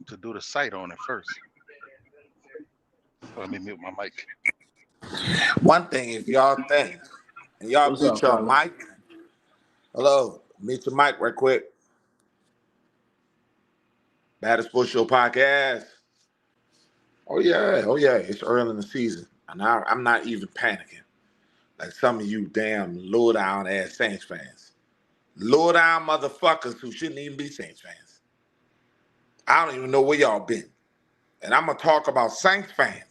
to do the site on it first. So let me mute my mic. One thing, if y'all think, and y'all What's mute up, your brother? mic. Hello, mute your mic right quick. Baddest Sports Show podcast. Oh yeah, it's early in the season, and I'm not even panicking like some of you damn low down ass Saints fans, low down motherfuckers who shouldn't even be Saints fans. I don't even know where y'all been, and I'm gonna talk about Saints fans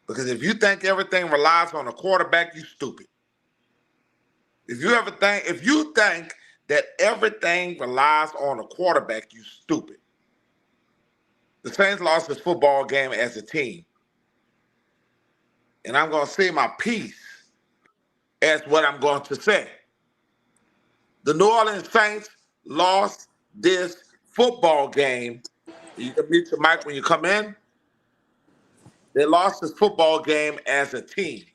because if you think everything relies on a quarterback, you stupid. If you think that everything relies on a quarterback, you stupid. The Saints lost this football game as a team. And I'm going to say my piece as what I'm going to say. The New Orleans Saints lost this football game. You can mute your mic when you come in. They lost this football game as a team.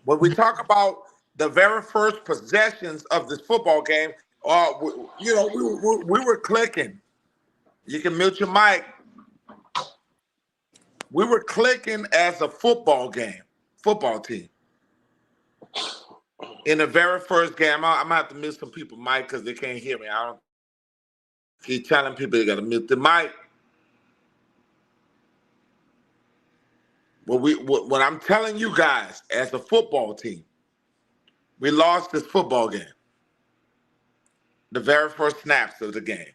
When we talk about the very first possessions of this football game, we were clicking. You can mute your mic. We were clicking as a football team. In the very first game, I'm gonna have to mute some people mic because they can't hear me. I don't keep telling people they gotta mute the mic. What I'm telling you guys as a football team, we lost this football game. The very first snaps of the game,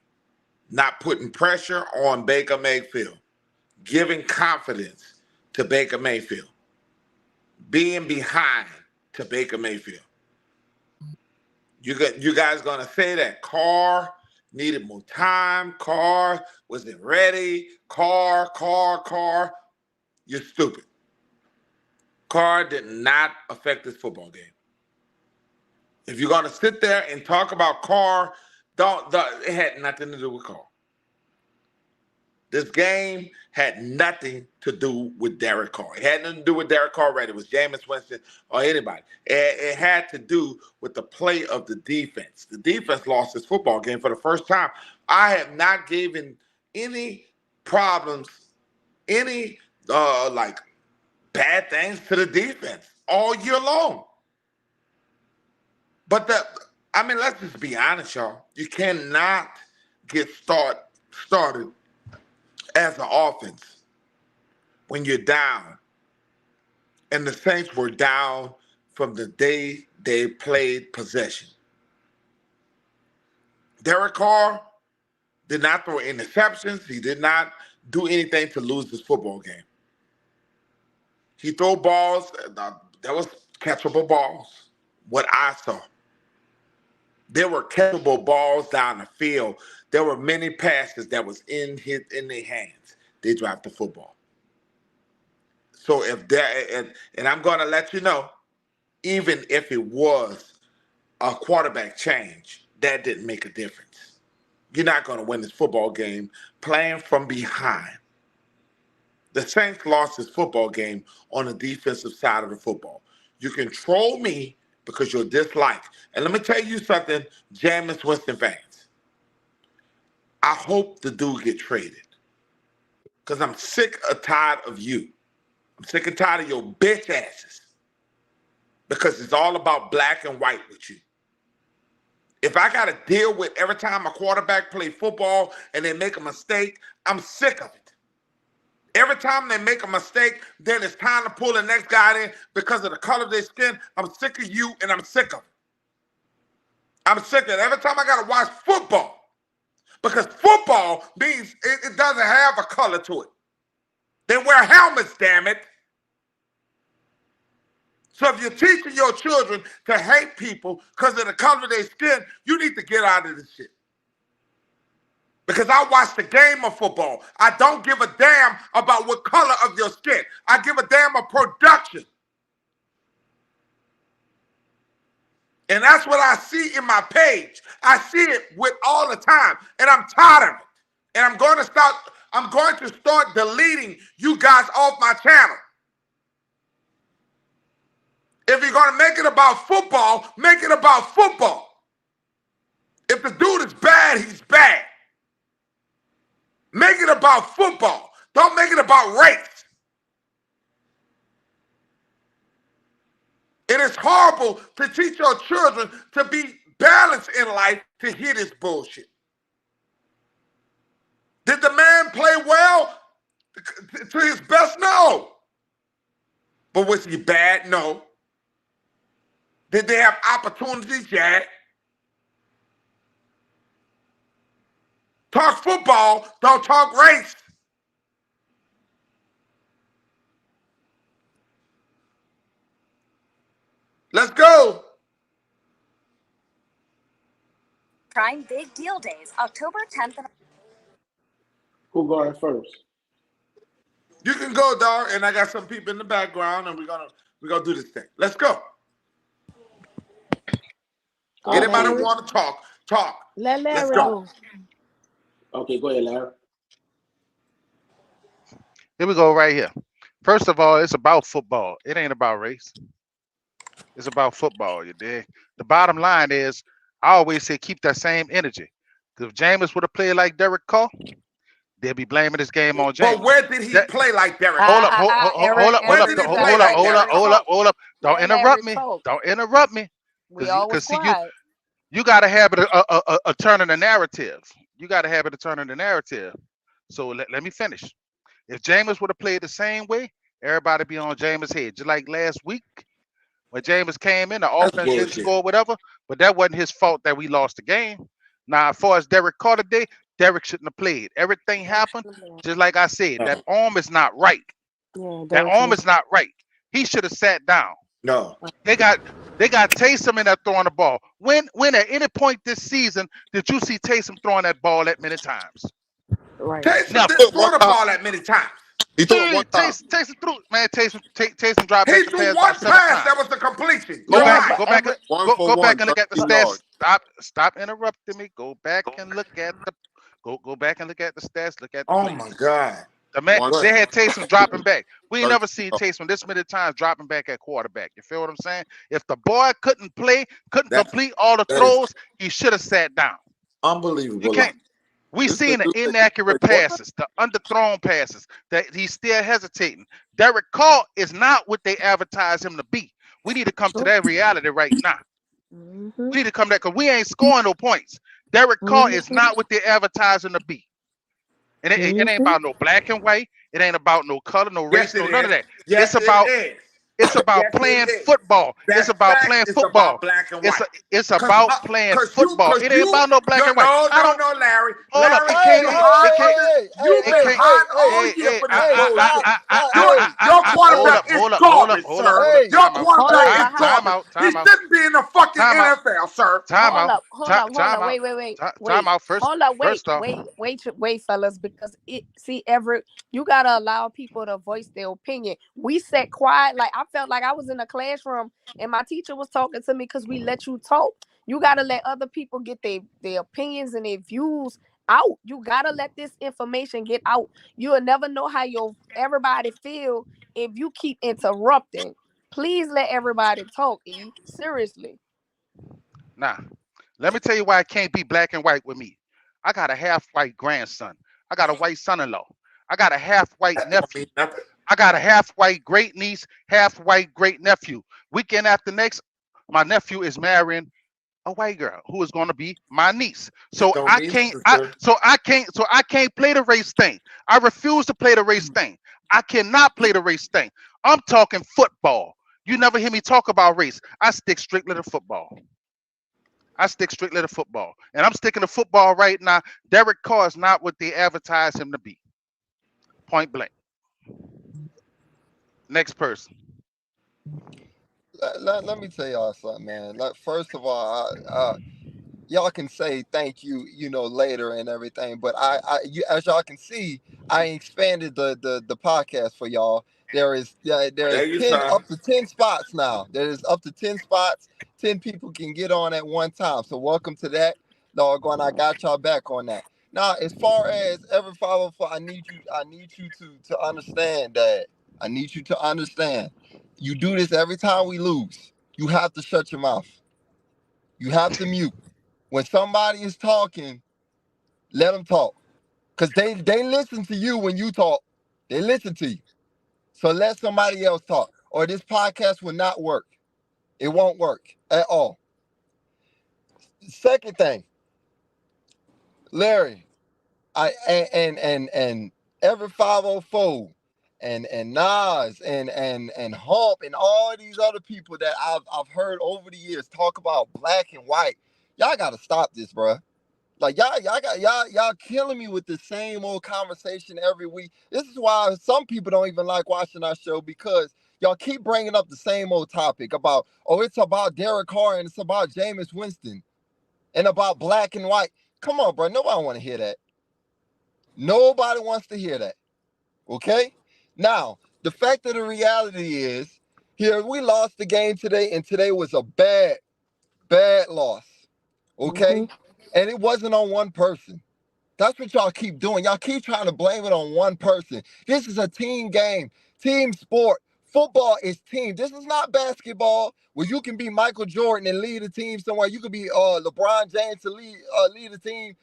not putting pressure on Baker Mayfield, giving confidence to Baker Mayfield, being behind to Baker Mayfield. You guys gonna say that Carr needed more time, Carr wasn't ready, Carr. You're stupid. Carr did not affect this football game. If you're gonna sit there and talk about Carr, it had nothing to do with Carr. This game had nothing to do with Derek Carr. It had nothing to do with Derek Carr, right? It was Jameis Winston or anybody. It had to do with the play of the defense. The defense lost this football game for the first time. I have not given any problems, any bad things to the defense all year long. But let's just be honest, y'all. You cannot get started as an offense when you're down. And the Saints were down from the day they played possession. Derek Carr did not throw interceptions. He did not do anything to lose this football game. He threw balls that was catchable balls, what I saw. There were catchable balls down the field. There were many passes that was in their hands. They dropped the football. So and I'm going to let you know, even if it was a quarterback change, that didn't make a difference. You're not going to win this football game playing from behind. The Saints lost this football game on the defensive side of the football. You can troll me because you're disliked. And let me tell you something, Jameis Winston fans. I hope the dude get traded because I'm sick or tired of you. I'm sick and tired of your bitch asses because it's all about black and white with you. If I got to deal with every time a quarterback play football and they make a mistake, I'm sick of it. Every time they make a mistake, then it's time to pull the next guy in because of the color of their skin. I'm sick of you and I'm sick of it. I'm sick of it. Every time I got to watch football because football means it doesn't have a color to it. They wear helmets, damn it. So if you're teaching your children to hate people because of the color of their skin, you need to get out of this shit. Because I watch the game of football. I don't give a damn about what color of your skin. I give a damn of production. And that's what I see in my page. I see it with all the time. And I'm tired of it. And I'm going to start deleting you guys off my channel. If you're going to make it about football, make it about football. If the dude is bad, he's bad. Make it about football. Don't make it about race. It is horrible to teach your children to be balanced in life to hear this bullshit. Did the man play well to his best? No. But was he bad? No. Did they have opportunities? Yeah. Talk football, don't talk race. Let's go. Prime Big Deal Days, October 10th. Who going first? You can go, dog, and I got some people in the background, and we're gonna do this thing. Let's go. Anybody want to talk? Let Larry Let's go. Okay, go ahead, Larry. Here we go right here. First of all, it's about football. It ain't about race. It's about football, you dig? The bottom line is, I always say keep that same energy. Because if Jameis would have played like Derek Carr, they'll be blaming this game on Jameis. But where did he play like Derek? Hold up. Don't interrupt me. Don't interrupt me. We always quiet. You got to have it a turn in the narrative. You got to have it a turn in the narrative. So let me finish. If Jameis would have played the same way, everybody be on Jameis' head. Just like last week when Jameis came in, the offense didn't score, whatever. But that wasn't his fault that we lost the game. Now, as far as Derek Carr today, Derek shouldn't have played. Everything happened, just like I said. That arm is not right. That arm is not right. He should have sat down. No. They got Taysom in there throwing the ball. When at any point this season did you see Taysom throwing that ball that many times? Right. Taysom didn't throw the ball that many times. He threw it one time. Taysom threw, man. Taysom dropped He back threw one pass that was the completion. Go back and look at the stats. Stop interrupting me. Go back and look at the stats. Look at the oh my God. The man, they had Taysom dropping back. We ain't never seen Taysom this many times dropping back at quarterback. You feel what I'm saying? If the boy couldn't complete all the throws, he should have sat down. Unbelievable. You can't. We seen the inaccurate passes, the underthrown passes, that he's still hesitating. Derek Carr is not what they advertise him to be. We need to come to that reality right now. We need to come back because we ain't scoring no points. Derek Carr is not what they advertise him to be. And it ain't about no black and white. It ain't about no color, no race, no none of that. Yes, it's about playing football. It's about playing football. It's about playing football. It ain't about no black and white. No, Larry. Hold up. You've been hot all year for this bullshit. Your quarterback is garbage, sir. Your quarterback is garbage. He shouldn't be in the fucking NFL, sir. Hold up. Wait. Time out first. Hold up. Wait, fellas, because you gotta allow people to voice their opinion. We sat quiet, like I felt like I was in a classroom and my teacher was talking to me because we let you talk. You gotta let other people get their opinions and their views out. You gotta let this information get out. You'll never know how everybody feel if you keep interrupting. Please let everybody talk, E. Seriously. Nah, let me tell you why it can't be black and white with me. I got a half-white grandson. I got a white son-in-law. I got a half-white nephew. I got a half-white great niece, half-white great nephew. Weekend after next, my nephew is marrying a white girl who is going to be my niece. So I can't play the race thing. I refuse to play the race thing. I cannot play the race thing. I'm talking football. You never hear me talk about race. I stick strictly to football. And I'm sticking to football right now. Derek Carr is not what they advertise him to be. Point blank. Next person. Let me tell y'all something, man. First of all, y'all can say thank you, later and everything. But as y'all can see, I expanded the podcast for y'all. There is 10, up to 10 spots now. There is up to 10 spots. 10 people can get on at one time. So welcome to that. Doggone, I got y'all back on that. Now, as far as every 504, I need you to understand that. I need you to understand. You do this every time we lose. You have to shut your mouth. You have to mute. When somebody is talking, let them talk. Because they listen to you when you talk. They listen to you. So let somebody else talk. Or this podcast will not work. It won't work at all. Second thing, Larry, and every 504 and Nas and Hump and all these other people that I've heard over the years talk about black and white. Y'all gotta stop this, bro. Like y'all killing me with the same old conversation every week. This is why some people don't even like watching our show, because y'all keep bringing up the same old topic about, oh, it's about Derek Carr and it's about Jameis Winston and about black and white. Come on, bro. Nobody want to hear that. Nobody wants to hear that. Okay? Now, the fact of the reality is, here we lost the game today, and today was a bad loss. Okay? And it wasn't on one person. That's what y'all keep doing. Y'all keep trying to blame it on one person. This is a team game, team sport. Football is team. This is not basketball where you can be Michael Jordan and lead a team somewhere. You can be LeBron James to lead a team.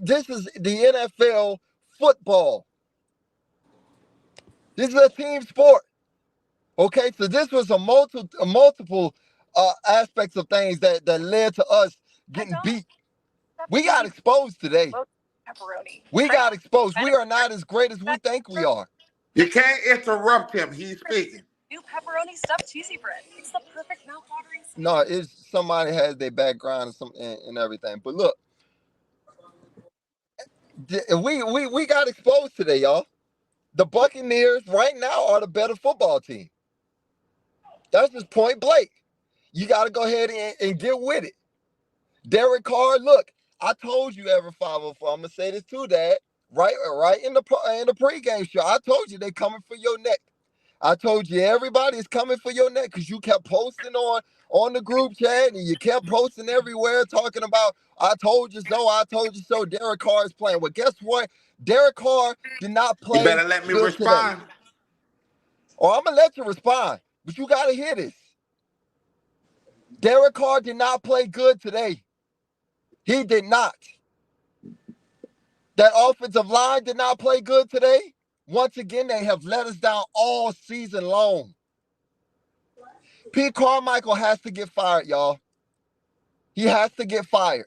This is the NFL football. This is a team sport. Okay, so this was a multiple aspects of things that led to us getting beat. We got exposed today. We got exposed. We are not as great as we think we are. You can't interrupt him. He's speaking. New pepperoni stuffed cheesy bread. It's the perfect mouth-watering. No, it's somebody has their background and everything. But look, we got exposed today, y'all. The Buccaneers right now are the better football team. That's just point blank. You got to go ahead and get with it. Derek Carr, look, I told you every 504. I'm gonna say this too, Dad. Right in the pregame show, I told you they coming for your neck. I told you everybody is coming for your neck because you kept posting on the group chat and you kept posting everywhere talking about, I told you so, I told you so. Derek Carr is playing. Well, guess what? Derek Carr did not play. You better let me respond. Today. Or I'm gonna let you respond, but you gotta hear this. Derek Carr did not play good today. He did not. That offensive line did not play good today. Once again, they have let us down all season long. Pete Carmichael has to get fired, y'all. He has to get fired.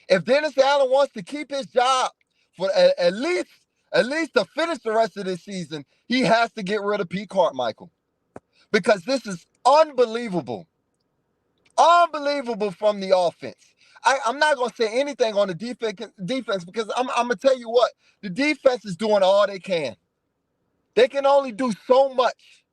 If Dennis Allen wants to keep his job for at least to finish the rest of this season, he has to get rid of Pete Carmichael. Because this is unbelievable. Unbelievable from the offense. I'm not going to say anything on the defense because I'm going to tell you what. The defense is doing all they can. They can only do so much.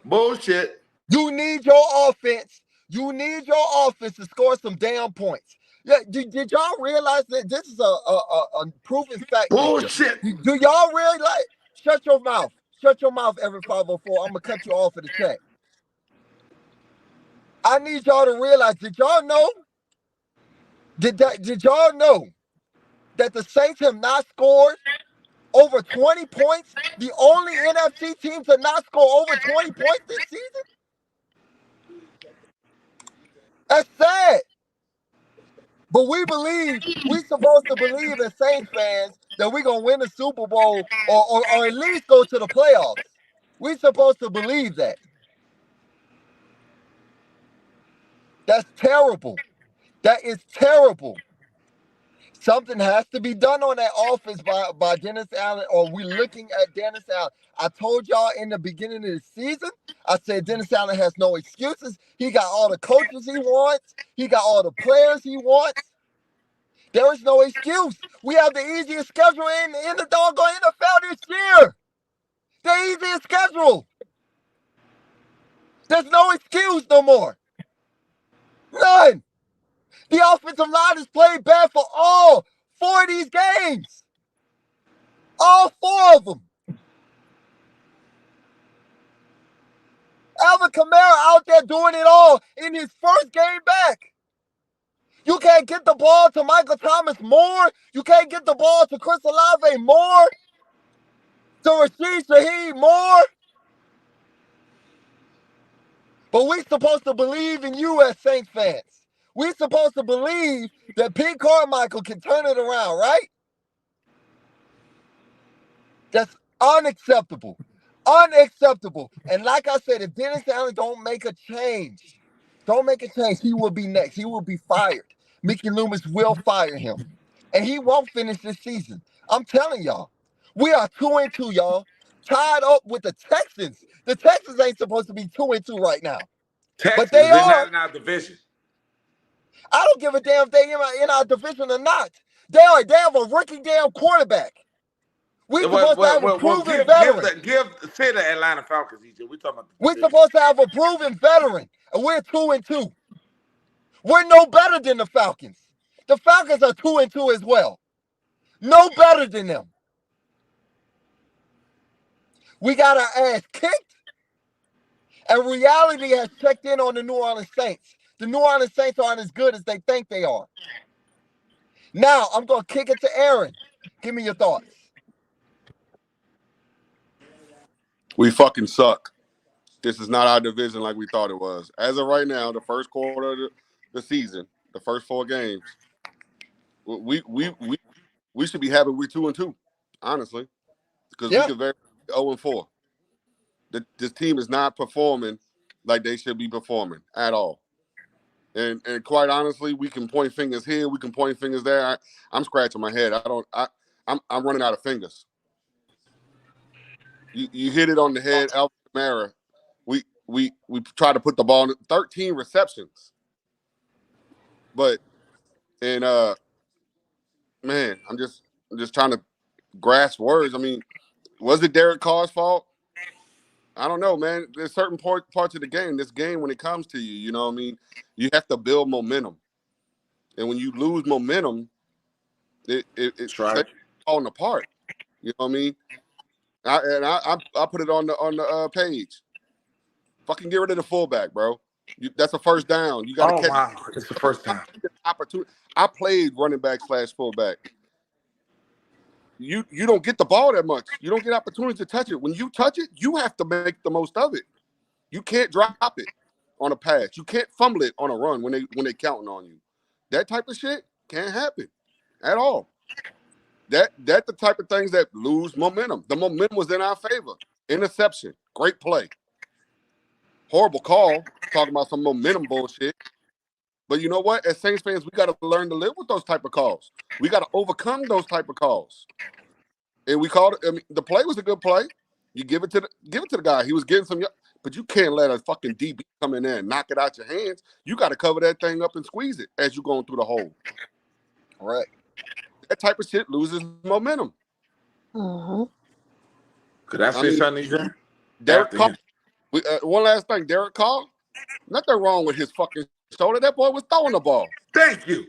Bullshit. You need your offense. You need your offense to score some damn points. Yeah, did y'all realize that this is a proven fact? Bullshit. Do y'all realize? Shut your mouth. Shut your mouth every 504. I'm going to cut you off of the chat. I need y'all to realize, did y'all know? Did y'all know that the Saints have not scored over 20 points? The only NFC team to not score over 20 points this season? That's sad. But we're supposed to believe as Saints fans that we're going to win the Super Bowl or at least go to the playoffs. We're supposed to believe that. That's terrible. That is terrible. Something has to be done on that offense by Dennis Allen, or we're looking at Dennis Allen. I told y'all in the beginning of the season, I said Dennis Allen has no excuses. He got all the coaches he wants. He got all the players he wants. There is no excuse. We have the easiest schedule in the doggone NFL this year. The easiest schedule. There's no excuse no more. None. The offensive line has played bad for all 4 of these games. All 4 of them. Alvin Kamara out there doing it all in his first game back. You can't get the ball to Michael Thomas more. You can't get the ball to Chris Olave more. To Rashid Shaheed more. But we're supposed to believe in you as Saints fans. We're supposed to believe that Pete Carmichael can turn it around, right? That's unacceptable. Unacceptable. And like I said, if Dennis Allen don't make a change, he will be next. He will be fired. Mickey Loomis will fire him. And he won't finish this season. I'm telling y'all. We are 2-2, y'all. Tied up with the Texans. The Texans ain't supposed to be 2-2 right now. Texas, they they're are. not in our division. I don't give a damn if they're in our division or not. They have a rookie damn quarterback. We're supposed to have a proven veteran. Say the Atlanta Falcons, EJ. We're talking about We're supposed to have a proven veteran, and we're 2-2. We're no better than the Falcons. The Falcons are 2-2 as well. No better than them. We got our ass kicked, and reality has checked in on the New Orleans Saints. The New Orleans Saints aren't as good as they think they are. Now, I'm going to kick it to Aaron. Give me your thoughts. We fucking suck. This is not our division like we thought it was. As of right now, the first quarter of the season, the first 4 games, we should be happy we're 2-2, honestly, because we could very 0-4. This team is not performing like they should be performing at all. And quite honestly, we can point fingers here, we can point fingers there. I'm scratching my head. I'm running out of fingers. You hit it on the head, Alvin Kamara. We try to put the ball in 13 receptions. But man, I'm just trying to grasp words. I mean, was it Derek Carr's fault? I don't know, man. There's certain parts of the game, this game, when it comes to you, you know what I mean? You have to build momentum. And when you lose momentum, it's falling apart. You know what I mean? I put it on the page. Fucking get rid of the fullback, bro. That's a first down. You got to catch. Wow, it's the first time. Opportunity. I played running back / fullback. You don't get the ball that much. You don't get opportunity to touch it. When you touch it, you have to make the most of it. You can't drop it on a pass. You can't fumble it on a run when they counting on you. That type of shit can't happen at all. That the type of things that lose momentum. The momentum was in our favor. Interception, great play. Horrible call, talking about some momentum bullshit. But you know what? As Saints fans, we got to learn to live with those type of calls. We got to overcome those type of calls. And we called it. I mean, the play was a good play. You give it to the guy. He was getting some, but you can't let a fucking DB come in there and knock it out your hands. You got to cover that thing up and squeeze it as you're going through the hole. All right. That type of shit loses momentum. Could I say something, EJ? Derek Carr. One last thing, Derek Carr. Nothing wrong with his fucking shoulder. That boy was throwing the ball. Thank you.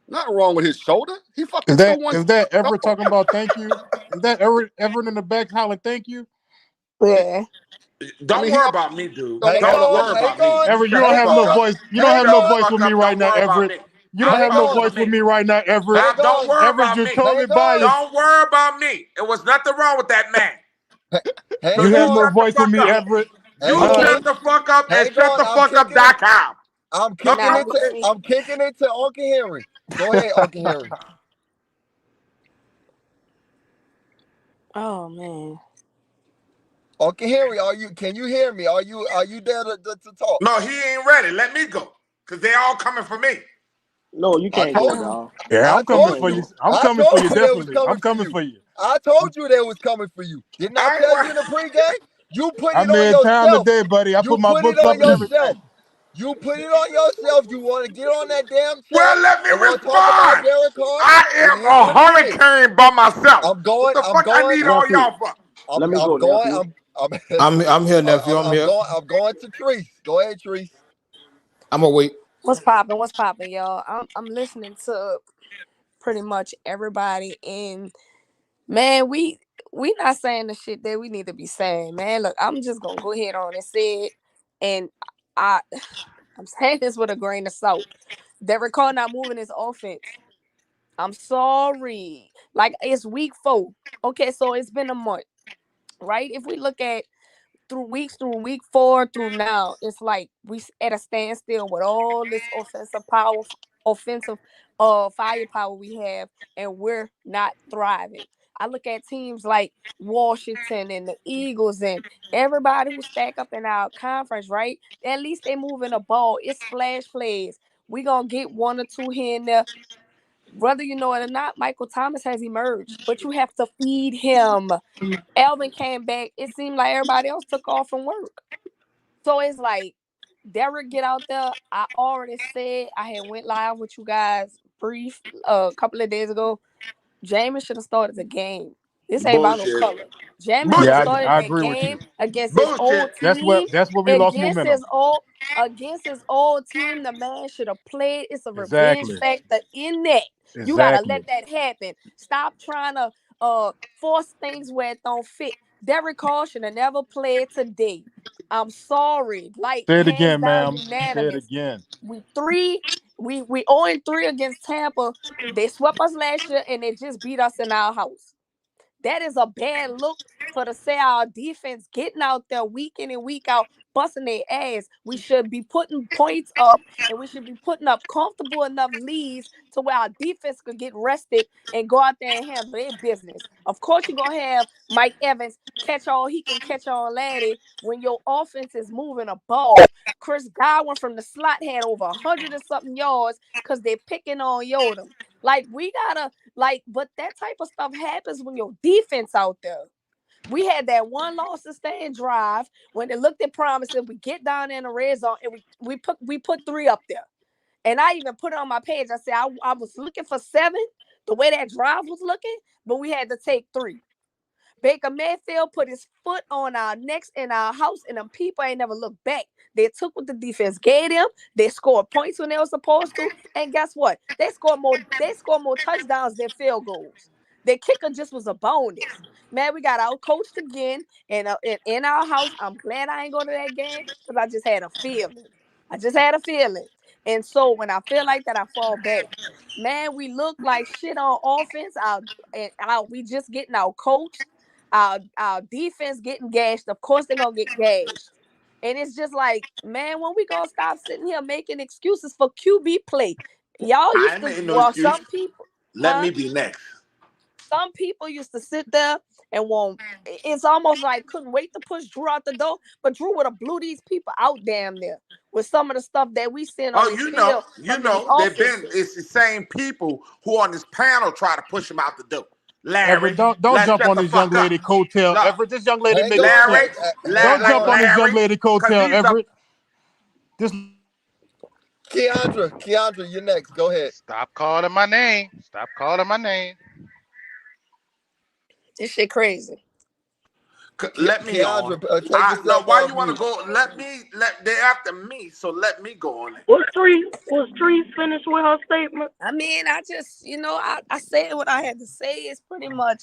Nothing wrong with his shoulder. He fucking Is that ever talking about thank you? Is that ever in the back hollering thank you? Yeah. Don't worry about me, dude. Don't worry about me. Everett, you don't have no voice. You don't have no voice with me right now, Everett. You don't have no voice with me right now, Everett. Don't worry about me. You're totally biased. Don't worry about me. It was nothing wrong with that man. You have no voice with me, Everett. You shut the fuck up and shut the fuck up.com. I'm kicking it to Uncle Henry. Go ahead, Uncle Henry. Oh man. Uncle Henry, can you hear me? Are you there to talk? No, he ain't ready. Let me go. Because they all coming for me. No, you can't go, dog. Yeah, I'm coming for you. I'm coming for you, definitely. I'm coming for you. I told you they was coming for you. Didn't I tell you in the pregame? You put it on yourself. I'm in town today, buddy. I put my books up and everything. You put it on yourself. You want to get on that damn chair. Well, let me respond. I am a hurricane by myself. I'm going. What the fuck I need all y'all for? Let me go, nephew. I'm here, nephew. I'm here. I'm going to Treese. Go ahead, Treese. I'm gonna wait. What's popping, y'all? I'm listening to pretty much everybody, and man, we not saying the shit that we need to be saying, man. Look, I'm just gonna go ahead on and say it, and I'm saying this with a grain of salt. Derek Carr not moving his offense. I'm sorry. Like, it's week 4. Okay, so it's been a month, right? If we look at through week 4 through now, it's like we at a standstill with all this offensive power offensive firepower we have, and we're not thriving. I look at teams like Washington and the Eagles and everybody who stack up in our conference, right? At least they moving the ball. It's splash plays. We gonna get one or two here and there. Whether you know it or not, Michael Thomas has emerged, but you have to feed him. Alvin came back. It seemed like everybody else took off from work. So it's like, Derek, get out there. I already said I had went live with you guys brief a couple of days ago. Jameis should have started the game. This ain't about no color. Jameis should have started I that agree with game you. against his old That's team. where we lost Against momentum. his old team, the man should have played. It's a revenge Exactly. factor in that. You gotta let that happen. Stop trying to force things where it don't fit. Derek Carr should have never played today. I'm sorry. Like, Say it hands again, down, ma'am. unanimous. Say it again. We 0-3 against Tampa. They swept us last year and they just beat us in our house. That is a bad look for to say our defense getting out there week in and week out, busting their ass. We should be putting points up and we should be putting up comfortable enough leads to where our defense could get rested and go out there and handle their business. Of course, you're going to have Mike Evans catch all he can catch on Laddie when your offense is moving a ball. Chris Godwin from the slot had over 100 and something yards because they're picking on Yodam. Like, we gotta, but that type of stuff happens when your defense out there. We had that one loss to stand drive when they looked at promises. We get down in the red zone and we put 3 up there. And I even put it on my page. I said I was looking for 7, the way that drive was looking, but we had to take 3. Baker Mayfield put his foot on our necks in our house, and them people ain't never looked back. They took what the defense gave them. They scored points when they were supposed to, and guess what? They scored more touchdowns than field goals. Their kicker just was a bonus. Man, we got out coached again, and in our house. I'm glad I ain't go to that game because I just had a feeling. And so when I feel like that, I fall back. Man, we look like shit on offense. We just getting out coached. Our defense getting gashed. Of course, they're gonna get gashed. And it's just like, man, when we gonna stop sitting here making excuses for QB play? Y'all used to, well, some people. Let me be next. Some people used to sit there and won't. It's almost like couldn't wait to push Drew out the door, but Drew would have blew these people out damn near with some of the stuff that we seen on the field. It's the same people who on this panel try to push him out the door. Larry, Everett, don't jump on this young lady coattail. No. Everett, this young lady makes Larry, don't jump on this young lady coattail, Everett. This Keandra, you're next. Go ahead. Stop calling my name. This shit crazy. Let me on. Why you want to go? They're after me, so let me go on it. Was Trees finished with her statement? I mean, I just, I said what I had to say. It's pretty much,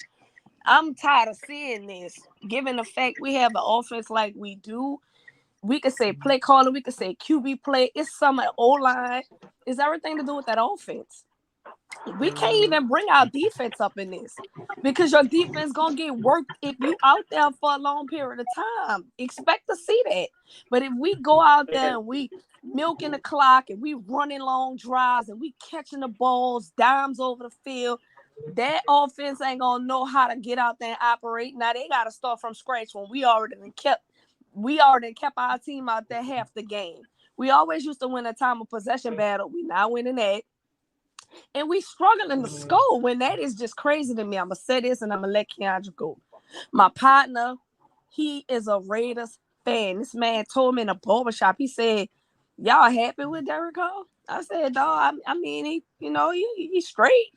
I'm tired of seeing this. Given the fact we have an offense like we do, we could say play caller, we could say QB play. It's some O-line. It's everything to do with that offense. We can't even bring our defense up in this because your defense gonna get worked if you out there for a long period of time. Expect to see that. But if we go out there and we milking the clock and we running long drives and we catching the balls, dimes over the field, that offense ain't gonna know how to get out there and operate. Now they gotta start from scratch when we already kept our team out there half the game. We always used to win a time of possession battle. We not winning that. And we struggling to score when that is just crazy to me. I'm going to say this and I'm going to let Keandra go. My partner, he is a Raiders fan. This man told me in a barbershop, he said, y'all happy with Derek Carr? I said, dog, I mean, he's straight.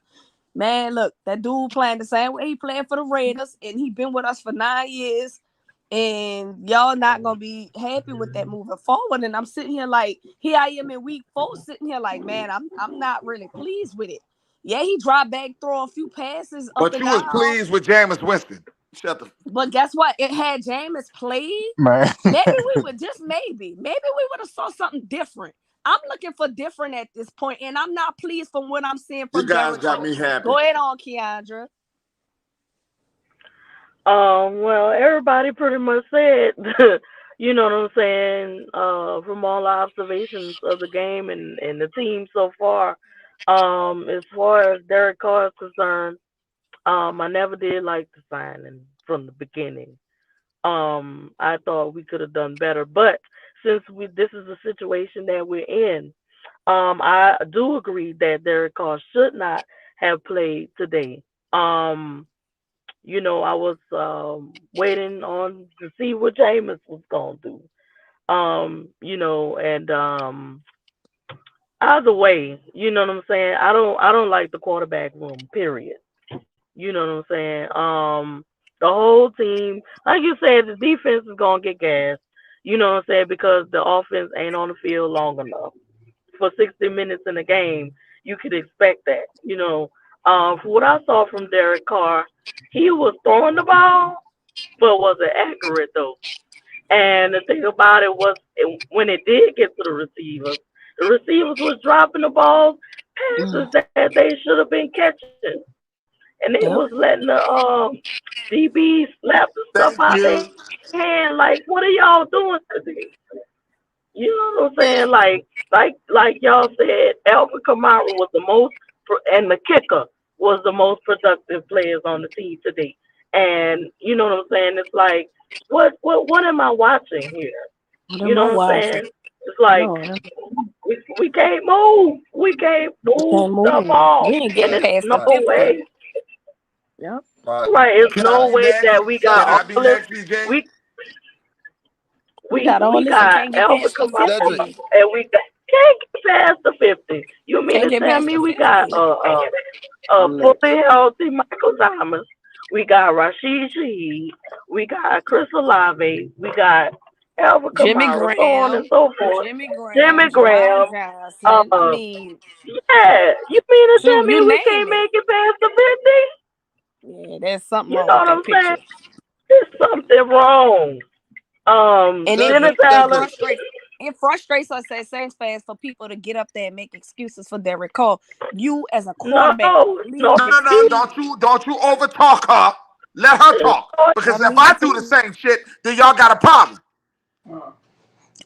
Man, look, that dude playing the same way he played for the Raiders, and he been with us for 9 years. And y'all not gonna be happy with that moving forward. And I'm sitting here like, here I am in week 4, sitting here like, man, I'm not really pleased with it. Yeah, he dropped back, throw a few passes. But you was pleased with Jameis Winston. But guess what? It had Jameis played. Man. Maybe we would maybe we would have saw something different. I'm looking for different at this point, and I'm not pleased from what I'm seeing from you guys got me happy. Go ahead on, Keandra. Well, everybody pretty much said You know what I'm saying? From all the observations of the game and the team so far, as far as Derek Carr is concerned, I never did like the signing from the beginning. I thought we could have done better, but since this is a situation that we're in, I do agree that Derek Carr should not have played today. I was waiting on to see what Jameis was gonna do. And either way, you know what I'm saying. I don't like the quarterback room. Period. You know what I'm saying. The whole team, like you said, the defense is gonna get gas. You know what I'm saying, because the offense ain't on the field long enough for 60 minutes in a game. You could expect that. For what I saw from Derek Carr, he was throwing the ball, but wasn't accurate though. And the thing about it was, when it did get to the receivers was dropping the balls, passes that they should have been catching, and they was Yep. letting the DBs slap the stuff Thank out their you. hand. Like, what are y'all doing today? You know what I'm saying? Like y'all said, Alvin Kamara was and the kicker was the most productive players on the team today. And you know what I'm saying? It's like, what am I watching here? What You am I know what I'm watching? saying? It's like No, we can't move. We can't we move can't stuff move. off, We ain't and getting it's past no the Right, 50. way. Yep. right. Right, it's Can I no be way next? that we Can got I all be this. next, CJ? We We we got all we this and got can't get Alvin past the Kamara, Cedric, 50. and can't get past the 50. You mean Can't to get tell past me the we got 50. a I'm next. fully healthy Michael Thomas? We got Rashid Shaheed. We got Chris Olave. We got Alvin Jimmy Kamara, so on and Graham. so forth. Jimmy Graham. Jimmy Jawan Graham. Johnson. I Uh, mean, yeah. You mean to tell shoot, me you we name can't it. make it past the 50? Yeah, there's something You wrong know with what that I'm saying? picture. There's something wrong. And it Dennis Cedric, it, it Allen. Cedric. frustrates it frustrates us as Saints fans for people to get up there and make excuses for Derek Carr. You as a quarterback No, no, lead No, the no, no. he. team. Don't you overtalk her. Let her talk. I Because if lead I the do the team. same shit, then y'all got a problem.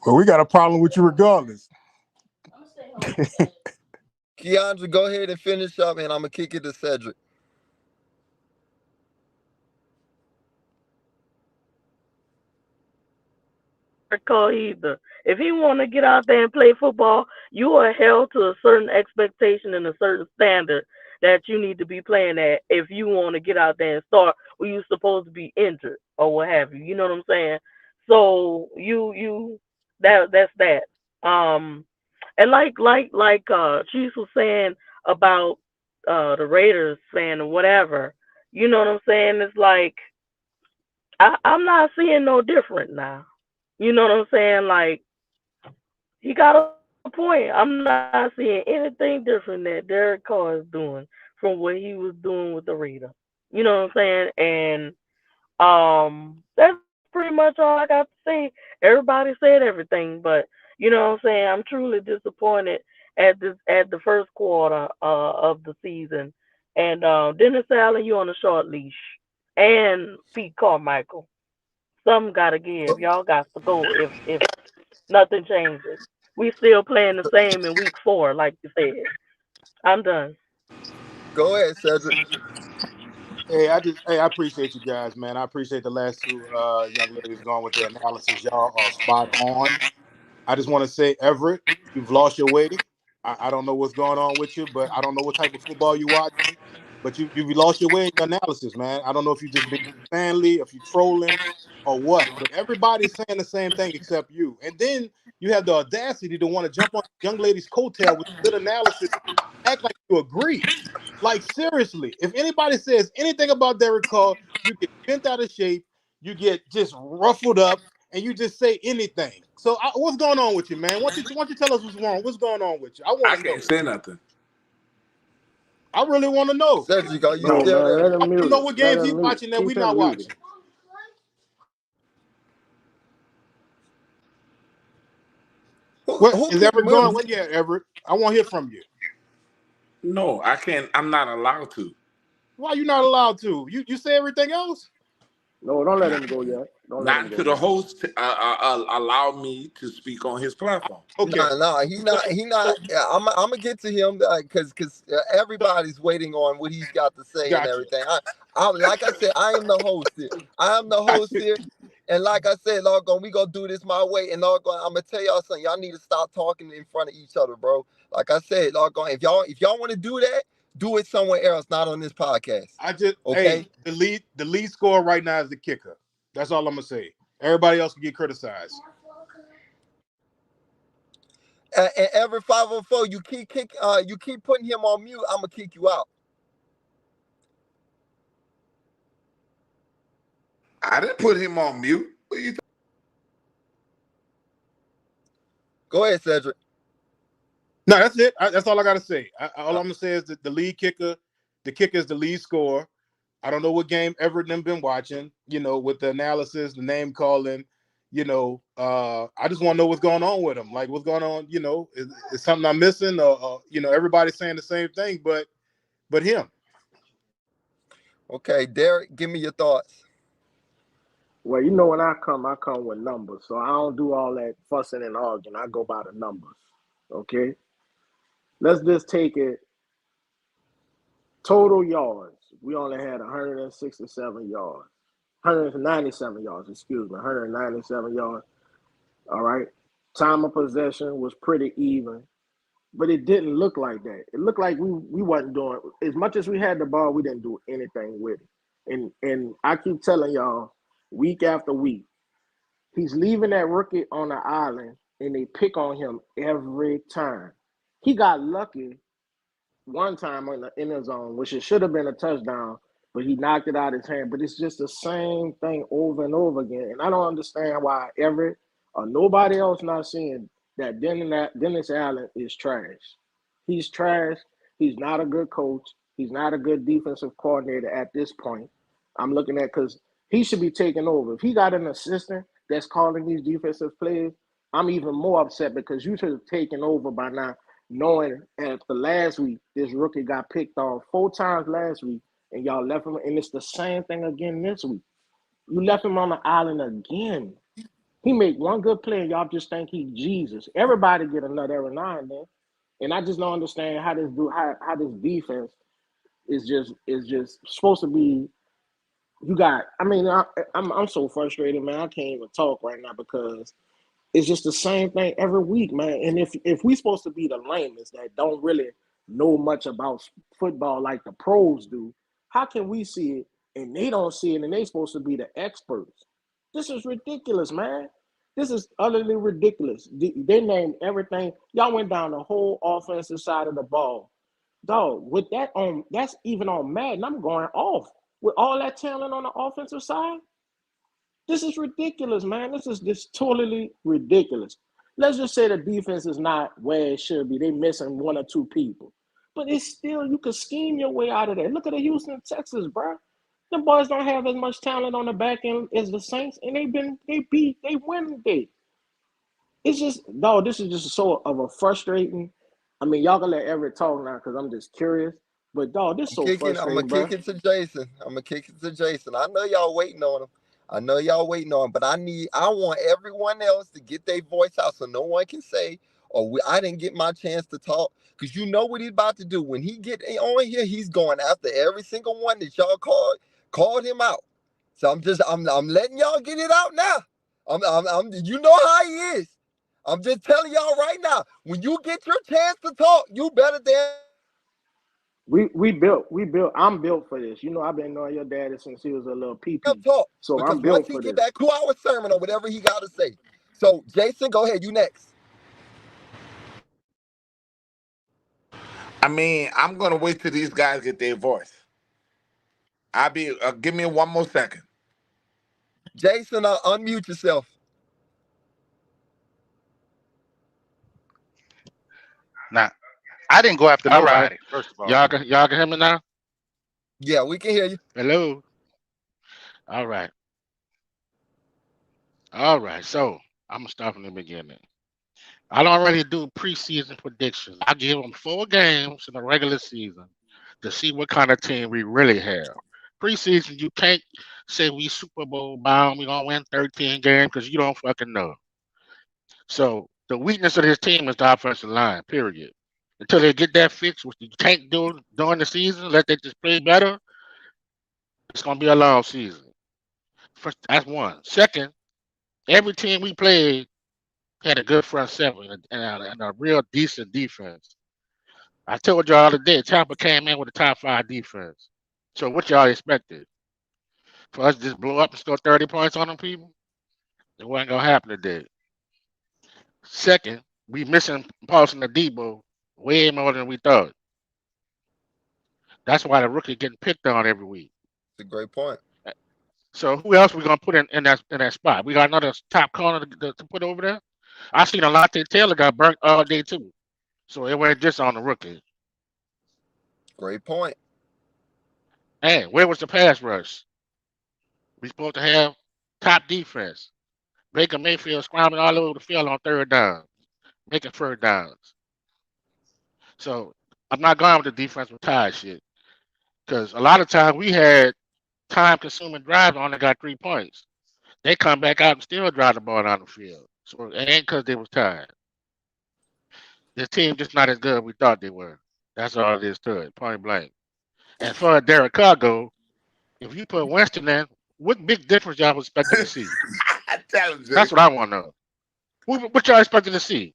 Well, we got a problem with you regardless. Keandre, go ahead and finish up, and I'm gonna kick it to Cedric. Call either. If he want to get out there and play football, you are held to a certain expectation and a certain standard that you need to be playing at if you want to get out there and start where you're supposed to be injured or what have you. You know what I'm saying? So that's that. Um and Chiefs was saying about the Raiders fan or whatever, you know what I'm saying? It's like I'm not seeing no different now. You know what I'm saying? Like, he got a point. I'm not seeing anything different that Derek Carr is doing from what he was doing with the Raider. You know what I'm saying? And that's pretty much all I got to say. Everybody said everything, but you know what I'm saying? I'm truly disappointed at the first quarter of the season. And Dennis Allen, you on a short leash, and Pete Carmichael. Some gotta give. Y'all got to go if nothing changes. We still playing the same in week 4, like you said. I'm done. Go ahead, Cedric. I appreciate you guys, man. I appreciate the last two young ladies going with their analysis. Y'all are spot on. I just want to say, Everett, you've lost your way. I don't know what's going on with you, but I don't know what type of football you watching. But you've lost your way in your analysis, man. I don't know if you just being manly, if you trolling, or what. But everybody's saying the same thing except you. And then you have the audacity to want to jump on young lady's coattail with good analysis, act like you agree. Like, seriously, if anybody says anything about Derek Carr, you get bent out of shape, you get just ruffled up, and you just say anything. So what's going on with you, man? Why don't you tell us what's wrong? What's going on with you? I I want to know. can't say nothing. I really want to know. Cedric, are you No, still man, there? let I him want to mute know it. what Let games he's him mute. watching that we're Keep him not muted. watching. What Who is keep Everett going? muting? What? Yeah, Everett. I want to hear from you. No, I can't. I'm not allowed to. Why you not allowed to? You say everything else? No, don't let him go yet. Don't let him Not go to the wrong. host allow me to speak on his platform. Okay. No, he not. Yeah, I'm gonna get to him because everybody's waiting on what he's got to say and everything. I like I said, I am the host here. I am the host here, and like I said, we gonna do this my way. And I'm gonna tell y'all something. Y'all need to stop talking in front of each other, bro. Like I said, if y'all want to do that, do it somewhere else, not on this podcast. Okay. Hey, the lead scorer right now is the kicker. That's all I'm gonna say. Everybody else can get criticized. And every 504, you keep putting him on mute, I'm gonna kick you out. I didn't put him on mute. What you Go ahead, Cedric. No, that's it. That's all I gotta say. All I'm gonna say is that the lead kicker, the kicker is the lead scorer. I don't know what game Everett and them been watching, with the analysis, the name calling, I just want to know what's going on with him. Like, what's going on, is something I'm missing or everybody's saying the same thing, but him. Okay, Derek, give me your thoughts. Well, when I come with numbers. So I don't do all that fussing and arguing. I go by the numbers. Okay? Let's just take it. Total yards. We only had 167 yards. 197 yards, 197 yards. All right. Time of possession was pretty even, but it didn't look like that. It looked like we wasn't doing as much as we had the ball. We didn't do anything with it. And I keep telling y'all, week after week, he's leaving that rookie on the island, and they pick on him every time. He got lucky one time in the zone, which it should have been a touchdown, but he knocked it out of his hand. But it's just the same thing over and over again. And I don't understand why Everett or nobody else not seeing that Dennis Allen is trash. He's trash. He's not a good coach. He's not a good defensive coordinator at this point. I'm looking at because he should be taking over. If he got an assistant that's calling these defensive plays, I'm even more upset because you should have taken over by now, knowing after last week, this rookie got picked off 4 times last week, and y'all left him, and it's the same thing again this week. You left him on the island again. He made one good play, and y'all just think he's Jesus. Everybody get a nut every now and then, and I just don't understand how this defense is just supposed to be. I'm so frustrated, man. I can't even talk right now because it's just the same thing every week, man. And if we supposed to be the lamest that don't really know much about football like the pros do, how can we see it and they don't see it and they supposed to be the experts? This is ridiculous, man. This is utterly ridiculous. They named everything. Y'all went down the whole offensive side of the ball. Dog, with that on, that's even on Madden, I'm going off. With all that talent on the offensive side, this is ridiculous, man. This is totally ridiculous. Let's just say the defense is not where it should be. They missing 1 or 2 people. But it's still, you can scheme your way out of there. Look at the Houston Texans, bro. The boys don't have as much talent on the back end as the Saints, and they win today. It's just, no, this is just so of a frustrating. I mean, y'all gonna let Everett talk now because I'm just curious. But dog, this is so frustrating, I'm gonna kick it to Jason. I know y'all waiting on him. But I want everyone else to get their voice out so no one can say, I didn't get my chance to talk. Because you know what he's about to do. When he get on here, he's going after every single one that y'all called him out. So I'm letting y'all get it out now. You know how he is. I'm just telling y'all right now, when you get your chance to talk, you better damn. I'm built for this. I've been knowing your daddy since he was a little pee-pee. So because I'm built once he for get this. that 2-hour sermon or whatever he got to say. So Jason, go ahead. You next. I mean, I'm gonna wait till these guys get their voice. Give me 1 more second. Jason, unmute yourself. Now, I didn't go after nobody. Right. First of all, y'all can hear me now? Yeah, we can hear you. Hello. All right. So I'm gonna start from the beginning. I don't already do preseason predictions. I give them 4 games in the regular season to see what kind of team we really have. preseason, you can't say we Super Bowl bound. We gonna win 13 games because you don't fucking know. So the weakness of this team is the offensive line. Period. Until they get that fixed, which you can't do during the season, let they just play better. It's gonna be a long season. First, that's one. Second, every team we played had a good front seven and a real decent defense. I told y'all the other day, Tampa came in with a top 5 defense. So what y'all expected? For us to just blow up and score 30 points on them people? It wasn't gonna happen today. Second, we missing Paulson and Debo way more than we thought. That's why the rookie getting picked on every week. It's a great point. So who else we gonna put in that spot? We got another top corner to put over there. I seen Alante Taylor got burnt all day too. So it wasn't just on the rookie. Great point. Hey, where was the pass rush? We supposed to have top defense. Baker Mayfield scrambling all over the field on third down, making third downs. So I'm not going with the defensive tie shit because a lot of times we had time-consuming drives only got 3 points. They come back out and still drive the ball down the field. So it ain't because they was tired. This team just not as good as we thought they were. That's all it is to it, point blank. And for Derek Carr go, if you put Winston in, what big difference y'all was expecting to see? That's what I want to know. What y'all expecting to see?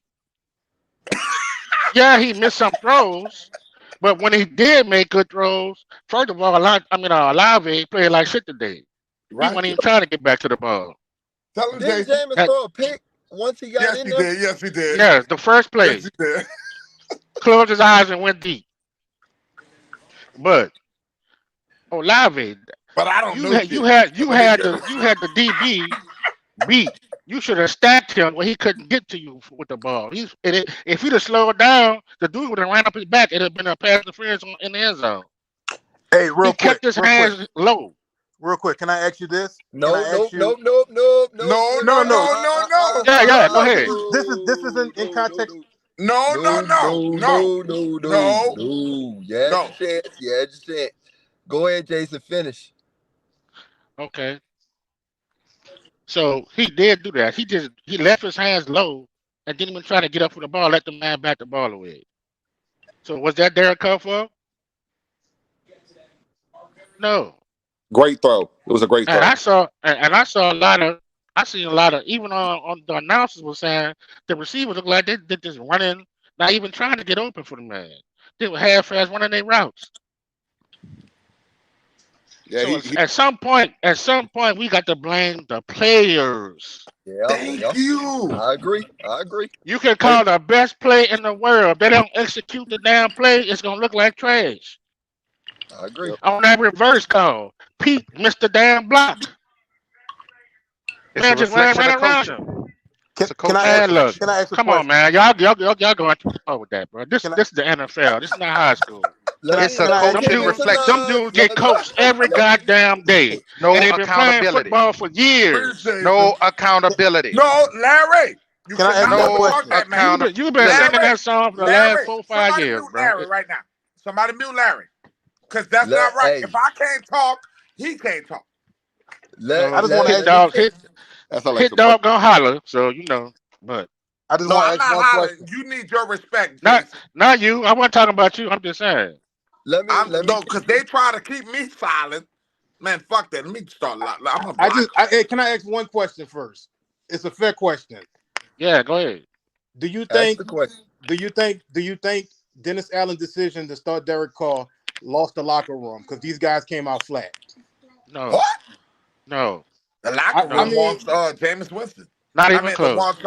Yeah, he missed some throws, but when he did make good throws, first of all, Olave played like shit today. Right. He wasn't even trying to get back to the ball. Tell him, Didn't Jason. Jameis throw a pick once he got Yes, in he there? did. Yes, he did. Yeah, the first play. Yes, he did. Closed his eyes and went deep. But Olave, But I don't know. you had the DB beat. You should have stacked him where he couldn't get to you with the ball. If he'd have slowed down, the dude would have ran up his back. It'd have been a pass interference in the end zone. Hey, real He quick, kept his hands low. real quick. Can I ask you this? No. No. Yeah, go ahead. This isn't in context. No. Yeah, just go ahead, Jason. Finish. Okay. So he did do that. He left his hands low and didn't even try to get up for the ball, let the man back the ball away. So was that Derek Carr fault? No. Great throw. It was a great throw. And I saw a lot of even on the announcers were saying the receivers look like they just running, not even trying to get open for the man. They were half-ass running their routes. Yeah, So at some point, we got to blame the players. Yeah. Thank you. I agree. You can call the best play in the world. If they don't execute the damn play, it's gonna look like trash. I agree. On that reverse call, Pete missed the damn block. Man just ran around him. Can I ask a Come question? on, man. Y'all going too far with that, bro. This is the NFL. This is not high school. Some dudes get coached every goddamn day. No And they've been playing accountability. football for years. No accountability. No, Larry. You Can I ask cannot you a talk question? that man. You've been singing that song for the last 4 or 5 somebody years, mute bro. Larry right now. Somebody mute Larry. Because that's not right. Hey. If I can't talk, he can't talk. I just want to ask Hit dog gonna holler, so but I just No, want I'm to ask not one hollering. question. You need your respect, Jason. not you. I wasn't talking about you. I'm just saying. No, because they try to keep me silent. Man, fuck that. Let me start. Can I ask one question first? It's a fair question. Yeah, go ahead. Do you Ask think? the question. Do you think Dennis Allen's decision to start Derek Carr lost the locker room because these guys came out flat? No. What? No. The locker room wants Jameis Winston. Not even close. Wants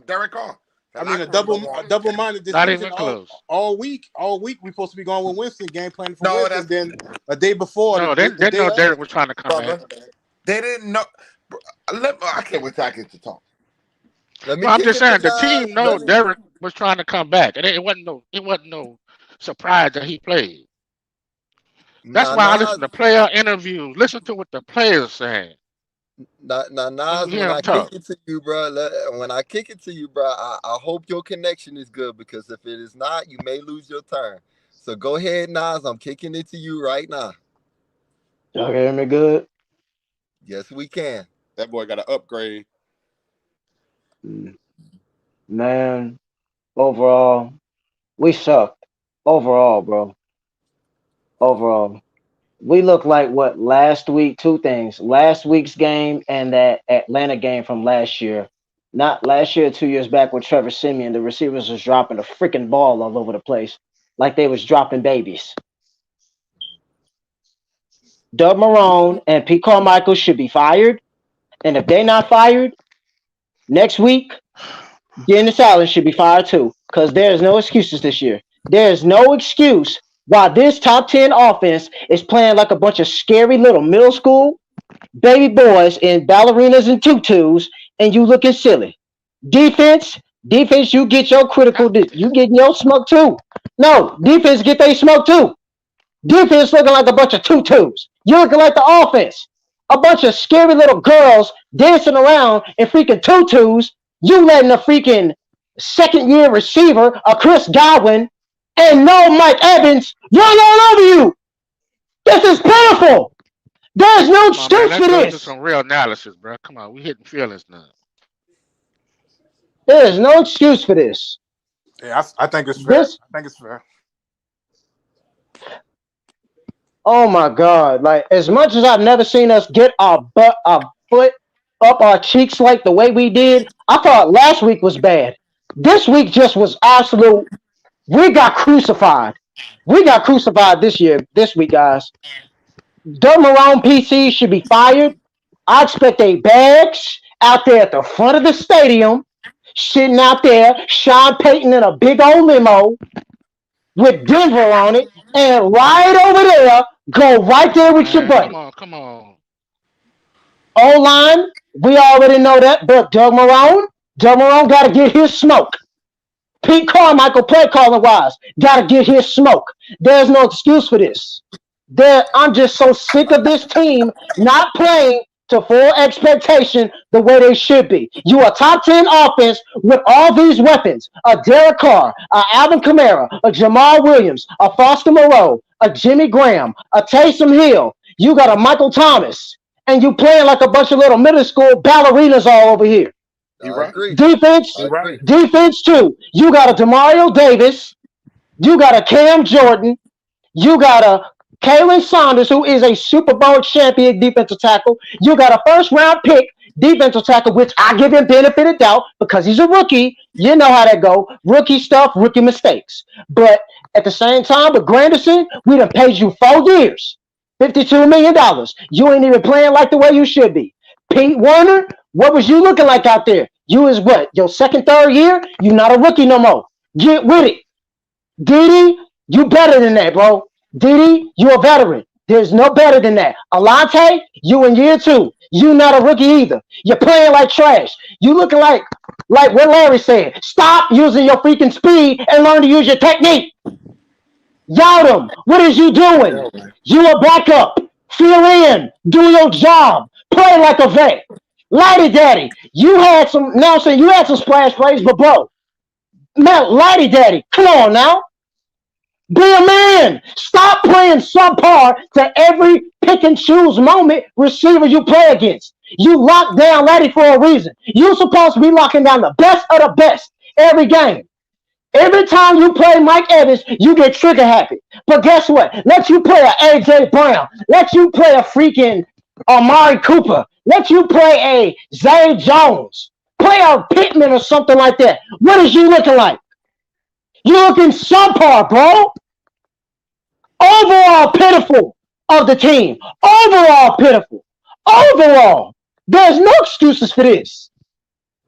Derek Carr. A double-minded decision. Not even close. All week, we're supposed to be going with Winston, game planning for Winston. Then a day before, they know Derek was trying to come back. They didn't know. I can't wait till I get to talk. I'm just saying the team knows Derek was trying to come back, and it wasn't no surprise that he played. That's why I listen to player interviews. Listen to what the players saying. Nas, when I kick it to you, bro, I hope your connection is good because if it is not, you may lose your turn. So go ahead, Nas. I'm kicking it to you right now. Y'all hear me good? Yes, we can. That boy got an upgrade. Mm. Man, overall, we sucked. Overall, bro. Overall. We look like what last week? Two things. Last week's game and that Atlanta game from last year. Not last year, 2 years back with Trevor Simeon. The receivers was dropping the freaking ball all over the place. Like they was dropping babies. Doug Marrone and Pete Carmichael should be fired. And if they're not fired, next week, Dennis Allen should be fired too. Because there's no excuses this year. There's no excuse why this top 10 offense is playing like a bunch of scary little middle school baby boys in ballerinas and tutus, and you looking silly. Defense, you get your you get your smoke too. No, defense get their smoke too. Defense looking like a bunch of tutus. You looking like the offense. A bunch of scary little girls dancing around in freaking tutus. You letting a freaking second-year receiver, a Chris Godwin, and no Mike Evans run all over you. This is pitiful. There's no Come on, man. excuse Let's for go to this. some real analysis, bro. Come on, we hitting feelings now. There is no excuse for this. Yeah, I think it's fair. This, I think it's fair. oh my God. Like, as much as I've never seen us get our foot up our cheeks like the way we did, I thought last week was bad. This week just was absolute. We got crucified. We got crucified this week, guys. Doug Marrone PC should be fired. I expect a bags out there at the front of the stadium, sitting out there, Sean Payton in a big old limo with Denver on it, and right over there, go right there with your Man, buddy. come on. O-line, we already know that, but Doug Marrone got to get his smoke. Pete Carmichael, play calling wise, got to get his smoke. There's no excuse for this. I'm just so sick of this team not playing to full expectation the way they should be. You are top 10 offense with all these weapons. A Derek Carr, a Alvin Kamara, a Jamal Williams, a Foster Moreau, a Jimmy Graham, a Taysom Hill. You got a Michael Thomas. And you playing like a bunch of little middle school ballerinas all over here. I agree. Defense too. You got a Demario Davis. You got a Cam Jordan. You got a Kalen Saunders, who is a Super Bowl champion defensive tackle. You got a first-round pick defensive tackle, which I give him benefit of doubt because he's a rookie. You know how that go. Rookie stuff, rookie mistakes. But at the same time, with Granderson, we done paid you 4 years, $52 million. You ain't even playing like the way you should be. Pete Werner, what was you looking like out there? You is what? Your second, third year? You not a rookie no more. Get with it. Diddy, you better than that, bro. Diddy, you a veteran. There's no better than that. Alante, you in year 2. You not a rookie either. You're playing like trash. You looking like what Larry said. Stop using your freaking speed and learn to use your technique. Yadam, what is you doing? You a backup. Fill in. Do your job. Play like a vet. Lighty Daddy, you had some splash plays, but bro, man, Lighty Daddy, come on now. Be a man. Stop playing subpar to every pick and choose moment receiver you play against. You lock down Laddie for a reason. You're supposed to be locking down the best of the best every game. Every time you play Mike Evans, you get trigger happy. But guess what? Let you play a AJ Brown. Let you play a freaking Amari Cooper. Let you play a Zay Jones. Play a Pittman or something like that. What is you looking like? You're looking subpar, bro. Overall pitiful of the team. Overall pitiful. Overall. There's no excuses for this.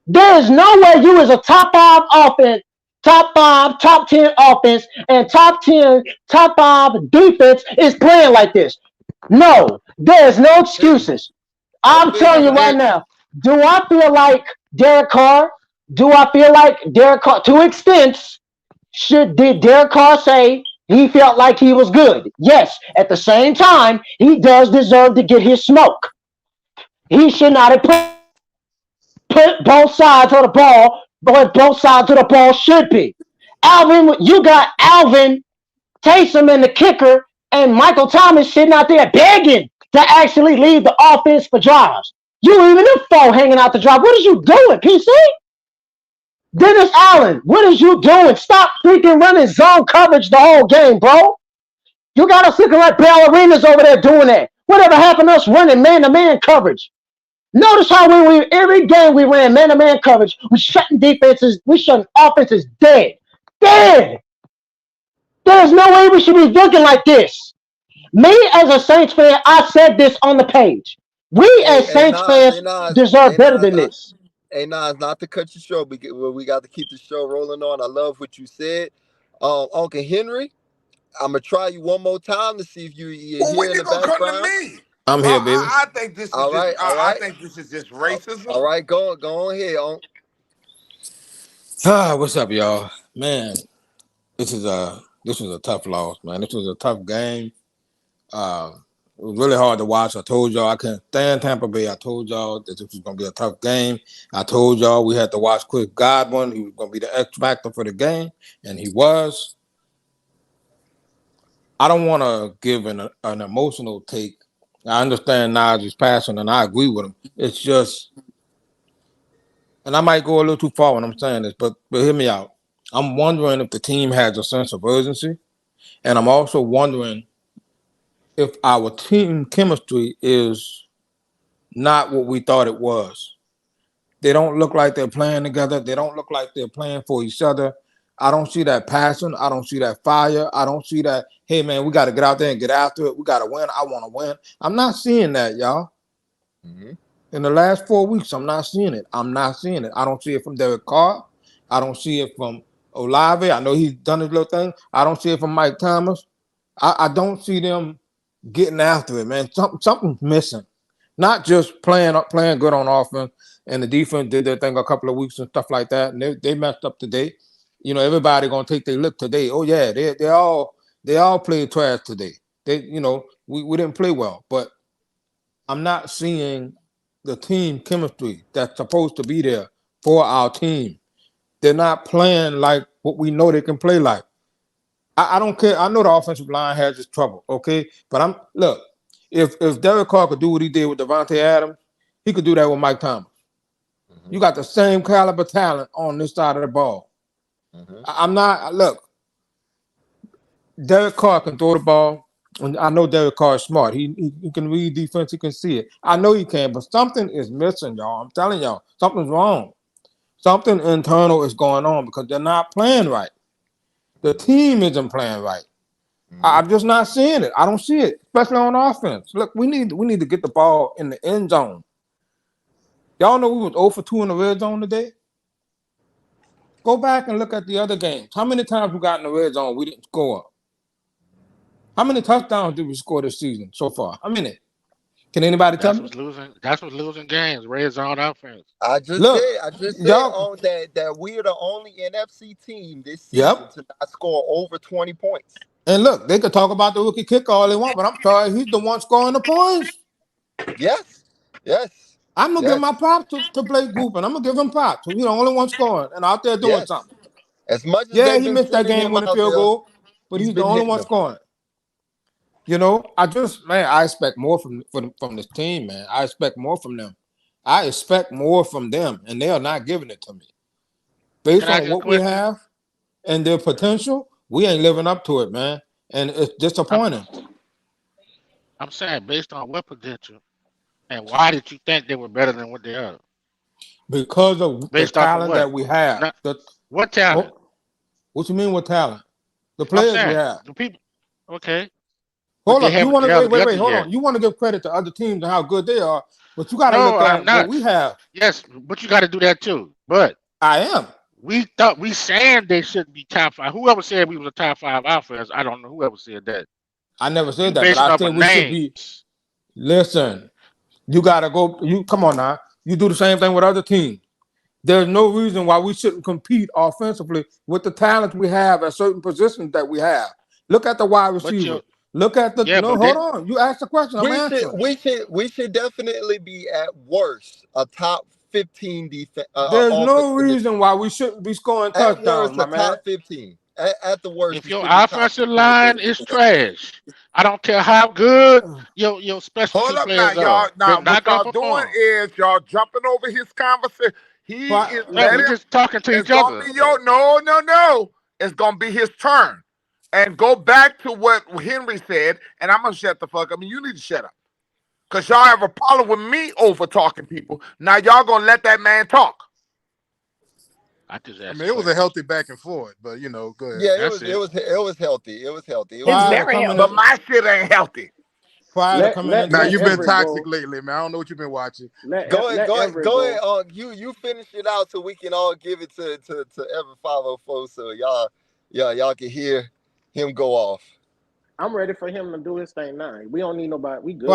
There is no way you as a top 5 offense, top 5, top 10 offense, and top 10, top 5 defense is playing like this. No, there's no excuses. I'm telling you right now, do I feel like Derek Carr? Do I feel like Derek Carr, to extents, did Derek Carr say he felt like he was good? Yes. At the same time, he does deserve to get his smoke. He should not have put both sides of the ball, but both sides of the ball should be. Alvin, you got Alvin, Taysom and the kicker, and Michael Thomas sitting out there begging to actually lead the offense for drives. You even the phone hanging out the drive. What is you doing, PC? Dennis Allen, what is you doing? Stop freaking running zone coverage the whole game, bro. You got us looking like ballerinas over there doing that. Whatever happened to us running man-to-man coverage? Notice how we every game we ran man-to-man coverage. We shutting defenses, we shutting offenses dead. Dead. There's no way we should be looking like this. Me as a Saints fan, I said this on the page. We as Saints fans deserve better than this. Hey, Nas, not to cut you short, we got to keep the show rolling on. I love what you said. Uncle Henry, I'm going to try you one more time to see if you're here in the background. Come to me? I'm here, baby. I think this is I think this is just racism. All right, go on here. What's up, y'all? Man, this was a tough loss, man. This was a tough game. It was really hard to watch. I told y'all I couldn't stand Tampa Bay. I told y'all that this was going to be a tough game. I told y'all we had to watch Chris Godwin. He was going to be the X factor for the game, and he was. I don't want to give an emotional take. I understand Najee's passion, and I agree with him. It's just, and I might go a little too far when I'm saying this, but hear me out. I'm wondering if the team has a sense of urgency, and I'm also wondering if our team chemistry is not what we thought it was. They don't look like they're playing together. They don't look like they're playing for each other. I don't see that passion. I don't see that fire. I don't see that, hey, man, we got to get out there and get after it. We got to win. I want to win. I'm not seeing that, y'all. Mm-hmm. In the last 4 weeks, I'm not seeing it. I don't see it from Derek Carr. I don't see it from Olave. I know he's done his little thing. I don't see it from Mike Thomas. I don't see them getting after it, man. Something's missing. Not just playing good on offense, and the defense did their thing a couple of weeks and stuff like that, and they messed up today. You know, everybody gonna take their look today. Oh yeah, they all played trash today. We didn't play well, but I'm not seeing the team chemistry that's supposed to be there for our team. They're not playing like what we know they can play like. I don't care. I know the offensive line has its trouble, okay? But if Derek Carr could do what he did with Devontae Adams, he could do that with Mike Thomas. Mm-hmm. You got the same caliber talent on this side of the ball. Mm-hmm. Derek Carr can throw the ball. And I know Derek Carr is smart. He can read defense. He can see it. I know he can, but something is missing, y'all. I'm telling y'all, something's wrong. Something internal is going on because they're not playing right. The team isn't playing right. Mm-hmm. I'm just not seeing it. I don't see it, especially on offense. Look, we need to get the ball in the end zone. Y'all know we was 0 for 2 in the red zone today? Go back and look at the other games. How many times we got in the red zone we didn't score? How many touchdowns did we score this season so far? How many? Can anybody tell me? That's what's losing games. Red zone offense. I just said on that we are the only NFC team this season to not score over 20 points. And look, they could talk about the rookie kicker all they want, but I'm sorry, he's the one scoring the points. Yes. I'm gonna give my props to Blake Grupen. I'm gonna give him props. He's the only one scoring and out there doing something. As much as he missed that game winning field goal, but he's the only one scoring. You know, I expect more from this team, man. I expect more from them. I expect more from them, and they are not giving it to me. Based on what we have and their potential, we ain't living up to it, man. And it's disappointing. I'm saying based on what potential, and why did you think they were better than what they are? Because of the talent that we have. What talent? What you mean with talent? The players we have. The people. Okay. Hold on. You want to wait, hold on. You want to give credit to other teams and how good they are, but you got to look at what we have. Yes, but you got to do that too. But I am. We saying they shouldn't be top 5. Whoever said we was a top 5 offense, I don't know whoever said that. I never said that, but I think we should be. Listen, you got to go. You come on now. You do the same thing with other teams. There's no reason why we shouldn't compete offensively with the talent we have at certain positions that we have. Look at the wide receiver. Look at the hold on. You asked the question. We should definitely be at worst a top 15 defense. There's no reason why we shouldn't be scoring touchdowns, my man. Top 15. At the worst, If he your should be top offensive 10 in line the is trash, I don't care how good your special Hold team up now, players y'all. are. They're Now, not what gonna y'all doing perform. is y'all jumping over his conversation. He is No, let we him. just talking to It's each gonna other. be your no. It's gonna be his turn. And go back to what Henry said, and I'm gonna shut the fuck up. I mean, you need to shut up. Cause y'all have a problem with me over talking people. Now y'all gonna let that man talk. I just I asked a mean, it was a question. healthy back and forth, but go ahead. Yeah, it That's was it it. was it was healthy. It was healthy. It was It's Prior to healthy. very coming But in, healthy. my shit ain't healthy. prior to Let coming let in. Now let you've been Everett toxic go. lately, man. I don't know what you've been watching. Let Everett Go ahead. go. You finish it out so we can all give it to every 504 so y'all can hear him go off. I'm ready for him to do his thing now. We don't need nobody. We good.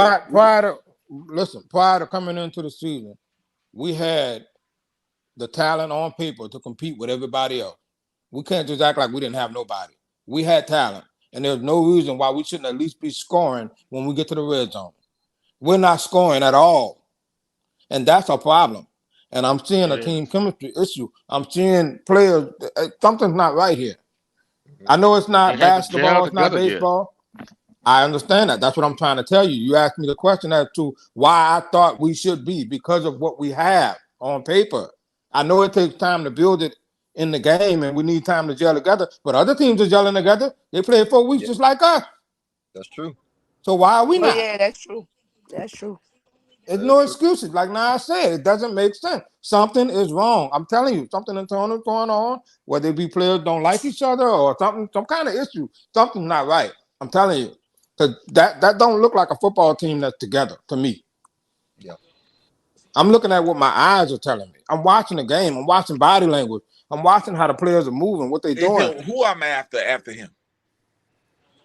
Prior to coming into the season, we had the talent on paper to compete with everybody else. We can't just act like we didn't have nobody. We had talent, and there's no reason why we shouldn't at least be scoring when we get to the red zone. We're not scoring at all, and that's a problem. And I'm seeing It a is. team chemistry issue. I'm seeing players. Something's not right here. I know it's They not haven't gelled basketball. It's not together yet. baseball. I understand that. That's what I'm trying to tell you. You asked me the question as to why I thought we should be because of what we have on paper. I know it takes time to build it in the game and we need time to gel together, but other teams are gelling together. They play 4 weeks Yeah, just like us. that's true. So why are we Well, not? yeah, that's true. That's true. There's That is no true. excuses. Like now I said, it doesn't make sense. Something is wrong. I'm telling you, something internal is going on, whether it be players don't like each other or something, some kind of issue. Something's not right. I'm telling you. Because that don't look like a football team that's together to me. Yeah. I'm looking at what my eyes are telling me. I'm watching the game. I'm watching body language. I'm watching how the players are moving, what they're Is doing. it who I'm after him?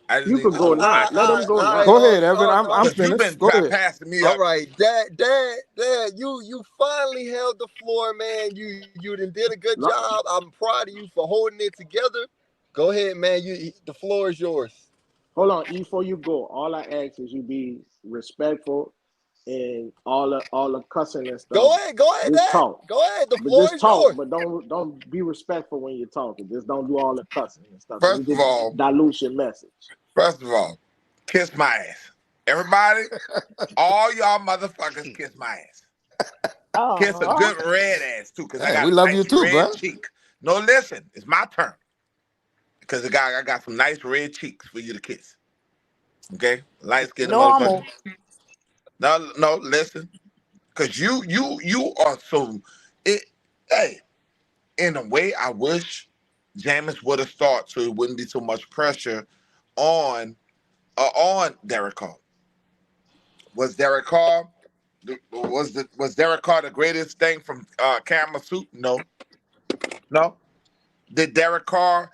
I just You need could to go know who now. my Let him go I now. Go ahead, Evan. I'm because you've finished. been Go ahead. passing me all up. right. Dad, you finally held the floor, man. You done did a good Lo- job. I'm proud of you for holding it together. Go ahead, man. The floor is yours. Hold on. Before you go, all I ask is you be respectful and all the cussing and stuff. Go ahead, Just Dad. talk. Go ahead. The But floor just is talk. yours. But don't be respectful when you're talking. Just don't do all the cussing and stuff. Cause First it of just all, dilutes your message. kiss my ass. Everybody, all y'all motherfuckers kiss my ass. Kiss a Oh, good red ass too, because I Hey, got we a love you nice too, red bro. cheek. No, listen, it's my turn. Because I got some nice red cheeks for you to kiss. Okay? Light skinned motherfucker. normal. No, listen. Cause you are so it hey, in a way I wish Jameis would have started so it wouldn't be so much pressure on Derek Carr. Was Derek Carr was Derek Carr the greatest thing from Camera Suit? No. No. Did Derek Carr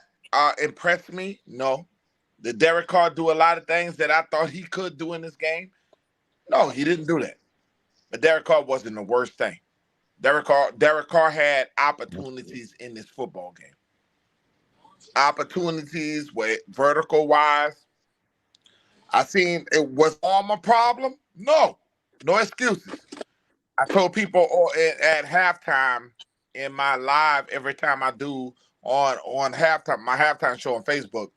impress me? No. Did Derek Carr do a lot of things that I thought he could do in this game? No, he didn't do that. But Derek Carr wasn't the worst thing. Derek Carr had opportunities in this football game. Opportunities with vertical wise. I seen it was arm a problem. No excuses. I told people at halftime in my live every time I do on halftime my halftime show on Facebook.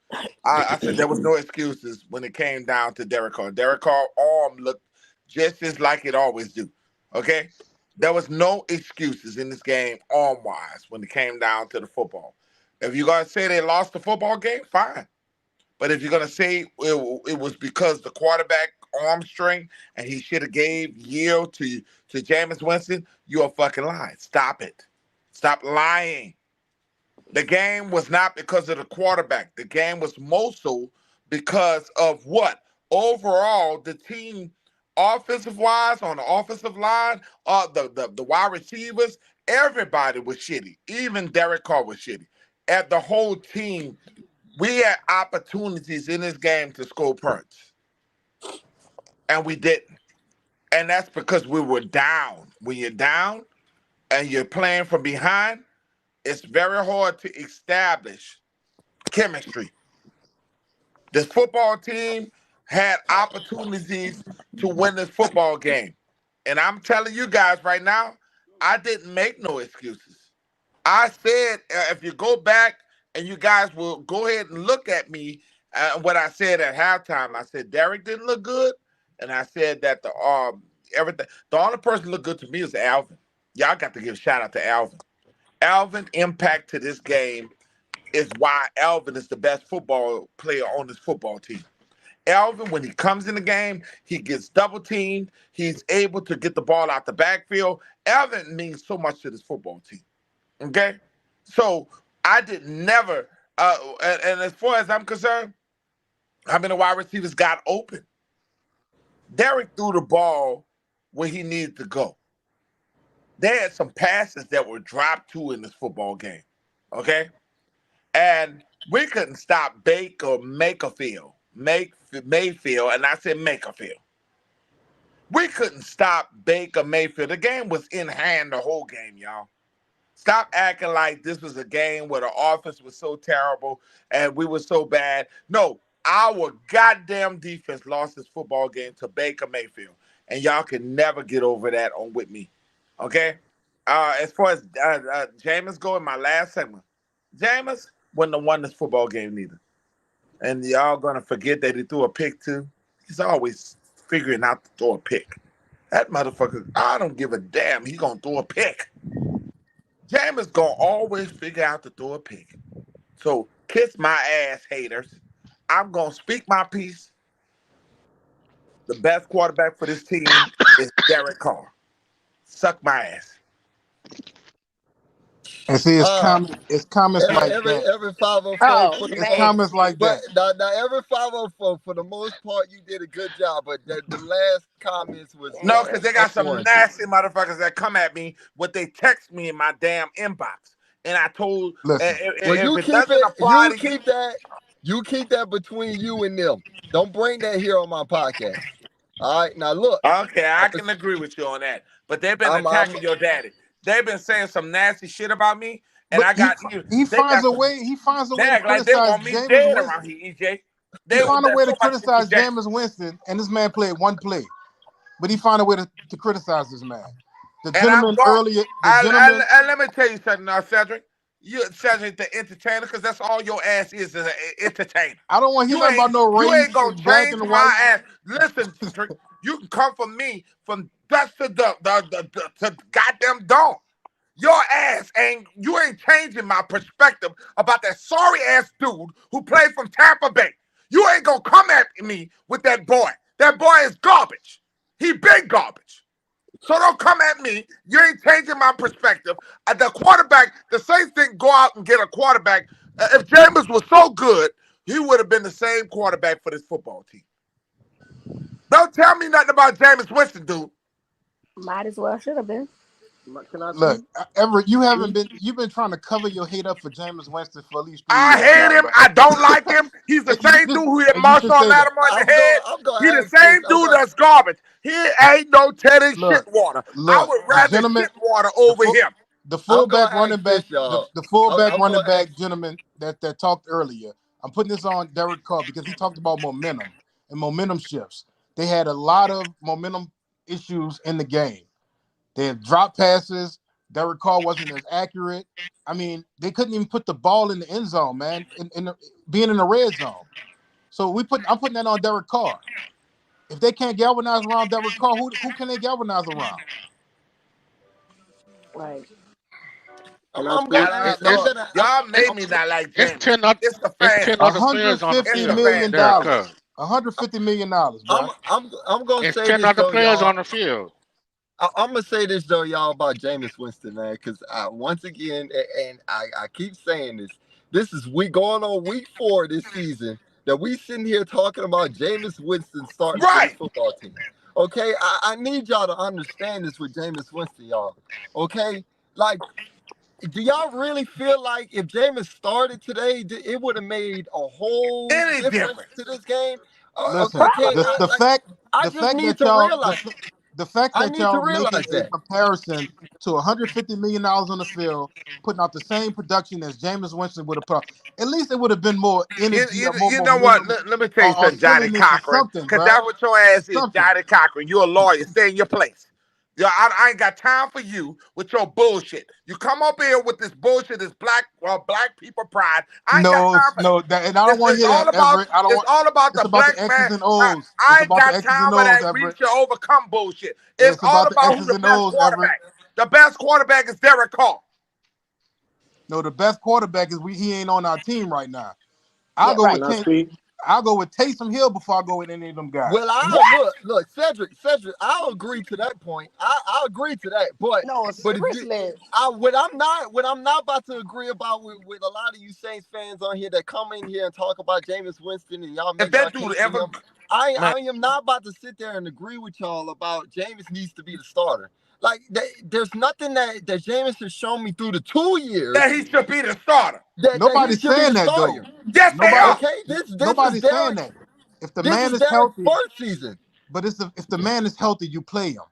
I said there was no excuses when it came down to Derek Carr. Derek Carr arm looked just as like it always do. Okay, there was no excuses in this game arm wise when it came down to the football. If you're gonna say they lost the football game, fine. But if you're gonna say it was because the quarterback arm strength and he should have gave yield to Jameis Winston, you're a fucking lying. Stop it. Stop lying. The game was not because of the quarterback. The game was most so because of what? Overall, the team, offensive wise, on the offensive line, the wide receivers, everybody was shitty. Even Derek Carr was shitty. At the whole team, we had opportunities in this game to score points, and we didn't. And that's because we were down. When you're down and you're playing from behind, it's very hard to establish chemistry. This football team had opportunities to win this football game. And I'm telling you guys right now, I didn't make no excuses. I said, if you go back and you guys will go ahead and look at me. What I said at halftime, I said Derek didn't look good, and I said that the only person who looked good to me is Alvin. Y'all got to give a shout out to Alvin. Alvin impact to this game is why Alvin is the best football player on this football team. Alvin, when he comes in the game, he gets double teamed. He's able to get the ball out the backfield. Alvin means so much to this football team. Okay? So I did never, and as far as I'm concerned, how many wide receivers got open? Derek threw the ball where he needed to go. There had some passes that were dropped to in this football game. Okay? And we couldn't stop Mayfield, and I said Mayfield. We couldn't stop Baker Mayfield. The game was in hand the whole game, y'all. Stop acting like this was a game where the offense was so terrible and we were so bad. No, our goddamn defense lost this football game to Baker Mayfield, and y'all can never get over that on with me. Okay? As far as Jameis go in my last segment, Jameis wouldn't have won this football game neither. And y'all gonna forget that he threw a pick too. He's always figuring out to throw a pick. That motherfucker, I don't give a damn. He gonna throw a pick. Jameis gonna always figure out to throw a pick. So kiss my ass, haters. I'm gonna speak my piece. The best quarterback for this team is Derek Carr. Suck my ass. And see, it's comments like every that. every 504 Oh, for the It's man. comments like but that. now every 504 for the most part you did a good job, but the last comments was No, because they got some unwarranted. nasty motherfuckers that come at me what they text me in my damn inbox. And I told Listen, Well, if you it keep doesn't apply to you keep that between you and them. Don't bring that here on my podcast. All right, now look. okay, I can agree with you on that. But they've been attacking your daddy. They've been saying some nasty shit about me, and but I got he they finds got a some way. He finds a way to nag like they criticize want me Jameis dead Winston. around here, EJ. He found a way to so much criticize interjection. Jameis Winston, and this man played one play, but he found a way to criticize this man. The And I'm gentleman going. earlier, the gentleman. And let me tell you something now, Cedric. You're Cedric the entertainer, because that's all your ass is an entertainer. I don't want to hear nothing about no You race, ain't gonna black change and my white. ass. Listen, Cedric, you can come from me from dusk to to goddamn dawn. Your ass you ain't changing my perspective about that sorry ass dude who played from Tampa Bay. You ain't gonna come at me with that boy. That boy is garbage. He big garbage. So don't come at me. You ain't changing my perspective. The quarterback, the Saints didn't go out and get a quarterback. If Jameis was so good, he would have been the same quarterback for this football team. Don't tell me nothing about Jameis Winston, dude. Might as well should have been. Can I Look, speak? Everett, you've been trying to cover your hate up for Jameis Winston for at least 3 I years. hate now, him. bro. I don't like him. He's the You same just- dude who hit and you should Marshall say that. Lattimore in the head. I'm gonna He the ask same this. dude that's garbage. He ain't no Teddy Look, Shitwater. I look, would the rather gentleman, Shitwater the over full, him. the I'm fullback gonna running ask back, this, y'all. the fullback I'm running gonna back ask. gentleman that talked earlier. I'm putting this on Derek Carr because he talked about momentum and momentum shifts. They had a lot of momentum issues in the game. They had drop passes. Derek Carr wasn't as accurate. I mean, they couldn't even put the ball in the end zone, man, being in the red zone. So I'm putting that on Derek Carr. If they can't galvanize around Derek Carr, who can they galvanize around? Like, I'm, Can I I'm speak? gonna ask. Y'all made it's me not like it's Jameis. 10 other It's the it's fans. 10 other players on the It's $150 the field. million. fans. Derek Carr. $150 million, bro. I'm gonna It's say 10 this other though, players y'all. on the field. I'm gonna say this though, y'all, about Jameis Winston, man, because once again, and I keep saying this. This is going on week 4 this season that we sitting here talking about Jameis Winston starting for this Right. football team. Okay, I need y'all to understand this with Jameis Winston, y'all. Okay, like, do y'all really feel like if Jameis started today, it would have made a whole Any difference difference. to this game? Listen, Okay, probably. I the just fact need that to y'all realize. the fact I that need to y'all making realize a that. comparison to $150 million on the field, putting out the same production as Jameis Winston would have put out, at least it would have been more energy or more You know what? momentum Let me tell you or something, Johnny silliness or Cochran. something, Because bro. that's what your ass is, Something. Johnny Cochran. You're a lawyer. Stay in your place. Yeah, I ain't got time for you with your bullshit. You come up here with this bullshit, this black people pride. I ain't got No, time for that. no, and I don't want to hear that, Everett. I don't It's want. all about It's the about the black X's man. and O's. I It's ain't about the got X's time and for O's, that Everett. reach to overcome bullshit. It's It's all about the about who X's the and best O's, Everett. quarterback. The best quarterback is Derek Carr. No, the best quarterback is he ain't on our team right now. I'll Yeah, go right. with Can I speak? I'll go with Taysom Hill before I go with any of them guys. Well, look, Cedric, I'll agree to that point. I'll agree to that, No, but if you, seriously. what I'm not about to agree about with a lot of you Saints fans on here that come in here and talk about Jameis Winston and y'all If make y'all that dude case for ever, him. I man, am not about to sit there and agree with y'all about Jameis needs to be the starter. Like there's nothing that Jameis has shown me through the 2 years that he should be the starter. that he Nobody's should be saying the that starter. though. Yes, they Nobody, are. Okay, this is nobody's saying Derek. that. If the This man is is Derek's healthy, first season. but if the man is healthy, you play him.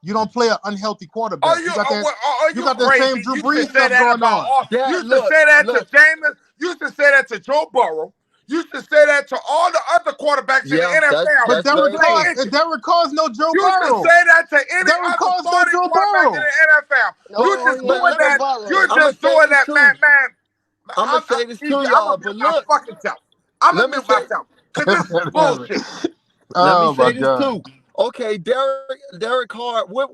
You don't play an unhealthy quarterback. Are You got that. you That same crazy? Drew You Brees should say stuff that going about on. all. That You should say that to Jameis. You should say that to Joe Burrow. You should say that to all the other quarterbacks in the Yeah, NFL. But that's who very play true. injured. Derek Carr's no Joe You should Burrow. say that to any Derek other Carr's no starting Joe quarterback in Burrow. the NFL. You're No, just he But ain't doing no let me, that. Burrow. You're I'm gonna just say doing this that, too. man. I'm gonna say this too, I'm y'all. gonna But mute my look, fucking self. I'm let gonna me mute say myself because this is bullshit. let me Oh my say this God. too. Okay, Derek Carr, what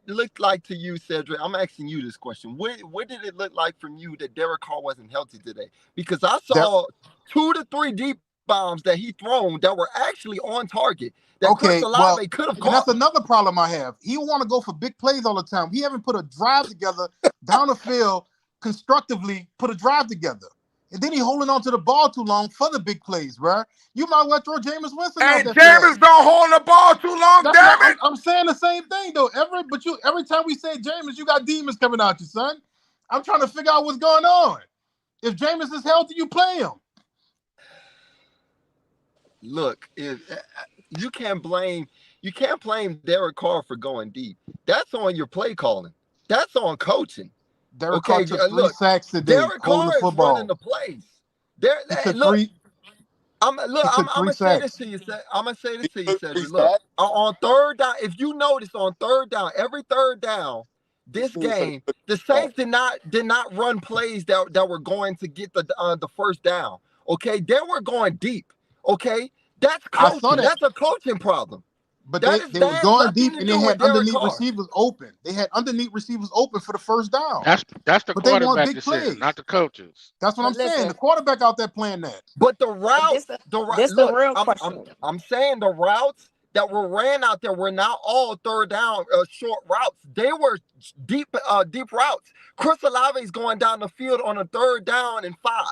looked like to you, Cedric? I'm asking you this question. What did it look like from you that Derek Carr wasn't healthy today? Because I saw 2 to 3 deep bombs that he thrown that were actually on target that Chris Okay, well, Olave could have and that's caught. another problem I have. He want to go for big plays all the time. He haven't put a drive together down the field constructively. Put a drive together, and then he holding on to the ball too long for the big plays, bro. You might well throw Jameis Winston out And there for that. Jameis don't hold the ball too long, That's damn what it. I'm saying the same thing though. Every time we say Jameis, you got demons coming out you, son. I'm trying to figure out what's going on. If Jameis is healthy, you play him. Look, you can't blame Derek Carr for going deep. That's on your play calling. That's on coaching. Derek Okay, Carr took 3 look, sacks today Derek holding the Carr is running football. the plays. He took Look, 3. I'm He took 3 gonna say this sacks. to you. I'm gonna say this to you, He took 3 Cedric. Look, sacks. on third down, if you notice on third down, every third down, this game, the Saints did not run plays that were going to get the first down. Okay, they were going deep. Okay, that's I saw coaching. that. That's a coaching problem. But That they was has going nothing deep to and they do with had Derek underneath Carr. receivers open. They had underneath receivers open for the first down. That's the But they want quarterback big decision, plays. not the coaches. That's what But I'm saying. The listen, quarterback out there playing that. But this the look, real question. I'm saying the routes that were ran out there were not all third down short routes. They were deep routes. Chris Olave is going down the field on a third down and 5.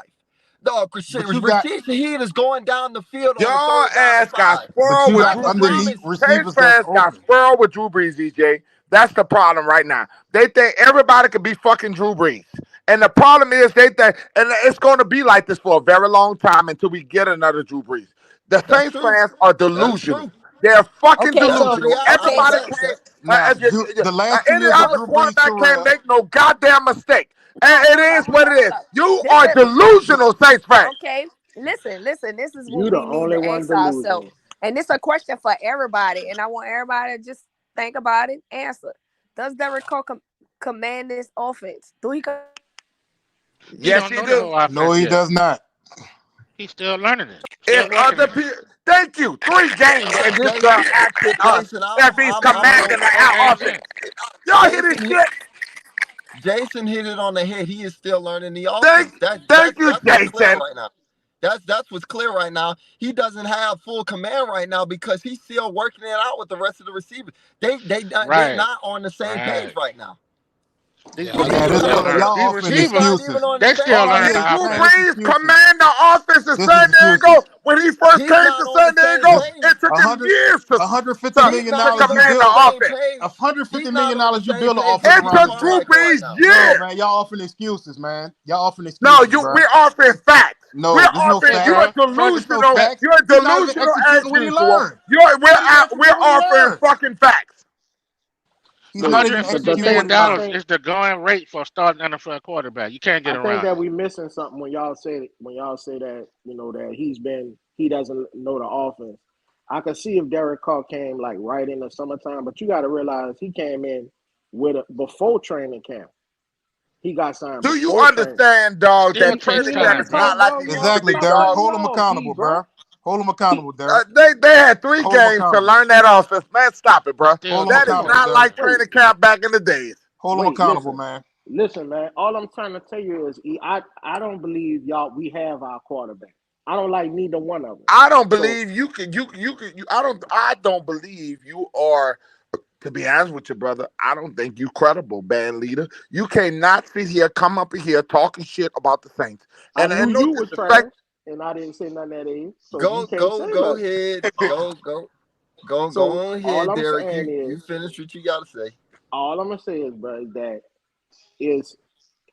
But you got Rashid Shaheed is going down the field on a Your third down and ass got 5. but spoiled you with got Michael Drew Brees. underneath Thomas, Saints receivers that's fans got open. spoiled with Drew Brees, EJ. That's the problem right now. They think everybody could be fucking Drew Brees. And the problem is they think, and it's going to be like this for a very long time until we get another Drew Brees. The that's Saints true. fans are That is delusional. true. They're fucking Okay, That's so true. delusional. Yeah, okay, Everybody so can't. Now, the last 2 Any years of other Drew Brees' quarterback can't career, make no goddamn mistake. And hold it up, is what it is. hold up. You This are is delusional, Saints fans. okay. Listen. This is what You the we need only to one ask ourselves, delusional. and it's a question for everybody. And I want everybody to just think about it, answer. Does Derek Carr command this offense? Do he? He Yes, don't he know the do. whole no, offense he yet. does not. He's still learning it, If still working other in it. people, thank you. 3 games, and this girl asking us Jason, if he's commanding our offense. Y'all hear this Jason, shit? Jason hit it on the head. He is still learning the Thank, offense. thank you, That's what's clear Jason. right now. That's what's clear right now. He doesn't have full command right now because he's still working it out with the rest of the receivers. They're Right, not on the same page right. right now. These Man, receivers this still learning. y'all These offering He's receivers, not even excuses. on the they same still All I learning hear the Did is, Drew man, offense. it's Brees excuses. command the offense in This is San Diego? excuses. When he first He's came not to on the San same Diego, This page. it took him 100, years to, 150 to, He's million not to dollars. even You on command build the the same offense. page. He's $150 not million on the dollars. You same build an page as offense It around Chris took this Drew man. Olave right Brees now. No, years. man, y'all offering excuses, man. Y'all offering No, excuses, bro. we're offering facts. We're No, there's no offering. Okay, You facts. are bro. There's no delusional. facts. You're He's not even delusional as executing what he usual. learned. We're He's out. We're executing what he offering learned. fucking facts. He's Look, not Hundred even and but fifty the executing million what thing, he I dollars learned. think, is the going rate for starting NFL quarterback. You can't get I think around that it. we missing something when y'all say that he doesn't know the offense. I could see if Derek Carr came like right in the summertime, but you got to realize he came in before training camp. He got signed Do you before training. understand, dog, Still that takes training Let camp me time, is bro. not talk, like bro. it used to Exactly, be, Derek. dog? Hold him No, accountable, bro. bro. Hold him accountable, Derek. They had 3 Hold him games to accountable. learn that offense. Man, stop it, bro. Still Hold him That takes is accountable, time. not Derek. like Wait, training camp back in the days. Hold him wait. accountable, man. Listen, man. All I'm trying to tell you is, I don't believe y'all. We have our quarterback. I don't like neither one of them. I don't So believe you can. I don't believe you are. To be honest with you, brother, I don't think you credible, band leader. You cannot sit here, come up in here talking shit about the Saints, I and knew no you was trash, disrespect. and I didn't say nothing that age. So you Go can't go say go nothing. ahead. Go So on all ahead, I'm Derek. saying You is, finish what you gotta say. all I'm gonna say is, bro, that is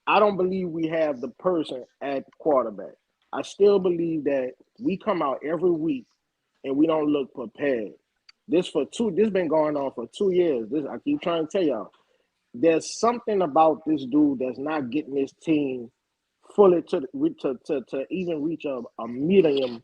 I don't believe we have the person at quarterback. I still believe that we come out every week and we don't look prepared. This been going on for 2 years. This I keep trying to tell y'all. There's something about this dude that's not getting this team fully to even reach a medium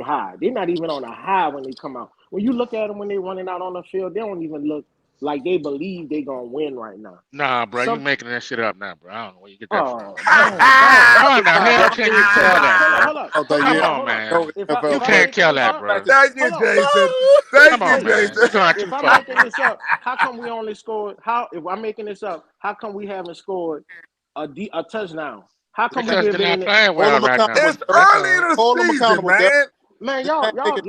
high. They're not even on a high when they come out. When you look at them when they're running out on the field, they don't even look like they believe they're gonna win right now. Nah, bro, you Some making that shit up now, bro. I don't know where you get that from. Oh man, dog. How in the If hell I can you if tell I that, bro? hold up, Oh, Come yeah. on, hold up. No man. NFL You If I'm player. can't making kill this that, up, bro. Thank you, hold on. Jason. Wait, Thank Come you, on, wait. man. Jason. You're going too If I'm far. making this up, how come we only scored? If I'm making this up, how come we haven't scored a touchdown? How come we Because been they're not in it? playing Hold well him right accountable, now. It's Derek. That's early all. in the Hold him season, accountable, Derek. man. Man, This man taking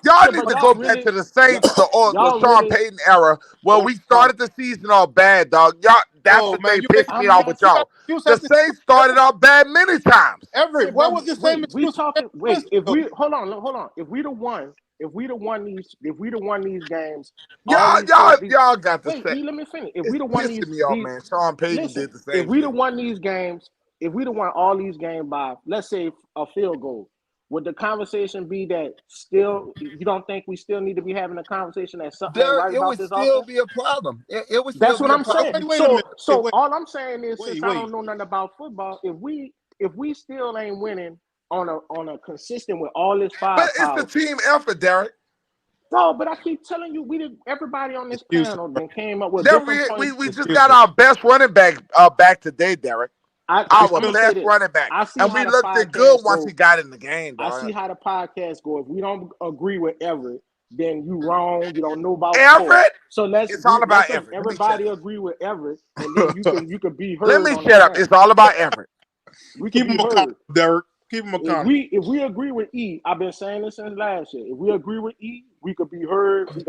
Y'all yeah, need but to y'all go back really, to the Saints, the y'all Sean really. Payton era, where hold him we accountable. started the season off bad, dog. Y'all, that's Oh the man, thing you make pissed me I'm off not. with you got y'all. excuse The after excuse. Saints started off bad many times. Everett, what was the same Wait, we excuse talking. Wait, Wednesday if ago? we hold on. If we'd have won these games, all Y'all, these y'all, four. y'all got to Wait, say. E, let me finish. If It's we'd have won pissing me off, man. Sean Payton listen. did the If same we'd have shit. won these games, if we'd have won all these games by, let's say, a field goal, would the conversation be that still you don't think we still need to be having a conversation that something ain't Derek, right it about would this still offense? be a problem. It would still That's what be a I'm Wait, saying. problem. wait, wait a So minute. so all I'm saying is, since I Wait. don't know nothing about football, if we still ain't winning on a consistent with all this But it's the firepower. team effort, Derek. No, but I keep telling you, everybody on this Excuses, panel bro. then came up with Then different we points. just got Excuses. our best running back back today, Derek. Our I'm Excuses. gonna say best this. running back, I see and how we the looked it good podcast once he go. got in the game, I see dog. how the podcast go. If we don't agree with Everett, then you wrong. You don't know about sports. Everett, So it's all about let's Everett. Let me shut everybody up. agree with Everett, and then you can be Let heard me on the shut up. panel. It's all about Everett. We could Keep be him accountable, heard. Derek. Keep him If accountable. we agree with E, I've been saying this since last year. If we agree with E, we could be heard. We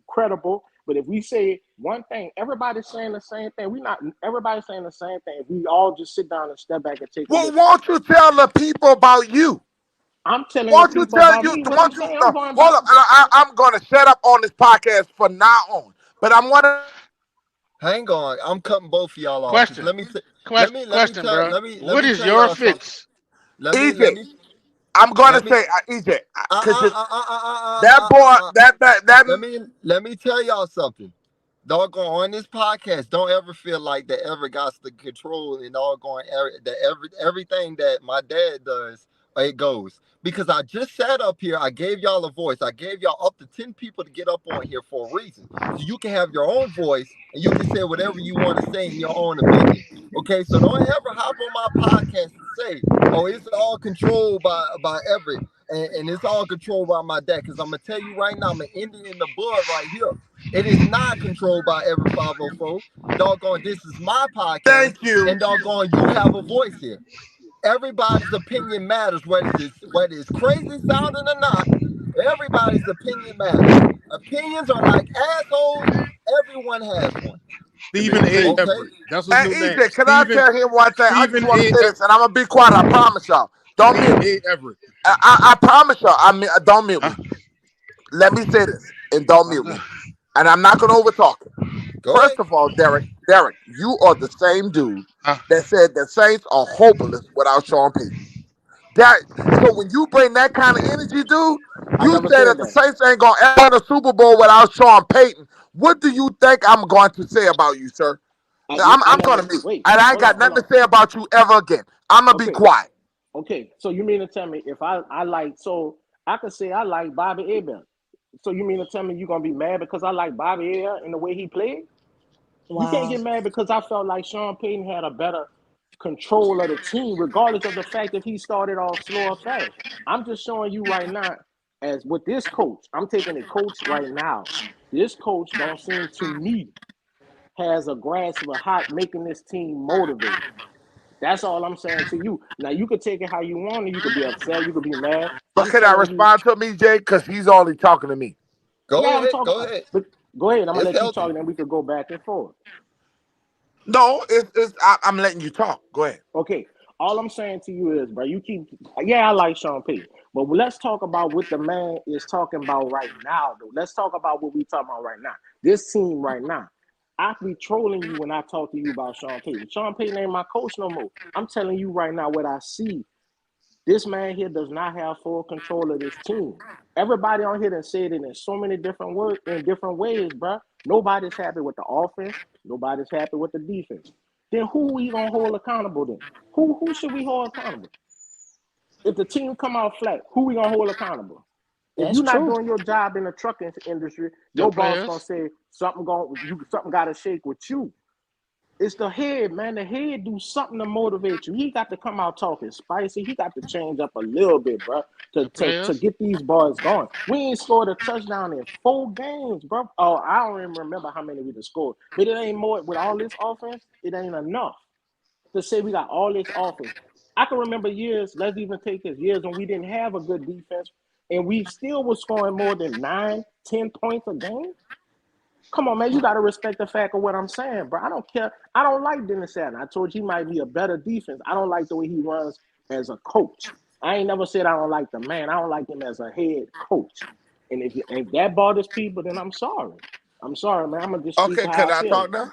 credible. But if we say one thing, everybody's saying the same thing. We not everybody's saying the same thing. If we all just sit down and step back and take a Well, listen. won't you tell the people about you? I'm telling the Won't you people tell about you? me what I'm Won't you? saying. I'm going Hold back. up. I'm going to shut up on this podcast from now on. But I'm going to. Hang on, I'm cutting both of y'all off because Question. Question, bro. let What me is tell your y'all something. fix? Let EJ, me I'm going let to me say, EJ, uh because uh uh uh uh uh that uh uh. boy, uh. that Let me tell y'all something. Doggone on this podcast, don't ever feel like that ever got the control and doggone everything that my dad does, it goes. Because I just sat up here, I gave y'all a voice. I gave y'all up to 10 people to get up on here for a reason. So you can have your own voice and you can say whatever you want to say in your own opinion. Okay, so don't ever hop on my podcast and say, oh, it's all controlled by Everett and it's all controlled by my dad. Because I'm gonna tell you right now, I'm gonna end it in the bud right here. It is not controlled by every 504. Doggone, this is my podcast, thank you. and doggone, you have a voice here. Everybody's opinion matters, whether it's crazy sounding or not. Everybody's opinion matters. Opinions are like assholes. Everyone has one. Stephen A. See, Okay. Everett. That's his and new name. EJ, can I tell him one thing? I just Stephen want to A. say Everett. this, and I'm going to be quiet. I promise y'all. Don't mute Stephen me. A. Everett. I promise y'all. Don't mute Huh? me. Let me say this, and don't I'm mute good. me. And I'm not going to overtalk it. Go First ahead. of all, Derek, you are the same dude Huh? that said the Saints are hopeless without Sean Payton. So when you bring that kind of energy, dude, I you never say said that the that. Saints ain't gonna ever win a Super Bowl without Sean Payton. What do you think I'm going to say about you, sir? I I'm never. gonna mute, Wait, and I ain't hold on, got hold nothing on. to say about you ever again. I'm gonna be Okay, quiet. okay. So you mean to tell me if I like so I could say I like Bobby Abel. So you mean to tell me you're gonna be mad because I like Bobby Abel and the way he played? You can't Wow. get mad because I felt like Sean Payton had a better control of the team, regardless of the fact if he started off slow or fast. I'm just showing you right now, as with this coach, I'm taking a coach right now. This coach don't seem to me has a grasp of how making this team motivated. That's all I'm saying to you. Now you could take it how you want, and you could be upset, you could be mad. But I'm can I telling you, respond to me, Jay? Because he's only talking to me. Go yeah, I'm ahead. talking. Go ahead. But go ahead, I'm gonna It's let you talk, healthy. and then we could go back and forth. No, I'm letting you talk. Go ahead. Okay. All I'm saying to you is, bro, you keep, yeah, I like Sean Payton, but let's talk about what the man is talking about right now, though. Let's talk about what we talking about right now. This team right now. I be trolling you when I talk to you about Sean Payton. Sean Payton ain't my coach no more. I'm telling you right now what I see. This man here does not have full control of this team. Everybody on here done said it in so many different words, in different ways, bro. Nobody's happy with the offense. Nobody's happy with the defense. Then who we gonna hold accountable then? Who should we hold accountable? If the team come out flat, who we gonna hold accountable? If That's you're not true. doing your job in the trucking industry, The your boss gonna players. say something gotta shake with you. It's the head, man. The head do something to motivate you. He got to come out talking spicy. He got to change up a little bit, bro, The to players. get these boys going. We ain't scored a touchdown in 4 games, bro. Oh, I don't even remember how many we just scored. But it ain't more with all this offense. It ain't enough to say we got all this offense. I can remember years. Let's even take this years when we didn't have a good defense, and we still was scoring more than 9, 10 points a game. Come on, man. You got to respect the fact of what I'm saying, bro. I don't care. I don't like Dennis Allen. I told you he might be a better defense. I don't like the way he runs as a coach. I ain't never said I don't like the man. I don't like him as a head coach. And if that bothers people, then I'm sorry. I'm sorry, man. I'm gonna just speak Okay, to can how I I feel. talk now?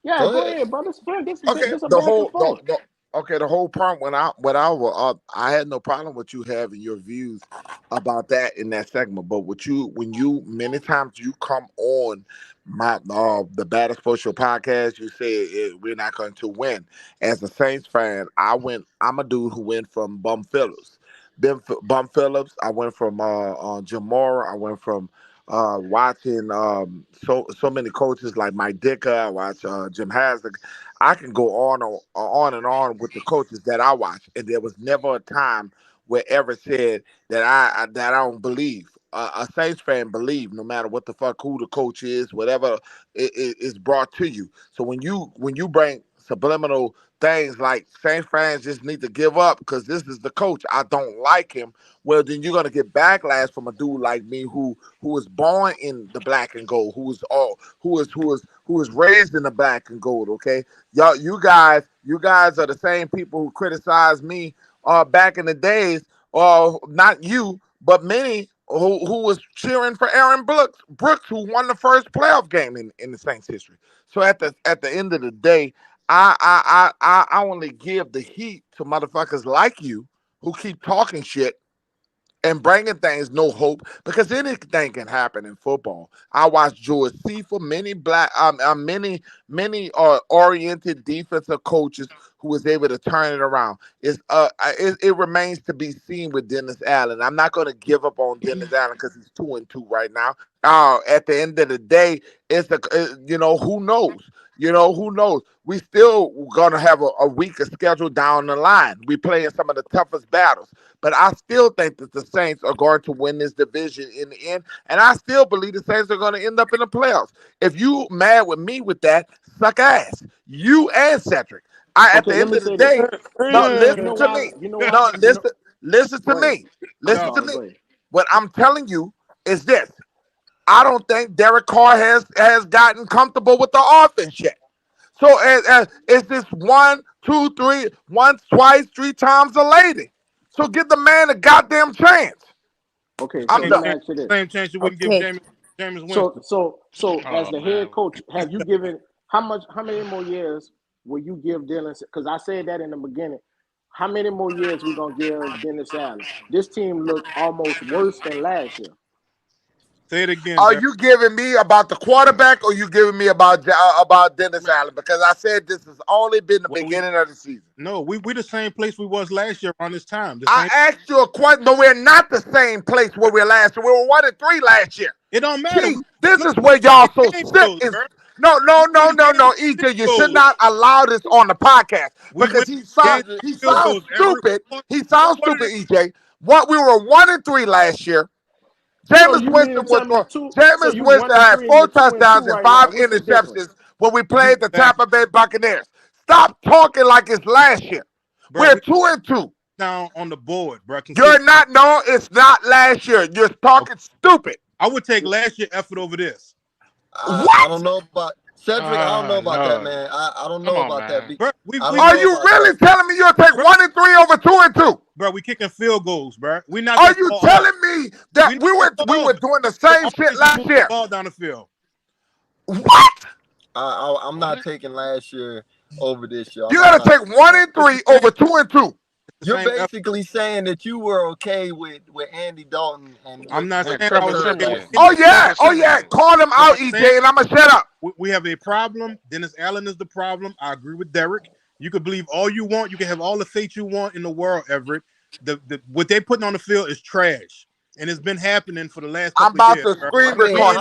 Yeah, Go go ahead. ahead, brother. This Okay, this a back and forth. the whole point I had no problem with you having your views about that in that segment, but when you many times you come on my the Baddest Social podcast, you say we're not going to win. As a Saints fan, I'm a dude who went from Bum Phillips, Bum Phillips. I went from Jim Mora. I went from watching so many coaches like Mike Dicker. I watch Jim Hasek. I can go on and on with the coaches that I watch, and there was never a time where ever said that I don't believe. A Saints fan believe no matter what the fuck who the coach is, whatever is brought to you. So when you bring subliminal things like Saints fans just need to give up because this is the coach, I don't like him. Well, then you're gonna get backlash from a dude like me who was born in the black and gold, who was raised in the black and gold. Okay, y'all, you guys are the same people who criticized me back in the days, not you, but many who was cheering for Aaron Brooks, who won the first playoff game in the Saints history. So at the end of the day, I only give the heat to motherfuckers like you who keep talking shit and bringing things no hope because anything can happen in football. I watched George C for many oriented defensive coaches who was able to turn it around. It remains to be seen with Dennis Allen. I'm not going to give up on Dennis Allen because he's 2-2 right now. At the end of the day, who knows. Who knows? We still gonna have a weaker schedule down the line. We playing some of the toughest battles. But I still think that the Saints are going to win this division in the end. And I still believe the Saints are going to end up in the playoffs. If you mad with me with that, suck ass. You and Cedric. At Okay, the let end me of the say this. day, no, You listen know to why? me. You know why? No, listen to Go ahead. me. I'm Listen to sorry. me. Go ahead. What I'm telling you is this. I don't think Derek Carr has gotten comfortable with the offense yet. So it's this one, two, three, once, twice, three times a lady. So give the man a goddamn chance. Okay, so I'm Same let done. me chance, ask you this. same chance you wouldn't give Okay. James So Winston. so so as Oh the head man. coach, have you given how many more years will you give Dennis? Because I said that in the beginning. How many more years we gonna give Dennis Allen? This team looked almost worse than last year. Say it again. Are Derek. you giving me about the quarterback, or you giving me about Dennis Allen? Because I said this has only been the beginning of the season. No, we the same place we was last year around this time. I asked you a question, but we're not the same place where we were last year. We were 1-3 last year. It don't matter. See, this is where y'all so sick. No, EJ, you should not allow this on the podcast because he sounds stupid. He sounds stupid, EJ. What we were 1-3 last year. Jameis Winston had 4 touchdowns and 5 interceptions when we played the Tampa Bay Buccaneers. Stop talking like it's last year. We're 2-2. Down on the board, bro. You're not. No, it's not last year. You're talking stupid. I would take last year effort over this. I don't know about Cedric. I don't know about that, man. I don't know about that. Bro, are you really telling me you'll take 1-3 over 2-2? Bro, we kicking field goals, bro. We not. Are you telling me that we were doing the same shit last year? Ball down the field. What? I'm not taking last year over this year. You gotta take 1-3 over 2-2. You're basically saying that you were okay with Andy Dalton and I'm not saying I was Oh yeah. Call him out, EJ, and I'm gonna shut up. We have a problem. Dennis Allen is the problem. I agree with Derek. You can believe all you want. You can have all the faith you want in the world, Everett. What they putting on the field is trash. And it's been happening for the last couple I'm about years. to screen record.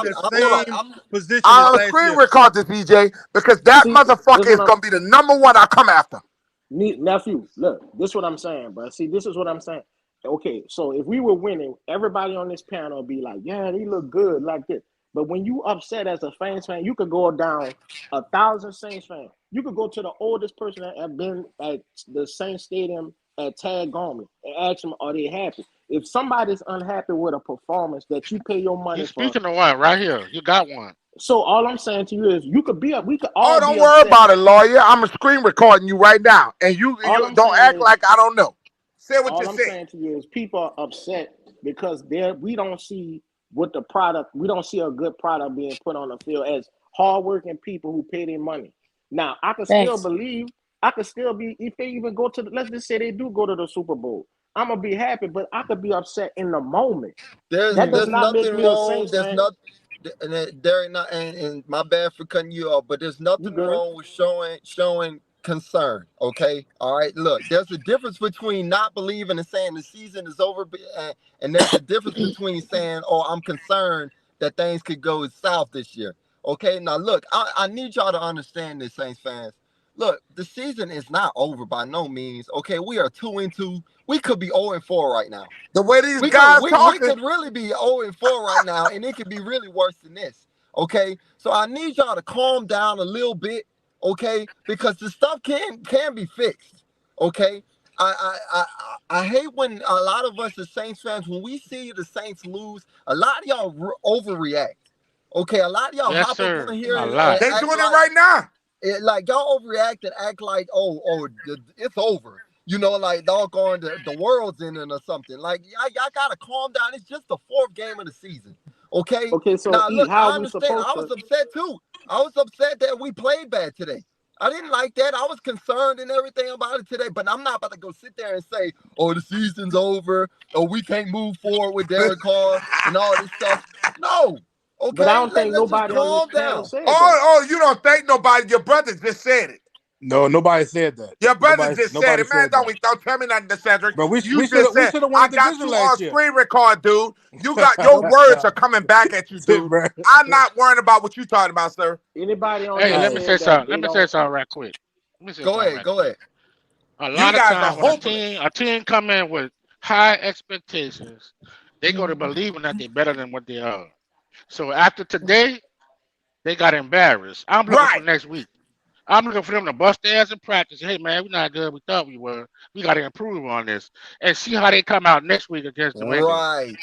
I'm screen record this, EJ, because that motherfucker is gonna be the #1 I come after. Nephew, look, this is what I'm saying, bro. See, this is what I'm saying. Okay, so if we were winning, everybody on this panel would be like, yeah, they look good like this. But when you upset as a Saints fan, you could go down 1,000 Saints fans. You could go to the oldest person that have been at the Saints Stadium at Tag Garmin and ask them, are they happy? If somebody's unhappy with a performance that you pay your money for. Speaking of one, right here, you got one. So all I'm saying to you is you could be up. We could all. Oh, don't worry about it, lawyer. I'm a screen recording you right now, and you don't act like I don't know. Say what you're saying. All I'm saying to you is people are upset because we don't see what the product. We don't see a good product being put on the field as hardworking people who pay their money. Now I can still believe. I could still be if they even go to. Let's just say they do go to the Super Bowl. I'm gonna be happy, but I could be upset in the moment. There's nothing wrong. There's nothing. And my bad for cutting you off, but there's nothing wrong with showing concern. Okay, all right. Look, there's a difference between not believing and saying the season is over, and there's a difference between saying, "Oh, I'm concerned that things could go south this year." Okay, now look, I need y'all to understand this, Saints fans. Look, the season is not over by no means. Okay, we are 2-2. We could be 0-4 right now. The way these guys talking, we could really be 0-4 right now, and it could be really worse than this. Okay, so I need y'all to calm down a little bit. Okay, because the stuff can be fixed. Okay, I hate when a lot of us as Saints fans, when we see the Saints lose, a lot of y'all overreact. Okay, a lot of y'all hop up on here. They doing it right now. Like y'all overreact and act like, oh, it's over. You know, like doggone the world's ending or something. Like y'all gotta calm down. It's just the 4th game of the season. Okay. Okay. So now look, I understand. I was upset too. I was upset that we played bad today. I didn't like that. I was concerned and everything about it today. But I'm not about to go sit there and say, oh, the season's over. Or we can't move forward with Derek Carr and all this stuff. No. Okay, but I don't think nobody on this panel said that. Oh, you don't think nobody? Your brother just said it. No, nobody said that. Your brother just said it, man. Don't tell me nothing, Cedric. But we you should have won I got you on screen record, dude. You got your words are coming back at you, dude. I'm not worrying about what you talking about, sir. Anybody on? Hey, let me say something. Let me say something right quick. Go ahead. A lot of times when a team come in with high expectations, they go to believing that they're better than what they are. So after today, they got embarrassed. I'm looking for next week. I'm looking for them to bust their ass in practice. Hey, man, we're not good. We thought we were. We got to improve on this and see how they come out next week against the Rangers. Right.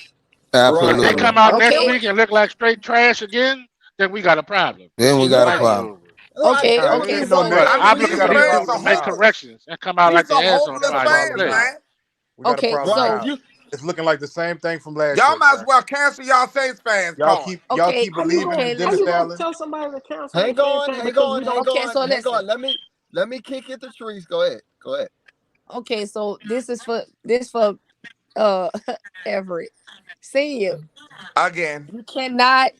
Absolutely. If they come out next week and look like straight trash again, then we got a problem. Then we got a problem. Okay. So I'm looking for them to make corrections and come out like the ass on somebody. Okay, so it's looking like the same thing from last year. Y'all might as well cancel y'all Saints fans. Y'all keep believing in Dennis Allen. Tell somebody to cancel. Hang on. Listen. Let me kick it to trees. Go ahead. Okay, so this for uh Everett. Senior, Again.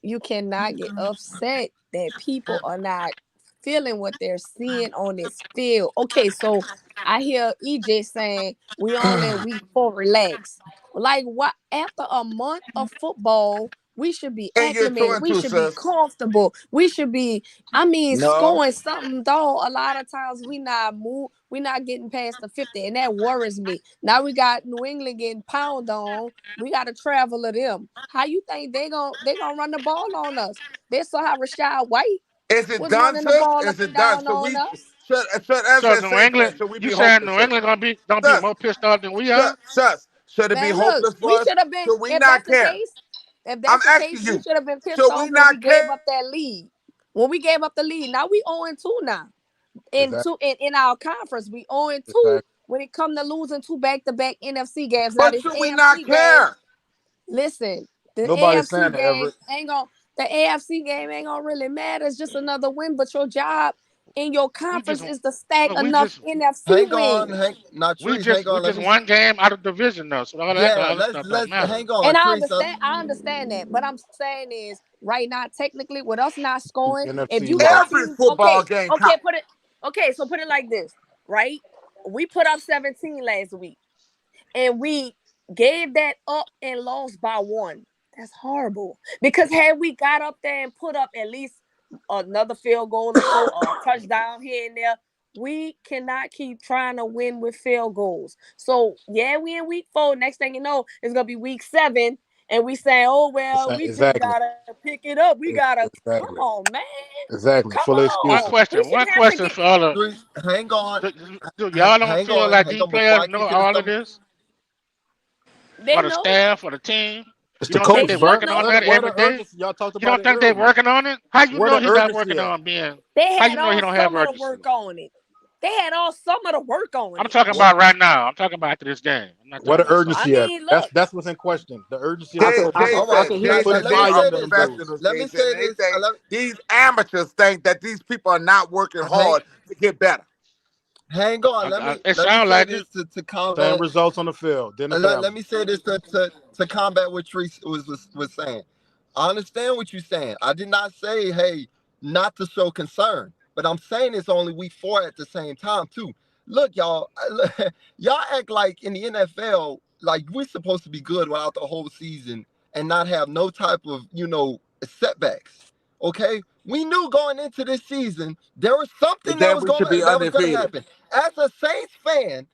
you cannot get upset that people are not feeling what they're seeing on this field. Okay, so I hear EJ saying we only in week 4, relax. Like what, after a month of football, we should be And you're two acclimated. and We two, should be sis. comfortable. We should be, I mean, No. scoring something though. A lot of times we not getting past the 50, and that worries me. Now we got New England getting pounded on. We got to travel to them. How you think they gonna run the ball on us? They saw how Rashad White Is it was done, running the sis? ball up Is and it done? down So on we us. should So as a New Saints fan, England, should we you be saying hopeless, New sis? England gonna be Sis, more pissed off than we are? sis, should it be Man, look, hopeless for we us? should have been. Should we If that's not the care? case, if I'm that's the case, asking we you. should have been pissed Should we off when we not gave care? up that lead. When we gave up the lead, now we 0-2 now. Exactly. In our conference, we 0-2 Exactly. when it come to losing 2 back-to-back NFC games. Now But this should we not AFC game, care? listen, the Nobody's saying AFC that, game Everett. ain't gonna the AFC game ain't gonna really matter. It's just another win, but your job in your We just conference is to stack look, enough NFC Hang on, wins. Trees, hang we on. Let just me. one game out of division though, so all that Yeah, other stuff don't let's matter. hang on, And Trees. I understand that. But I'm saying is right now, technically, with us not scoring, if NFC you got West. Every teams, football game counts. so put it like this, right? We put up 17 last week, and we gave that up and lost by 1. That's horrible. Because had we got up there and put up at least another field goal or so, or a touchdown here and there, we cannot keep trying to win with field goals. So yeah, we in week 4. Next thing you know, it's gonna be week 7, and we say, oh well, we just Exactly. gotta pick it up. We gotta come Exactly. on, man. Exactly. Come Full of One on. excuses. We question, one shouldn't have to question get for all of Trees, hang on, y'all don't feel like hang these on. Before players I know kick it to all of some, this, they or the know. staff, or the team? It's You the don't think They they coaches. should working know. on that Where the every day? urgency? Y'all talked You about don't it think they earlier. working on it? How you Where know the he not urgency working at? on being? They How had you know he all don't have summer to urgency? work on it. They had all summer to work on I'm it. talking what? about right now. I'm talking about after this game. I'm not Where talking the about summer. I urgency at? mean, look, That's what's in question. The urgency of I the Jay, can, coaches. I can, Jay All I right, said, can hear Not Jay you. putting said, let they me fire are say under this. them dudes. professionals, Let me Jason. say They this. think these amateurs think that these people are not working Hang, hard to get better. hang on. It Let me sounds say like it. this to Same combat. results on the field. Then the Let tally. me say this to combat what Trees was saying. I understand what you're saying. I did not say, hey, not to show concern, but I'm saying it's only week 4 at the same time too. Look, y'all, y'all act like in the NFL, like we're supposed to be good without the whole season and not have no type of setbacks. Okay, we knew going into this season there was something That we should be that was gonna undefeated. happen. As a Saints fan,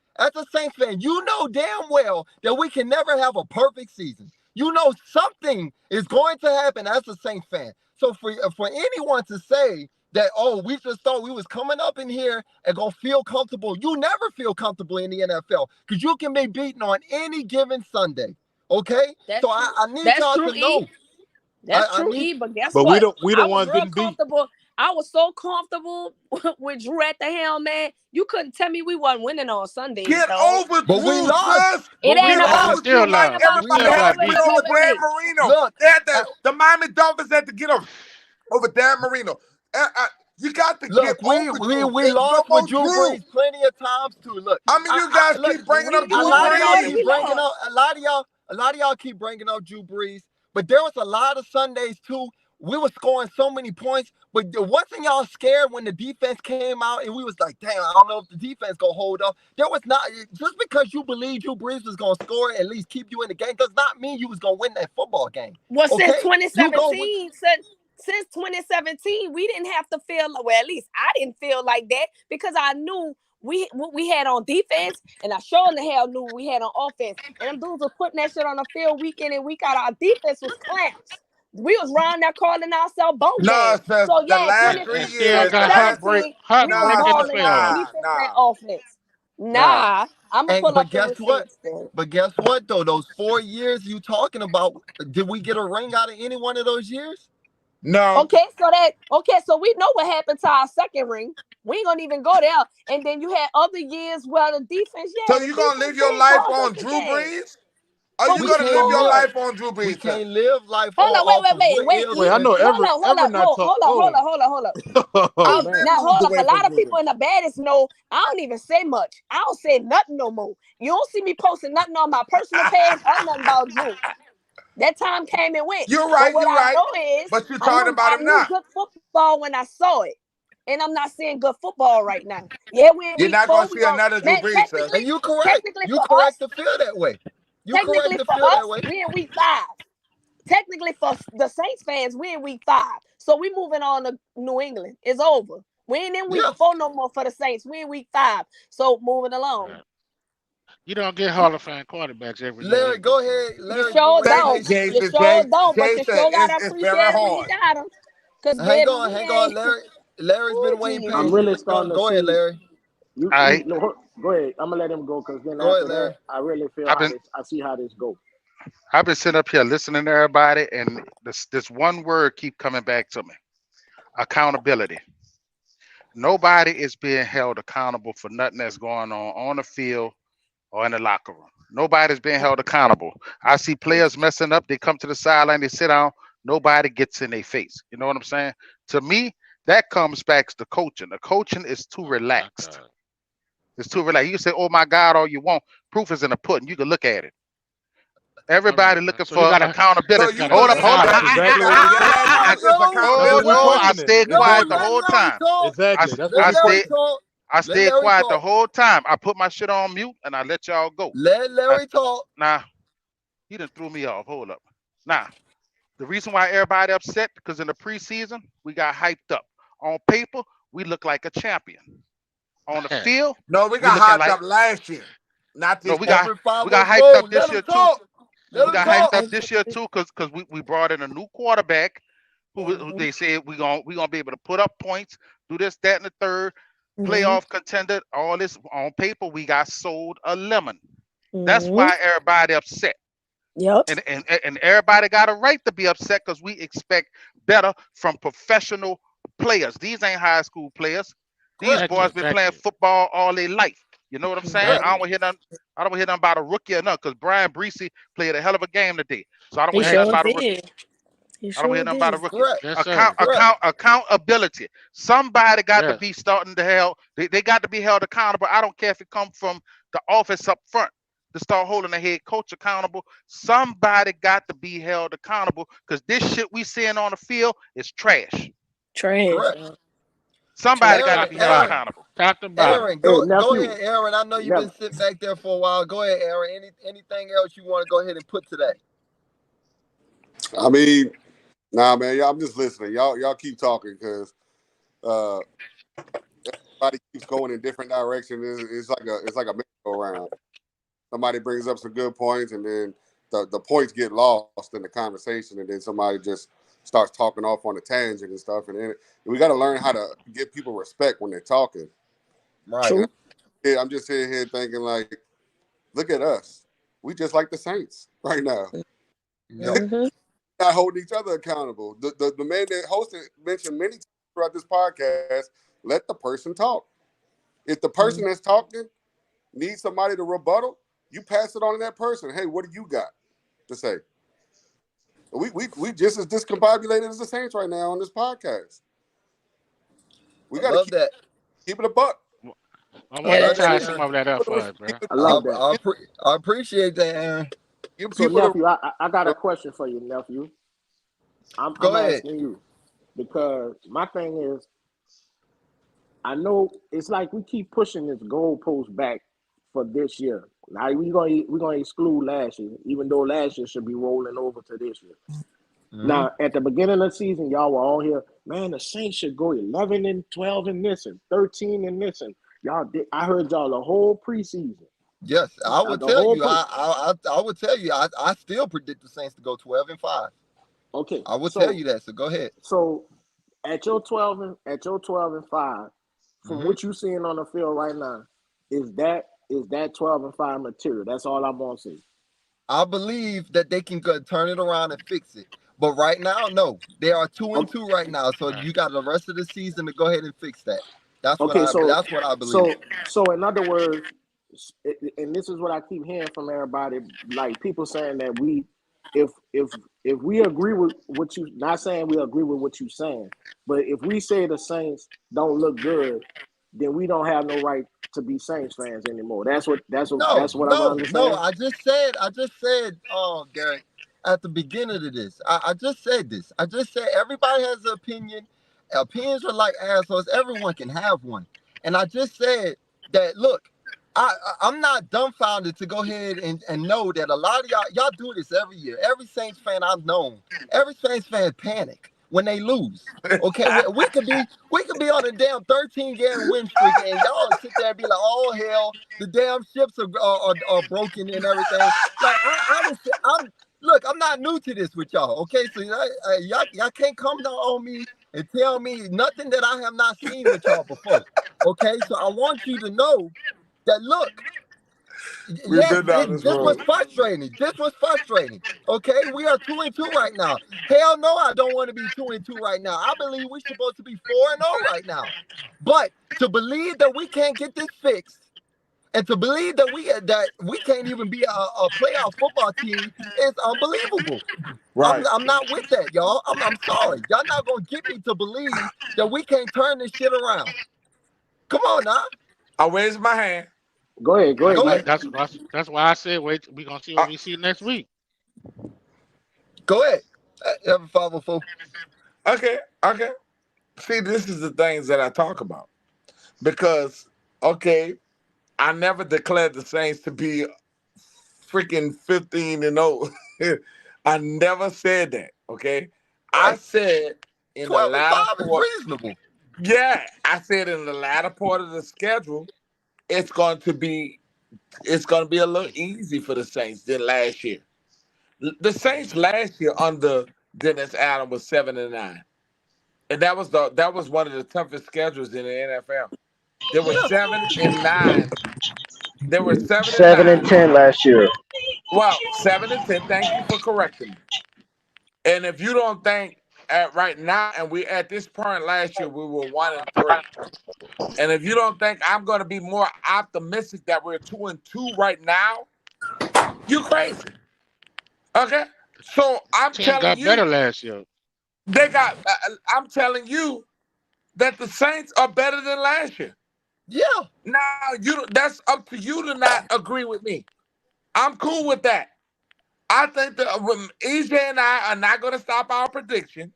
you know damn well that we can never have a perfect season. You know something is going to happen as a Saints fan. So for anyone to say that, oh, we just thought we was coming up in here and gonna feel comfortable, you never feel comfortable in the NFL because you can be beaten on any given Sunday. Okay, that's so true. I need That's y'all true, to E. know. That's I true, need. E. But guess But what? we the I was ones real getting beat. comfortable. I was so comfortable with Drew at the helm, man. You couldn't tell me we wasn't winning on Sundays, Get dog. over But we Drew, lost. sis. It But we ain't Get But we about. over lost. still Drew like It ain't lost. about. We We everybody still had got to lost. get beat. over Dan Wait. Marino. Look, They had uh, the Miami Dolphins had to get over Dan Marino. You got to get look, over Drew. we It's no lost with more Drew Drew. Brees plenty of times too. Look, I mean, you guys look. keep bringing up A Drew lot of y'all Yeah, Brees. keep we bringing up. lost. A lot of y'all keep bringing up Drew Brees. But there was a lot of Sundays too. We were scoring so many points, but wasn't y'all scared when the defense came out and we was like, damn, I don't know if the defense gonna hold up. There was not just because you believed Drew Brees was gonna score and at least keep you in the game does not mean you was gonna win that football game. Well, since Okay, you go. 2017, since 2017, we didn't have to feel like, well, at least I didn't feel like that because I knew what we had on defense, and I sure in the hell knew what we had on offense. And them dudes was putting that shit on the field week in and week out. Our defense was clamps. We was running there calling ourselves boat No, games. sis, So the yeah, in last And 3 still years, the got 2017, we was heartbreak in the balling out playoffs. defense and offense. nah. Nah, I'm gonna And pull but up the guess what? receipts then. But guess what though? Those 4 years you talking about, did we get a ring out of any one of those years? No. So we know what happened to our second ring. We ain't gonna even go there. And then you had other years where the defense, So the you gonna defense live your did life cause us on the Drew game. Brees? Are But you we gonna live still your lose. life on Drew We Brees? can't live life Hold on, off of what wait. else Wait, I been know done. Hold on, Everett not talk. hold up. Oh I've See, been man. now hold moved up. away A lot from of Drew people Brees. in the baddest know I don't even say much. I don't say nothing no more. You don't see me posting nothing on my personal page or nothing about Drew. That time came and went. You're But right. what You're I right. know is But you're talking about I him knew now. good football when I saw it. And I'm not seeing good football right now. Yeah, we're in You're week not 4. gonna We see going another Drew man, Brees, sir. And you correct. technically You for correct us, to feel that way. You correct technically to for feel that us, way. we in week 5. Technically for the Saints fans, we in week 5. So we moving on to New England. It's over. We ain't in week Yeah. 4 no more for the Saints. We in week 5. So moving along. Right. You don't get Hall of Fame quarterbacks every year Larry, anyway. go ahead. You Larry's been sure waiting don't. Jason, You patiently. sure don't. But you Jason, sure gotta it's appreciate very it when you hard. got them. Cause Hang baby, on, we hang on. ain't. Larry's Oh been waiting Jesus. I'm really patiently. Go, starting to go ahead, see Larry. you. All right. No, go ahead. I'm gonna let him go because then Go ahead, after Larry. that, I really feel I've how been this. I see how this go. I've been sitting up here listening to everybody, and this one word keep coming back to me: accountability. Nobody is being held accountable for nothing that's going on the field or in the locker room. Nobody's being held accountable. I see players messing up. They come to the sideline, they sit down. Nobody gets in their face. You know what I'm saying? To me, that comes back to the coaching. The coaching is too Oh my relaxed. God. It's too relaxed. You can say, "Oh my God," all you want. Proof is in the pudding. You can look at it. All right, Everybody man. looking So you for gotta So accountability. you you gotta Hold up, stay believe hold up. That's accountable. exactly what so we your last Ah, word is that's what we accountability? I questioning. stayed Go quiet ahead, the Exactly. let whole Larry time. talk. I, Exactly. s- That's what Let I we Larry stayed questioning. talk. I Let stayed Larry quiet the talk. whole time. I put my shit on mute and I let y'all go. Let I, Larry talk. now he done threw me off. Hold up. Now the reason why everybody upset because in the preseason we got hyped up. On paper we look like a champion. On the field No, we we got looking hyped like up last year, not no. this We year. got Everett we got 504. hyped up Let this him year too. talk. Let We him got talk. hyped up this year too because we brought in a new quarterback who they said we gonna be able to put up points, do this, that, and the third, playoff contender. All this on paper, we got sold a lemon. That's why everybody upset. Yep. And everybody got a right to be upset because we expect better from professional players. These ain't high school players. These Correct. Exactly, boys been playing exactly, football all their life. You know what I'm saying? Correct. I don't exactly. want to hear nothing. I don't want to hear nothing about a rookie or nothing because Brian Breesy played a hell of a game today. So I don't He want to hear nothing sure Excellent. about a rookie. did. He I don't want to hear sure nothing about a did. rookie. Correct. Yes, sir. Correct. Accountability. Somebody got to Yes. be starting to held. They got to be held accountable. I don't care if it comes from the office up front to start holding the head coach accountable. Somebody got to be held accountable because this shit we seeing on the field is trash. Trash. Correct. Somebody got Trash. to Aaron, Top be to held Aaron, bottom. accountable. Top to bottom. Aaron, Hey, go nephew, ahead, Aaron. I know you've been never. sitting back there for a while. Go ahead, Aaron. Anything else you want to go ahead and put to that? I mean, nah, man. I'm just listening. Y'all keep talking because uh, everybody keeps going in different directions. It's like a merry-go-round. Somebody brings up some good points, and then the points get lost in the conversation, and then somebody just starts talking off on a tangent and stuff. And then we got to learn how to give people respect when they're talking. Right. And True. I'm just sitting here thinking, like, look at us. We just like the Saints right now. Yep. Mm-hmm. Not holding each other accountable. The man that hosted mentioned many times throughout this podcast, let the person talk. If the person that's talking needs somebody to rebuttal, you pass it on to that person. Hey, what do you got to say? We just as discombobulated as the Saints right now on this podcast. We I got to love that. keep it a buck. I I want Yeah, you to love that's that, tie true. some Aaron. of that up for us, Keep bro. it I I love that. I appreciate that, Aaron. give So people nephew, I got a question for you, nephew. Go I'm ahead. asking you because my thing is I know it's like we keep pushing this goalpost back for this year. Now we're gonna exclude last year, even though last year should be rolling over to this year. Mm-hmm. Now at the beginning of the season, y'all were all here. Man, the Saints should go 11 and 12 and this and 13 and this and y'all did. I heard y'all the whole preseason. Yes, I would The tell whole you. I would tell you. I still predict the Saints to go 12-5. okay. I would tell you that. So go ahead. So at your 12 and 5, from Mm-hmm. what you seeing on the field right now, is that 12 and 5 material? That's all I'm gonna say. I believe that they can go turn it around and fix it. But right now, no. They are 2-2 right now. So Right. you got the rest of the season to go ahead and fix that. That's what Okay, I so that's what I believe. so so in other words, and this is what I keep hearing from everybody, like people saying that if we agree with what you, not saying we agree with what you're saying, but if we say the Saints don't look good, then we don't have no right to be Saints fans anymore. That's what I'm understanding. I just said, Garrett, at the beginning of this, I just said this. I just said everybody has an opinion. Opinions are like assholes. Everyone can have one. And I just said that, look, I'm not dumbfounded to go ahead and know that a lot of y'all do this every year. Every Saints fan I've known, every Saints fan panic when they lose. Okay, we could be on a damn 13-game win streak, and y'all sit there and be like, "Oh hell, the damn ships are broken and everything." Like I'm not new to this with y'all. Okay, so y'all can't come down on me and tell me nothing that I have not seen with y'all before. Okay, so I want you to know that, look, yes, this was frustrating. This was frustrating. Okay, we are 2-2 right now. Hell no, I don't want to be 2-2 right now. I believe we're supposed to be 4-0 right now. But to believe that we can't get this fixed, and to believe that we can't even be a playoff football team is unbelievable. Right. I'm not with that, y'all. I'm sorry. Y'all not gonna get me to believe that we can't turn this shit around. Come on now. I raise my hand. Go ahead. Mike. That's why I said wait. We're gonna see what we see next week. Go ahead. Have a 504. Okay. See, this is the things that I talk about. Because, okay, I never declared the Saints to be freaking 15-0. I never said that, okay? I said in the latter part, reasonable. Yeah, I said in the latter part of the schedule, it's going to be a little easy for the Saints than last year. The Saints last year under Dennis Allen was 7-9, and that was one of the toughest schedules in the NFL. There were 7-9. There were 7-10 last year. Well, 7-10. Thank you for correcting me. And if you don't think right now, and we at this point last year we were 1-3. And if you don't think I'm going to be more optimistic that we're 2-2 right now, you're crazy. Okay, so I'm telling you, better last year. They got. I'm telling you that the Saints are better than last year. Yeah. Now that's up to you to not agree with me. I'm cool with that. I think that EJ and I are not going to stop our prediction.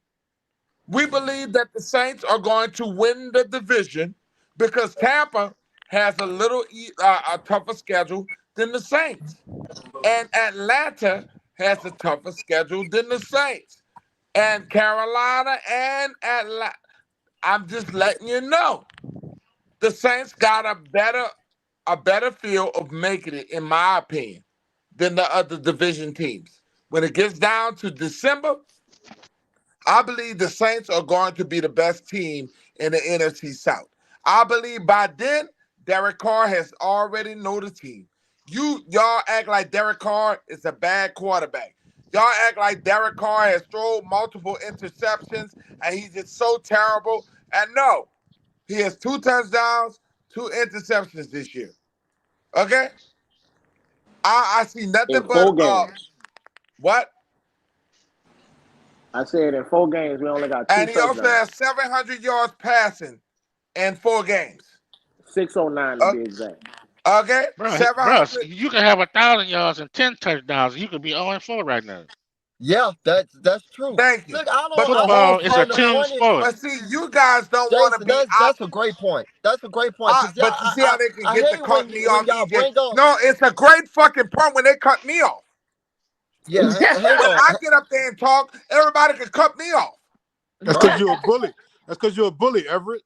We believe that the Saints are going to win the division because Tampa has a little a tougher schedule than the Saints. And Atlanta has a tougher schedule than the Saints. And Carolina and Atlanta. I'm just letting you know. The Saints got a better feel of making it, in my opinion, than the other division teams. When it gets down to December, I believe the Saints are going to be the best team in the NFC South. I believe by then, Derek Carr has already know the team. Y'all act like Derek Carr is a bad quarterback. Y'all act like Derek Carr has thrown multiple interceptions and he's just so terrible. And no, he has 2 touchdowns, 2 interceptions this year. Okay? I see nothing in but 4 games. What? I said in 4 games we only got 2 and he touchdowns. also has 700 yards passing in 4 games. 609 to be exact. Okay, bro, you can have 1,000 yards and 10 touchdowns. You could be 0-4 right now. Yeah, that's true. Thank you. Look, I don't. But football is a team sport. But see, you guys don't want to be. That's a great point. That's a great point. But you see how they can get to cut me off? Up, no, it's a great fucking point when they cut me off. Yeah, when I get up there and talk, everybody can cut me off. That's because you're a bully. That's because you're a bully, Everett.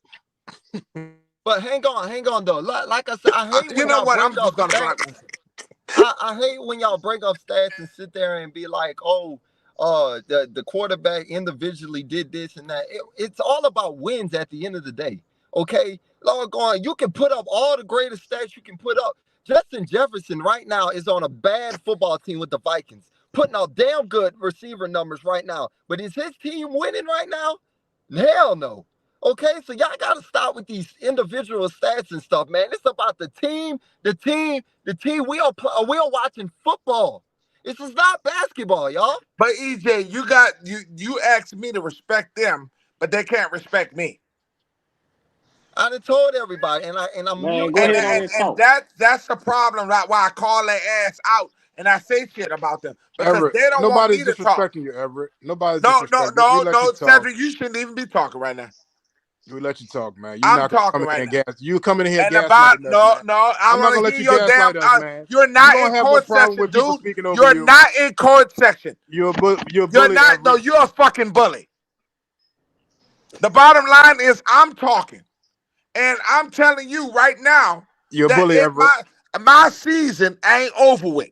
But hang on though. Like I said, I hate you know what? I'm just gonna block. I hate when y'all bring up stats and sit there and be like, oh, the quarterback individually did this and that. It's all about wins at the end of the day. Okay, Lord God, you can put up all the greatest stats you can put up. Justin Jefferson right now is on a bad football team with the Vikings, putting out damn good receiver numbers right now. But is his team winning right now? Hell no. Okay, so y'all gotta stop with these individual stats and stuff, man. It's about the team, the team, the team. We are watching football. This is not basketball, y'all. But EJ, you asked me to respect them, but they can't respect me. I done told everybody, and I'm Man, go And ahead on and, and and talk. that's the problem, right? Why I call their ass out and I say shit about them because Everett, they don't want nobody's me to talk. disrespecting you, Everett. Nobody's No, disrespecting you. We let you talk. Cedric, you shouldn't even be talking right now. We let you talk, man. You're I'm not gonna come talking in here right and now. gas. You coming in here And about gaslighting us, man. I I'm not want gonna to let hear you your damn. gaslight us, man. You're You not don't in have no court problem session, with people dude. speaking over You're you. not in court section. You're a You're bully, not. No, Everett. you're a fucking bully. The bottom line is I'm talking, and I'm telling you right now You're a that bully, Everett. my season ain't over with.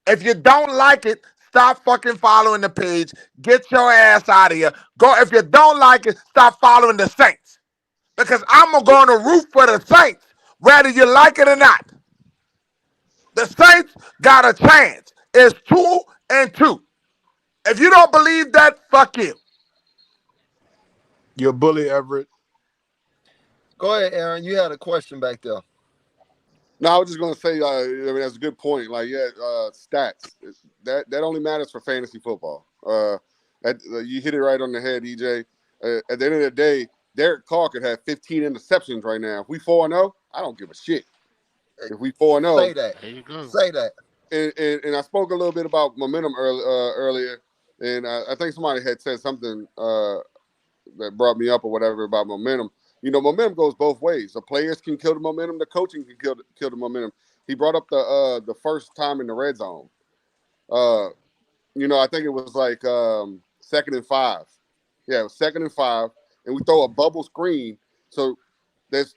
If you don't like it, stop fucking following the page. Get your ass out of here. Go. If you don't like it, stop following the Saints. Because I'm gonna go on the roof for the Saints, whether you like it or not. The Saints got a chance. It's 2-2. If you don't believe that, fuck you. You're a bully, Everett. Go ahead, Aaron. You had a question back there. No, I was just gonna say, I mean, that's a good point. Like, stats that only matters for fantasy football. You hit it right on the head, EJ. At the end of the day, Derek Carr could have 15 interceptions right now. If we 4-0, I don't give a shit. If we 4-0, Say that. There you go. Say that. And I spoke a little bit about momentum earlier, and I think somebody had said something that brought me up or whatever about momentum. You know, momentum goes both ways. The players can kill the momentum. The coaching can kill the momentum. He brought up the first time in the red zone. I think it was like 2nd and 5. Yeah, it was 2nd and 5, and we throw a bubble screen. So there's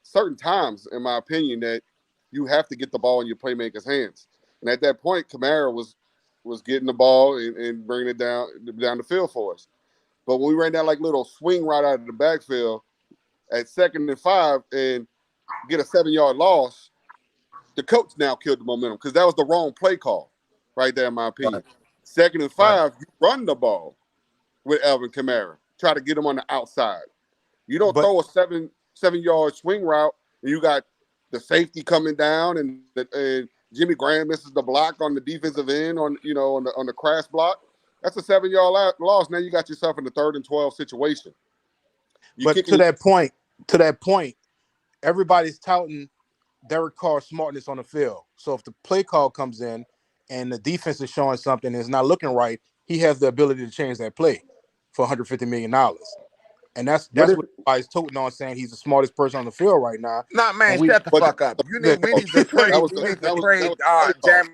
certain times, in my opinion, that you have to get the ball in your playmaker's hands. And at that point, Kamara was getting the ball and bringing it down the field for us. But when we ran that like little swing right out of the backfield at 2nd and 5 and get a 7-yard loss, the coach now killed the momentum because that was the wrong play call right there, in my opinion. Right. 2nd and 5, you run the ball with Alvin Kamara. Try to get him on the outside. You don't throw a 7-yard swing route and you got the safety coming down and Jimmy Graham misses the block on the defensive end on the crash block. That's a 7-yard loss. Now you got yourself in the 3rd and 12 situation. To that point, everybody's touting Derek Carr's smartness on the field. So if the play call comes in and the defense is showing something and it's not looking right, he has the ability to change that play for $150 million. And that's what everybody's toting on, saying he's the smartest person on the field right now. Nah, man, shut the fuck up. We need to trade. We need to trade Jam.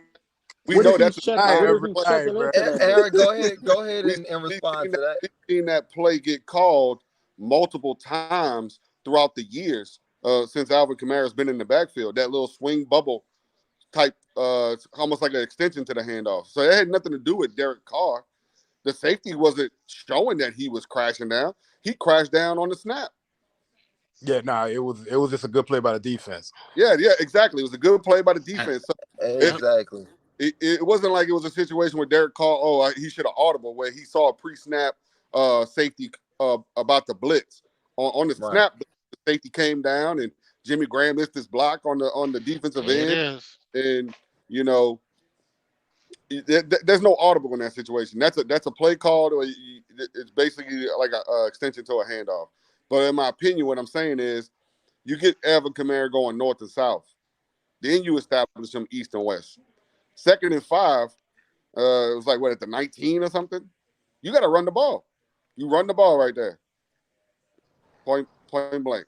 We know that's Aaron, go ahead and respond to that. We've seen that play get called multiple times throughout the years since Alvin Kamara's been in the backfield. That little swing bubble type, almost like an extension to the handoff. So it had nothing to do with Derek Carr. The safety wasn't showing that he was crashing down. He crashed down on the snap. Yeah, it was just a good play by the defense. Yeah, exactly. It was a good play by the defense. So exactly. It wasn't like it was a situation where Derek Carr, he should have audible, where he saw a pre-snap safety about the blitz. On the snap, the safety came down and Jimmy Graham missed his block on the defensive end. And there's no audible in that situation. That's a play call. It's basically like a extension to a handoff. But in my opinion, what I'm saying is, you get Alvin Kamara going north and south, then you establish him east and west. 2nd and 5, it was like at the 19 or something. You got to run the ball. You run the ball right there. Point blank.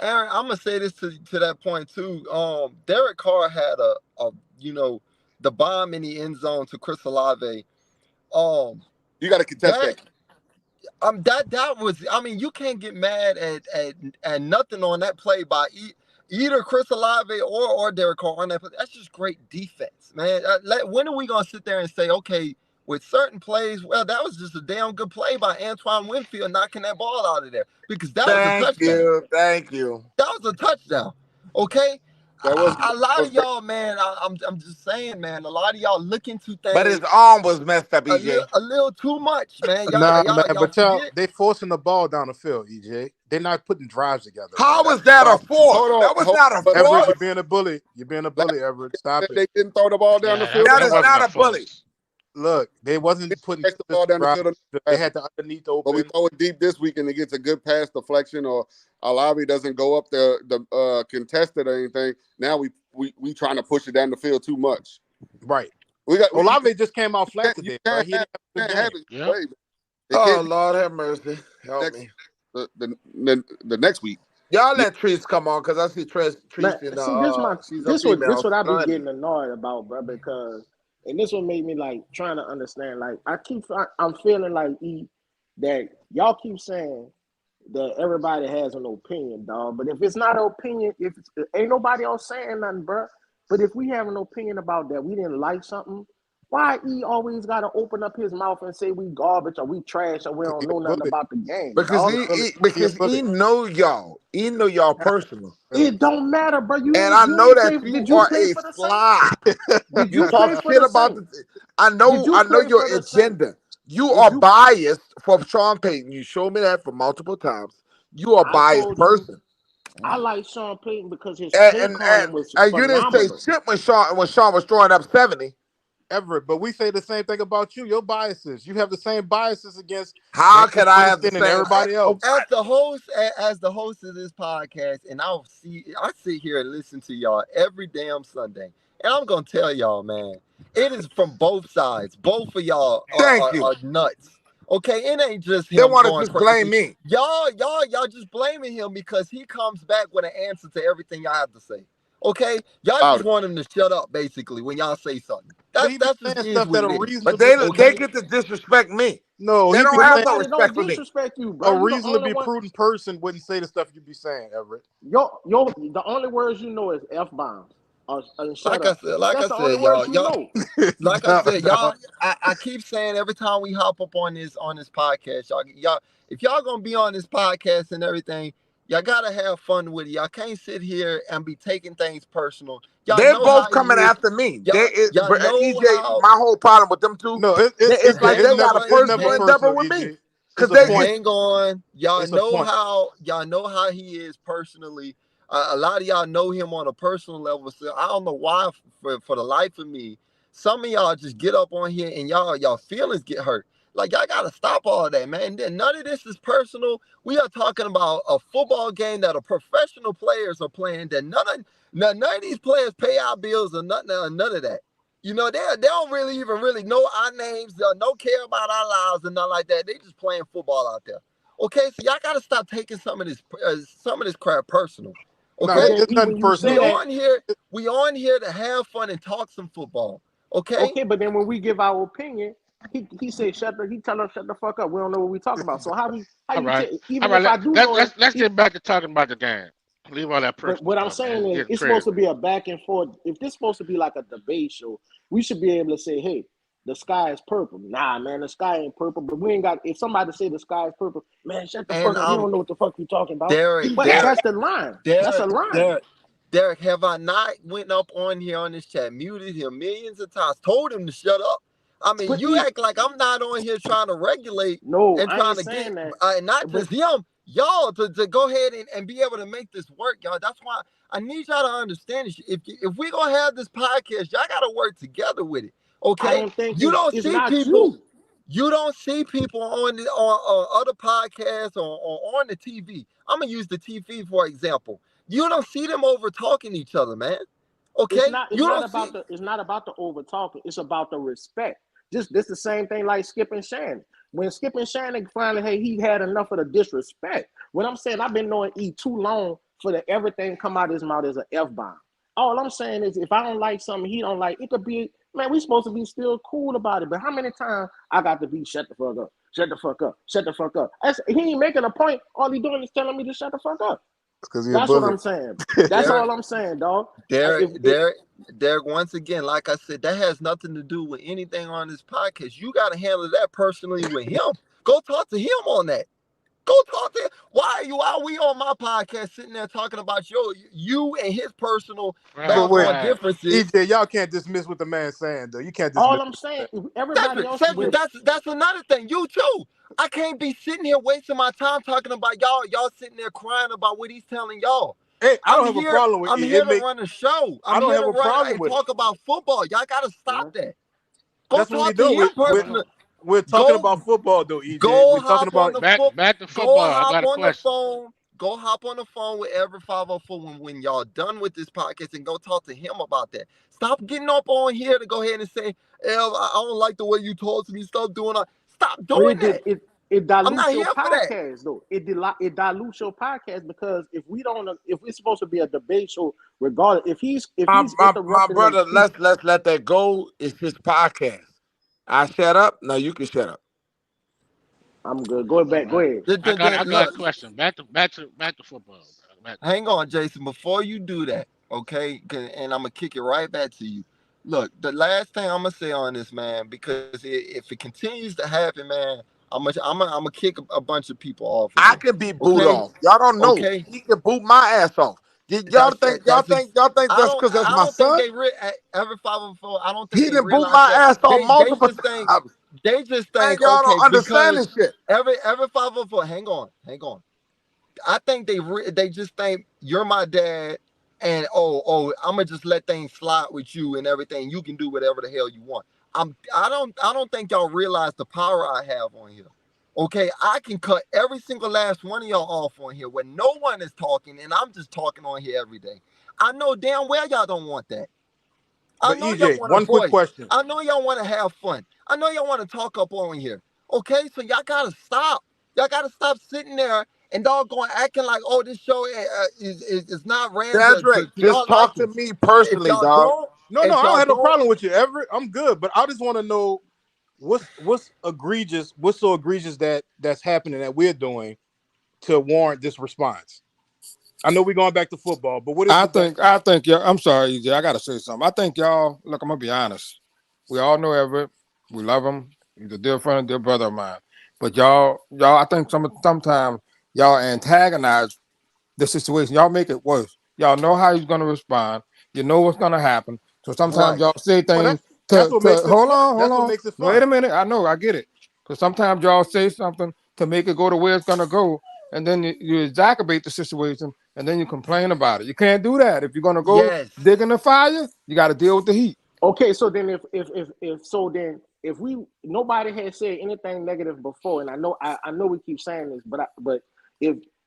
Aaron, I'm gonna say this to that point too. Derek Carr had the bomb in the end zone to Chris Olave. You got to contest that. That was. I mean, you can't get mad at nothing on that play by either Chris Olave or Derek Carr on that play. That's just great defense, man. When are we gonna sit there and say, okay, with certain plays, well, that was just a damn good play by Antoine Winfield knocking that ball out of there, because that was a touchdown. Thank you. That was a touchdown. Okay, That was A lot of y'all, man. I'm just saying, man. A lot of y'all look into But his things arm was messed up, EJ. a little too much, man. Nah, man, Y'all but y'all, forget. they forcing the ball down the field, EJ. They're not putting drives together, bro. How That's was the that a problem. force? hold on, That was not a but Everett, you're force. being a bully. You're being a bully, Everett. Stop they it. didn't throw the ball down the Yeah, field. That that is wasn't not a a bully. force. Look, they wasn't putting Catch the ball down the drives. field. They had the underneath But we open. throw it deep this week and it gets a good pass deflection, or Alavi doesn't go up the contested or anything. Now we trying to push it down the field too much. Right. We Olave just came out flat you today, bro. can't He didn't have a good have game. it. Yeah. Wait, it Oh, can't Lord have mercy. Help next me. the next week. Y'all Yeah, let Treese come on, because I see Treese Man, in see, she's a this female. what I be Go ahead. getting annoyed about, bro, because and this what made me like trying to understand. Like I'm feeling like that y'all keep saying that everybody has an opinion, dog. But if it's not an opinion, if ain't nobody else saying nothing, bro. But if we have an opinion about that, we didn't like something. Why always got to open up his mouth and say we garbage or we trash or we don't He know a nothing bully. about the game, Because dog? He a bully. he know y'all. He know y'all personal. It don't matter, bro. And I You know ain't play. that you Did you are play a for the Saints? slob. Did You you talk play for shit the about Saints? I Did you know play your for the Saints? agenda. You Did are you? biased for Sean Payton. You showed me that for multiple times. You are a I biased told you person. I like Sean Payton because his And, play and, and, calling was and you didn't say phenomenal. shit when Sean was throwing up 70. Everett, but we say the same thing about you. Your biases. You have the same biases against How James can I have the Winston and same? everybody else. As the host of this podcast, and I sit here and listen to y'all every damn Sunday, and I'm gonna tell y'all, man, it is from both sides. Both of y'all Thank you. are nuts. Okay, it ain't just They him want to going just blame crazy. me. Y'all just blaming him because he comes back with an answer to everything y'all have to say. Okay, y'all About just it. want him to shut up, basically, when y'all say something. But he be That's just saying is stuff what that it are is. But reasonably they Okay, get to disrespect me. no, They he be don't But have no saying nobody respect don't for me. disrespect you, bro. a You the only reasonably one. prudent person wouldn't say the stuff you be saying, Everett. The only words you know is f bombs and shut like I up. said, like I That's the only said, words you know. like I No, said, no. I keep saying every time we hop up on this podcast, y'all, if y'all gonna be on this podcast and everything, y'all gotta have fun with it. Y'all can't sit here and be taking things personal. Y'all They're know how both he coming is. after me. Y'all know EJ, how my whole problem with them two, No, it's like hang they on, got a it's never personal endeavor personal, with me. EJ. Because It's a point. hang on. It's a point. Y'all know how he is personally. A lot of y'all know him on a personal level. So I don't know why, for the life of me, some of y'all just get up on here and y'all feelings get hurt. Like y'all gotta stop all that, man. None of this is personal. We are talking about a football game that a professional players are playing. That none of these players pay our bills or none of that. You know, they don't really know our names, no care about our lives and nothing like that. They just playing football out there. Okay, so y'all gotta stop taking some of this crap personal. No, But Okay, then, it's nothing when you we say personal. that, on here, we on here to have fun and talk some football. Okay, okay, but then when we give our opinion, he said he tell us shut the fuck up. We don't know what we talking about. So how All you right. even All if I right. do know it, Let's get back to talking about the game. Leave all that but personal what I'm stuff, man. saying It's is, getting it's supposed to triggering. be a back and forth. If this supposed to be like a debate show, we should be able to say, "Hey, the sky is purple." Nah, man, the sky ain't purple. But we ain't got. If somebody say the sky is purple, man, shut the and fuck up. You don't know what the fuck you talking about. Derek, But Derek, that's the line. That's a Derek, line. Derek, Derek, have I not went up on here on this chat, muted him millions of times, told him to shut up? I mean, But you act like I'm not on here trying to regulate no, and I trying ain't to get, saying that. not But just him, y'all, to go ahead and be able to make this work, y'all. That's why I need y'all to understand this. If we gonna have this podcast, y'all gotta work together with it. I Okay? don't think You don't it's see not people. you. You don't see people on other podcasts or on the TV. I'm gonna use the TV for example. You don't see them over talking each other, man. Okay? You don't see. It's not about the over talking. It's about the respect. Just this the same thing like Skip and Shannon. When Skip and Shannon finally, hey, he had enough of the disrespect. What I'm saying, I've been knowing E too long for everything come out of his mouth as an F bomb. All I'm saying is, if I don't like something, he don't like it. Could be, man, we supposed to be still cool about it. But how many times I got to be shut the fuck up, shut the fuck up, shut the fuck up? He ain't making a point. All he doing is telling me to shut the fuck up. Because he's a That's what bully. I'm saying. That's Derek, all I'm saying, dog. Derek, once again, like I said, that has nothing to do with anything on this podcast. You got to handle that personally with him. Go talk to him on that. Go talk to him. Why are we on my podcast sitting there talking about you and his personal But wait, doggone differences? EJ, y'all can't dismiss what the man's saying though. You can't All dismiss. I'm saying, everybody else Cedric, with that's another thing. You too. I can't be sitting here wasting my time talking about y'all. Y'all sitting there crying about what he's telling y'all. Hey, I don't have a problem with I'm it. here to run a show. I don't have a problem and with talk about football. Y'all gotta stop that. Go That's what we talk to do. him personally. We're talking about football though, EJ. Go We're talking hop on about the back to Go football. I hop got a on the question. phone. Go hop on the phone with every 504 when y'all done with this podcast and go talk to him about that. Stop getting up on here to go ahead and say, "El, I don't like the way you talk to me." Stop doing that. Stop doing that. It I'm dilutes not your here for that. podcast though. It dilutes your podcast because if it's supposed to be a debate show, regardless if he's My interrupting them brother, speak, let's let that go. It's his podcast. I shut up. Now you can shut up. I'm good. Go back. Go ahead. I got a question. Back to football. Hang on, Jason. Before you do that, okay? And I'm gonna kick it right back to you. Look, the last thing I'm gonna say on this, man, because if it continues to happen, man, I'm gonna kick a bunch of people off. I can be booed off. Y'all don't know. Okay. He can boot my ass off. Y'all think that's because that's my son? Every 504. I don't He think they didn't boot realize my that. ass off multiple They times. just Man, think y'all okay don't understand because this shit. every 504. Hang on. I think they just think you're my dad, and I'm gonna just let things slide with you and everything. You can do whatever the hell you want. I don't think y'all realize the power I have on here. Okay, I can cut every single last one of y'all off on here when no one is talking, and I'm just talking on here every day. I know damn well y'all don't want that. I But know y'all EJ, want a one quick voice. question. I know y'all want to have fun. I know y'all want to talk up on here. Okay, so y'all gotta stop. Y'all gotta stop sitting there and doggone acting like, oh, this show is not ran Cedric, to just y'all talk to liking. me If personally, y'all dog. don't, No, I don't have no problem with you, Everett. I'm good, but I just want to know what's egregious, what's so egregious that's happening that we're doing to warrant this response. I know we're going back to football, but what is I it? think y'all, I'm sorry, EJ. I gotta say something. I think y'all, look, I'm gonna be honest. We all know Everett. We love him. He's a dear friend, a dear brother of mine. But y'all, I think sometimes y'all antagonize the situation. Y'all make it worse. Y'all know how he's gonna respond. You know what's gonna happen. So sometimes y'all say Well, things that's what makes it hold fun. on. That's what makes it fun. Wait a minute. I know, I get it. Because sometimes y'all say something to make it go to where it's gonna go, and then you exacerbate the situation, and then you complain about it. You can't do that. If you're gonna go dig in the fire, you got to deal with the heat. Okay, so then if nobody has said anything negative before, and I know we keep saying this, but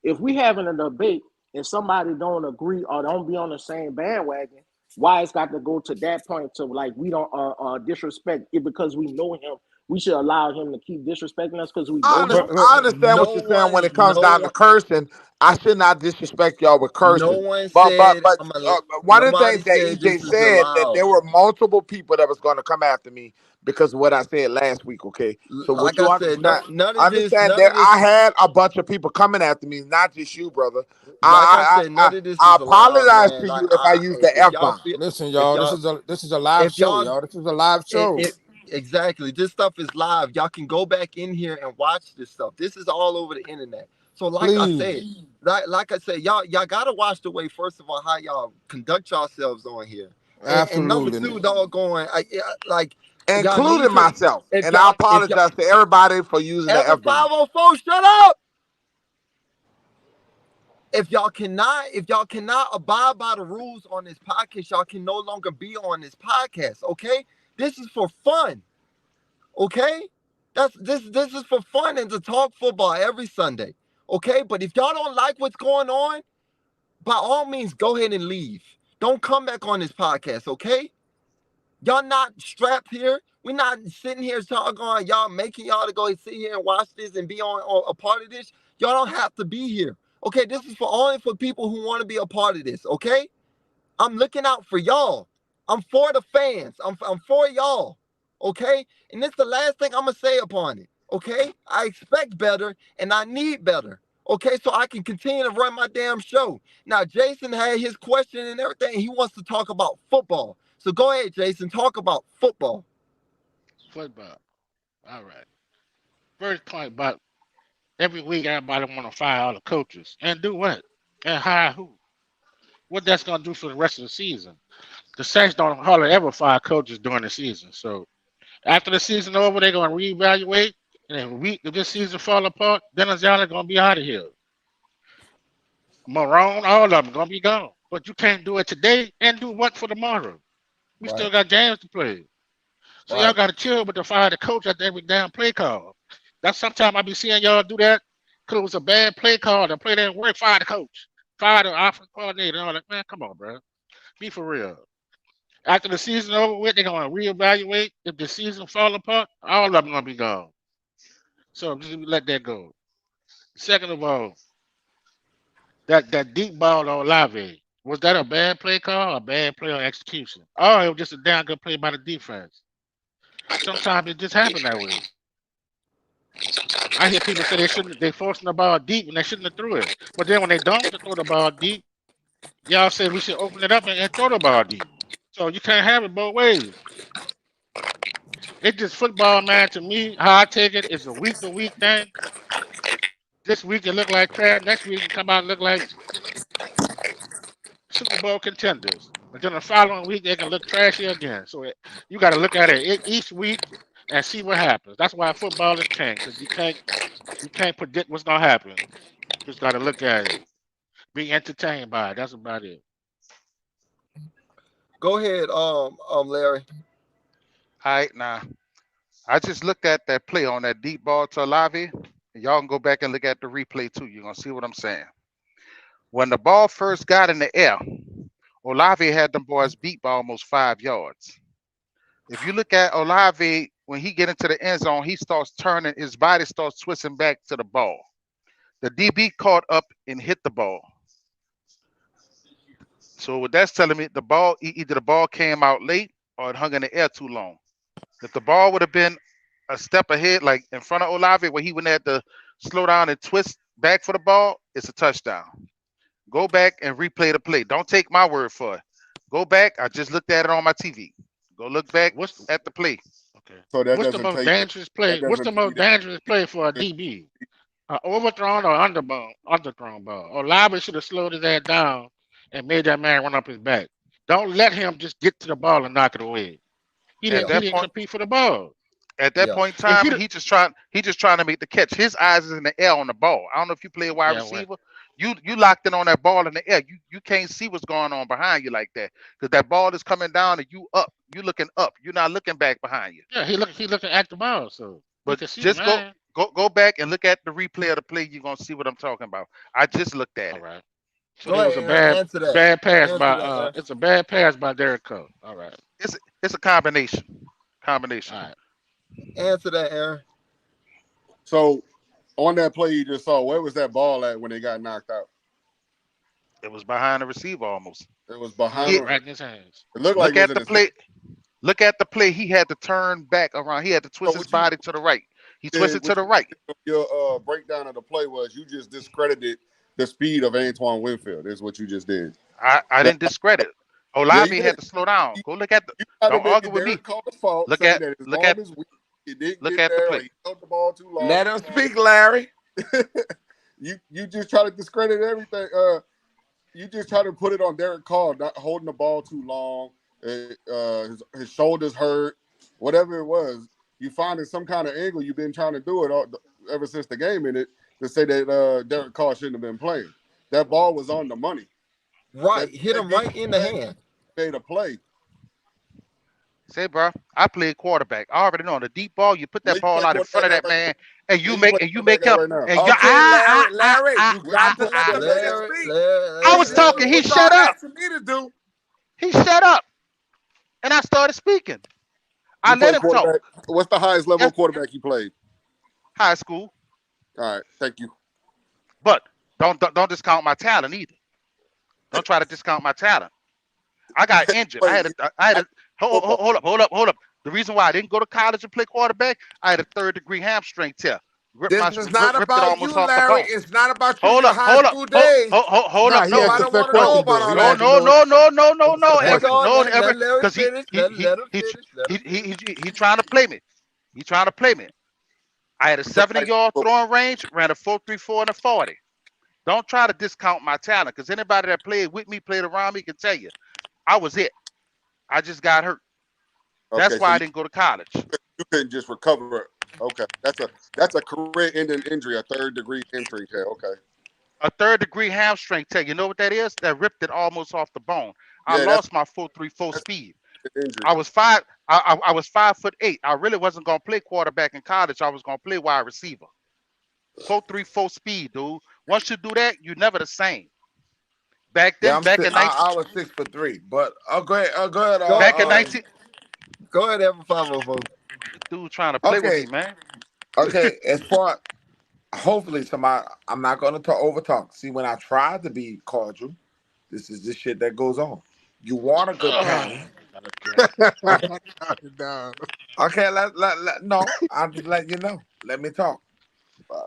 if we having a debate and somebody don't agree or don't be on the same bandwagon, why it's got to go to that point to like we don't disrespect it because we know him? We should allow him to keep disrespecting us because we know him. I understand what you're saying when it comes down to cursing. I should not disrespect y'all with cursing. No one But said one of the nobody things that said this EJ is said that allowed. there were multiple people that was going to come after me because of what I said last week. Okay, so what Like you I said, none of this. understand that I had a bunch of people coming after me, not just you, brother. Like I said, none of this I is allowed, apologize man. to Like you if I used the if F y'all bomb. feel, Listen, if y'all, y'all, this is a live if show, y'all, y'all. This is a live show. Exactly. This stuff is live. Y'all can go back in here and watch this stuff. This is all over the internet. So like I said, y'all gotta watch the way, first of all, how y'all conduct yourselves on here. And number Absolutely. two, doggone, like y'all need Including to, myself. if And I y'all, apologize to everybody for using the every F bomb. 504, shut up. If y'all cannot abide by the rules on this podcast, y'all can no longer be on this podcast. Okay, this is for fun. Okay, this is for fun and to talk football every Sunday. Okay, but if y'all don't like what's going on, by all means, go ahead and leave. Don't come back on this podcast. Okay, y'all not strapped here. We're not sitting here talking on y'all, making y'all to go and sit here and watch this and be on a part of this. Y'all don't have to be here. Okay, this is only for people who want to be a part of this. Okay, I'm looking out for y'all. I'm for the fans. I'm for y'all. Okay, and this is the last thing I'm gonna say upon it. Okay, I expect better and I need better. Okay, so I can continue to run my damn show. Now, Jason had his question and everything. He wants to talk about football. So go ahead, Jason. Talk about football. Football. All right. First point about Every week, everybody want to fire all the coaches and do what? And hire who? What that's gonna do for the rest of the season? The Saints don't hardly ever fire coaches during the season. So after the season over, they're gonna reevaluate. And if this season fall apart, then Azala gonna be out of here. Marone, all of them gonna be gone. But you can't do it today and do what for tomorrow? We still Right. got games to play. So y'all Right. gotta chill with the fire the coach at every damn play call. That's sometimes I be seeing y'all do that because it was a bad play call. The play didn't work. Fire the coach. Fire the offensive coordinator. And all that. Man, come on, bro. Be for real. After the season over with, they're gonna reevaluate. If the season fall apart, all of them gonna be gone. So just let that go. Second of all, that deep ball on Olave, was that a bad play call or a bad play on execution? Oh, it was just a damn good play by the defense. Sometimes it just happened that way. I hear people say they forcing the ball deep and they shouldn't have threw it. But then when they don't throw the ball deep, y'all say we should open it up and throw the ball deep. So you can't have it both ways. It's just football, man. To me, how I take it is a week to week thing. This week it look like trash. Next week it come out and look like Super Bowl contenders. But then the following week they can look trashy again. So you got to look at it each week and see what happens. That's why football is king, because you can't predict what's gonna happen. Just got to look at it, be entertained by it. That's about it. Go ahead, Larry. All right, now I just looked at that play on that deep ball to Olave. Y'all can go back and look at the replay too. You're gonna see what I'm saying. When the ball first got in the air, Olave had them boys beat by almost 5 yards. If you look at Olave, when he get into the end zone, he starts turning, his body starts twisting back to the ball. The DB caught up and hit the ball. So what that's telling me, the ball, either the ball came out late or it hung in the air too long. If the ball would have been a step ahead, like in front of Olave, where he wouldn't have to slow down and twist back for the ball, it's a touchdown. Go back and replay the play. Don't take my word for it. Go back. I just looked at it on my TV. Go look back at the play. Okay. So that What's the doesn't most take dangerous play? that What's the doesn't most dangerous play for a DB? Overthrown or underthrown ball? Olave should have slowed his ass down and made that man run up his back. Don't let him just get to the ball and knock it away. He At didn't. He that didn't point, compete for the ball. at that Yeah. point in If time, you, he just trying to make the catch. His eyes is in the air on the ball. I don't know if you play a wide yeah, well, receiver. You locked in on that ball in the air. You can't see what's going on behind you like that because that ball is coming down and you up. You looking up. You're not looking back behind you. yeah, he looking at the ball, so he But can see the just go man. go go back and look at the replay of the play. You're gonna see what I'm talking about. I just looked at All it. right. So Go there was ahead, a Aaron. Answer that. bad pass Answer by that, Aaron. it's a bad pass by Derek Carr. All right. It's a combination. Combination. All right. Answer that, Aaron. So on that play you just saw, where was that ball at when they got knocked out? It was behind the receiver almost. It was No, behind. right in his hands. It looked like Look it was at in the the. play. Look at the play. He had to turn back around. He had to So twist his what you body to the right. He twisted to what the right. your breakdown of the play was you just discredited the speed of Antoine Winfield. Is what you just did. I didn't discredit. Yeah, you Olave had did. to slow down. You, Go look at the. you tried to Don't make argue it with me. Derek Carr's fault, Look saying at that his look arm at is weak. He didn't look get at the there. Or play. he held the ball too long. Let him speak, Larry. You just try to discredit everything. You just try to put it on Derek Carr not holding the ball too long. His shoulders hurt, whatever it was. You find in some kind of angle you've been trying to do it ever since the game in it to say that Derek Carr shouldn't have been playing. That ball was on the money. Right. Hit him right in the hand. Made a play. Say, bro, I played quarterback. I already know the deep ball. You put Where that you ball play out in front of quarterback that at right man, and you Where you make play and you quarterback make at him right now? and you Okay, Larry, you got to let the man Larry, speak. I was Larry, talking. He What shut y'all up. asking me to do? He shut up, and I started speaking. I You let play him talk. quarterback. What's the highest level Yes, of quarterback you played? high school, All right, thank you. but don't discount my talent either. Don't try to discount my talent. I got injured. I Wait, had I a hold up. The reason why I didn't go to college and play quarterback, I had a 3rd-degree hamstring tear. This is not Ripped it about almost you, off the Larry. bone. It's not about you in Hold your up, high hold up, school days. hold up. Nah, he No, asked Nobody a want fair to know question, about though. all He no, that. wanted to no, know. no, no, no, no, no, Hold Everett, on. no, Let Everett, Larry because finish. Let him finish. Let him finish. he trying to play me. He trying to play me. I had a Somebody 70-yard throwing range, ran a 4.34 and a 40. Don't try to discount my talent, because anybody that played with me, played around me, can tell you I was it. I just got hurt. Okay, That's so why I didn't go to college. you couldn't just recover. Okay, that's a career-ending injury, a third-degree injury. Okay, A third-degree hamstring tear. You know what that is? That ripped it almost off the bone. I yeah, that's lost my 4.34 that's speed. an injury. I was 5'8". I really wasn't gonna play quarterback in college. I was gonna play wide receiver. 4.34 speed, dude. Once you do that, you're never the same. Back Yeah, then, back in 19, I was 6'3", but go ahead, back in 19, Go ahead, Ever 504. dude trying to play with okay, me, man. okay. As far hopefully somebody, I'm not gonna over talk. See, when I try to be cordial, this is the shit that goes on. You want a good panel, okay? Okay, no, I'm just letting you know. Let me talk.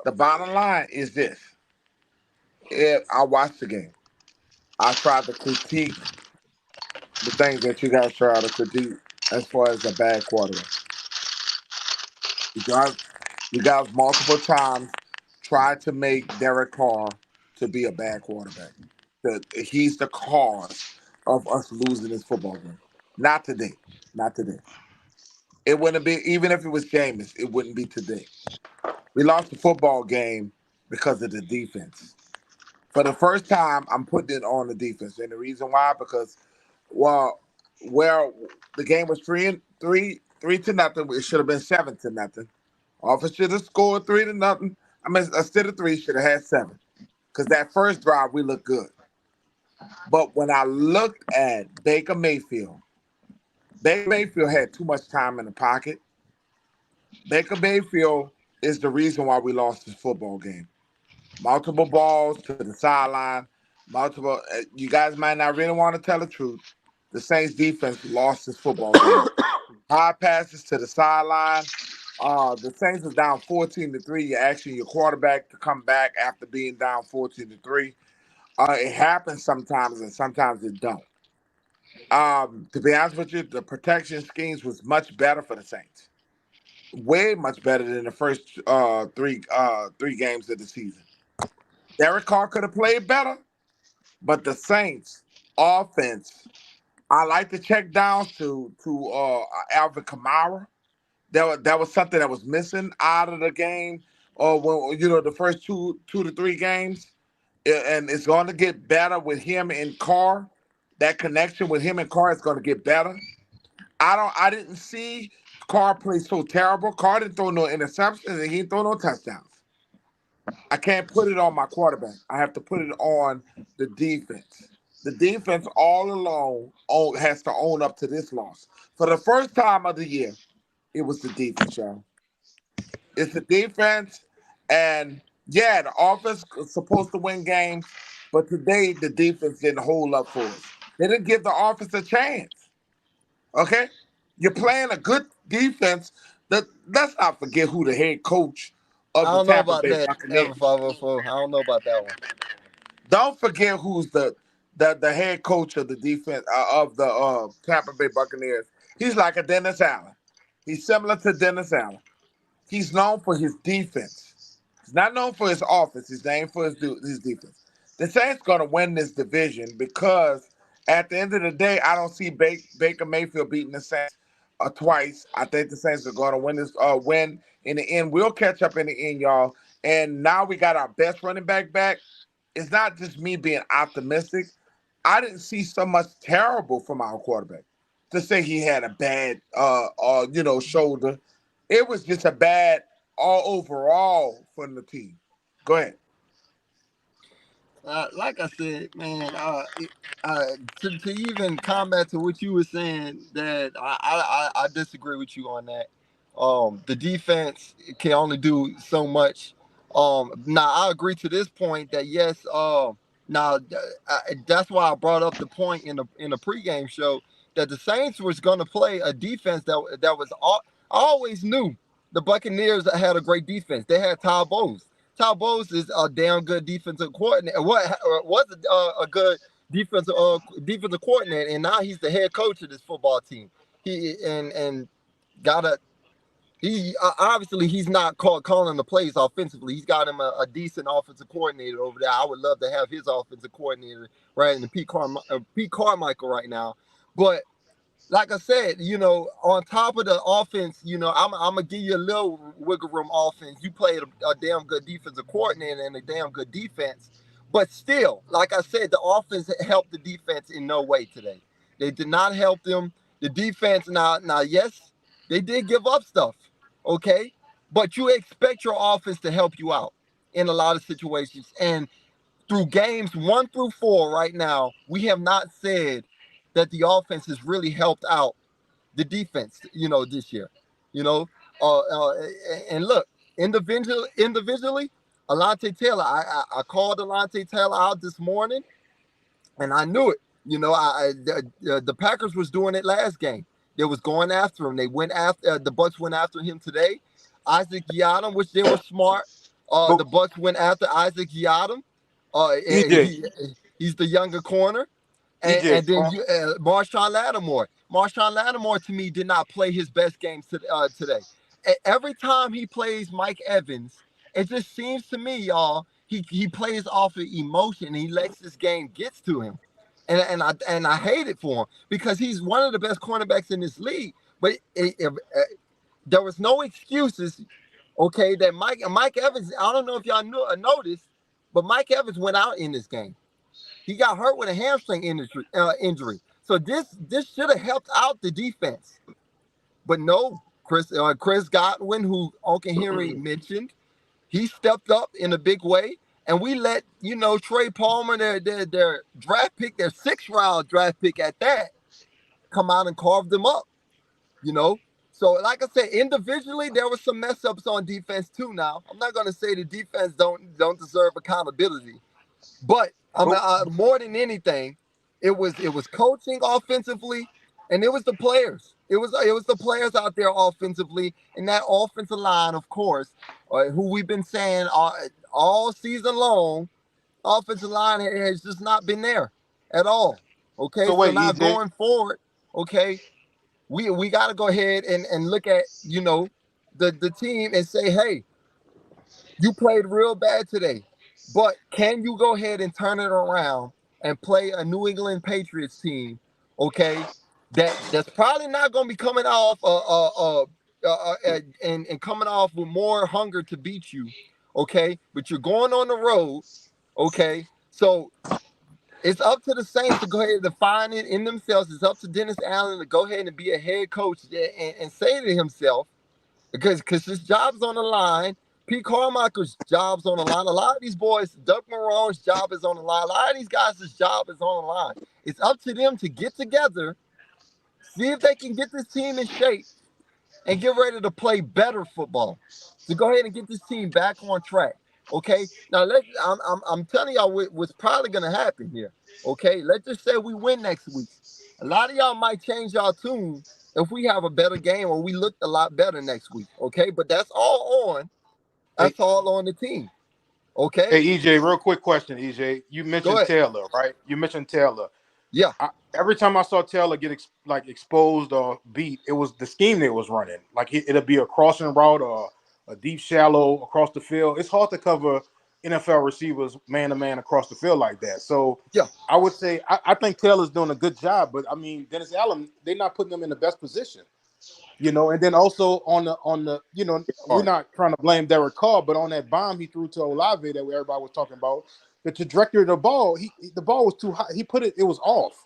The bottom line is this: if I watched the game, I tried to critique the things that you guys try to critique as far as a bad quarterback. You guys multiple times tried to make Derek Carr to be a bad quarterback. He's the cause of us losing this football game. Not today. Not today. It wouldn't be, even if it was Jameis, it wouldn't be today. We lost the football game because of the defense. For the first time, I'm putting it on the defense. And the reason why, because well, where the game was 3-0, it should have been 7-0. Offense should have scored 3-0. I mean, instead of 3, should have had 7. Because that first drive, we looked good. But when I looked at Baker Mayfield had too much time in the pocket. Baker Mayfield is the reason why we lost this football game. Multiple balls to the sideline. You guys might not really want to tell the truth. The Saints defense lost this football game. High passes to the sideline. The Saints was down 14-3. You're asking your quarterback to come back after being down 14-3. It happens sometimes, and sometimes it don't. To be honest with you, the protection schemes was much better for the Saints. Way much better than the first three games of the season. Derek Carr could have played better, but the Saints offense, I like to check down to Alvin Kamara. That was something that was missing out of the game, or the first two to three games, and it's going to get better with him and Carr. That connection with him and Carr is going to get better. I didn't see Carr play so terrible. Carr didn't throw no interceptions and he didn't throw no touchdowns. I can't put it on my quarterback. I have to put it on the defense. The defense all alone has to own up to this loss. For the first time of the year, it was the defense, y'all. It's the defense, and yeah, the offense is supposed to win games, but today the defense didn't hold up for us. They didn't give the offense a chance. Okay? You're playing a good defense. Let's not forget who the head coach I of the don't know Tampa about Bay that, Ever Buccaneers. 504. I don't know about that one. Don't forget who's the head coach of the defense of the Tampa Bay Buccaneers. He's like a Dennis Allen. He's similar to Dennis Allen. He's known for his defense. He's not known for his offense. He's named for his defense. The Saints going to win this division because at the end of the day, I don't see Baker Mayfield beating the Saints twice. I think the Saints are going to win in the end. We'll catch up in the end, y'all. And now we got our best running back back. It's not just me being optimistic. I didn't see so much terrible from our quarterback to say he had a bad, shoulder. It was just a bad all overall from the team. Go ahead. Like I said, man, to even comment to what you were saying, that I disagree with you on that. The defense can only do so much. Now I agree to this point that yes. That's why I brought up the point in the pregame show that the Saints was going to play a defense that was I always knew the Buccaneers had a great defense. They had Todd Bowles. Todd Bowles is a damn good defensive coordinator. Was a good defensive coordinator, and now he's the head coach of this football team. He and got a He obviously he's not calling the plays offensively. He's got him a decent offensive coordinator over there. I would love to have his offensive coordinator right in the Pete Carmichael right now. But like I said, on top of the offense, I'm gonna give you a little wiggle room offense. You played a damn good defensive coordinator and a damn good defense, but still, like I said, the offense helped the defense in no way today. They did not help them. The defense now, yes, they did give up stuff, okay, but you expect your offense to help you out in a lot of situations. And through games 1 through 4 right now, we have not said that the offense has really helped out the defense, this year. You know, and look, individually, Alontae Taylor, I called Alontae Taylor out this morning, and I knew it. The Packers was doing it last game. They was going after him. They went after the Bucs went after him today. Isaac Yiadom, which they were smart. The Bucs went after Isaac Yiadom. He's the younger corner. And then Marshawn Lattimore. Marshawn Lattimore, to me, did not play his best game today. Every time he plays Mike Evans, it just seems to me, y'all, he plays off of emotion. And he lets this game get to him. And I hate it for him because he's one of the best cornerbacks in this league. But there was no excuses, okay, that Mike Evans, I don't know if y'all noticed, but Mike Evans went out in this game. He got hurt with a hamstring injury. So this should have helped out the defense. But no, Chris Godwin, who Uncle Henry mentioned, he stepped up in a big way. And we let, Trey Palmer, their draft pick, their 6th-round draft pick at that, come out and carve them up, So, like I said, individually, there were some mess-ups on defense, too, now. I'm not going to say the defense don't deserve accountability. But more than anything, it was coaching offensively, and it was the players. It was the players out there offensively, and that offensive line, of course, who we've been saying all season long, offensive line has just not been there at all. Okay, so now going forward, okay, we got to go ahead and look at the team and say, hey, you played real bad today. But can you go ahead and turn it around and play a New England Patriots team, okay, that's probably not going to be coming off and coming off with more hunger to beat you, okay? But you're going on the road, okay? So it's up to the Saints to go ahead and define it in themselves. It's up to Dennis Allen to go ahead and be a head coach and say to himself, because his job's on the line. Pete Carmichael's job's on the line. A lot of these boys, Doug Marrone's job is on the line. A lot of these guys' job is on the line. It's up to them to get together, see if they can get this team in shape, and get ready to play better football. To go ahead and get this team back on track. Okay. Now I'm telling y'all what's probably gonna happen here. Okay. Let's just say we win next week. A lot of y'all might change y'all tune if we have a better game or we look a lot better next week. Okay. But that's all on. That's all on the team. Okay. Hey, EJ, real quick question, EJ. You mentioned Taylor, right? You mentioned Taylor. Yeah. Every time I saw Taylor get exposed or beat, it was the scheme they was running. Like it'll be a crossing route or a deep shallow across the field. It's hard to cover NFL receivers man-to-man across the field like that. So yeah, I would say I think Taylor's doing a good job, but I mean Dennis Allen, they're not putting them in the best position. And then also on the we're not trying to blame Derek Carr, but on that bomb he threw to Olave that everybody was talking about, the trajectory of the ball, the ball was too high. It was off.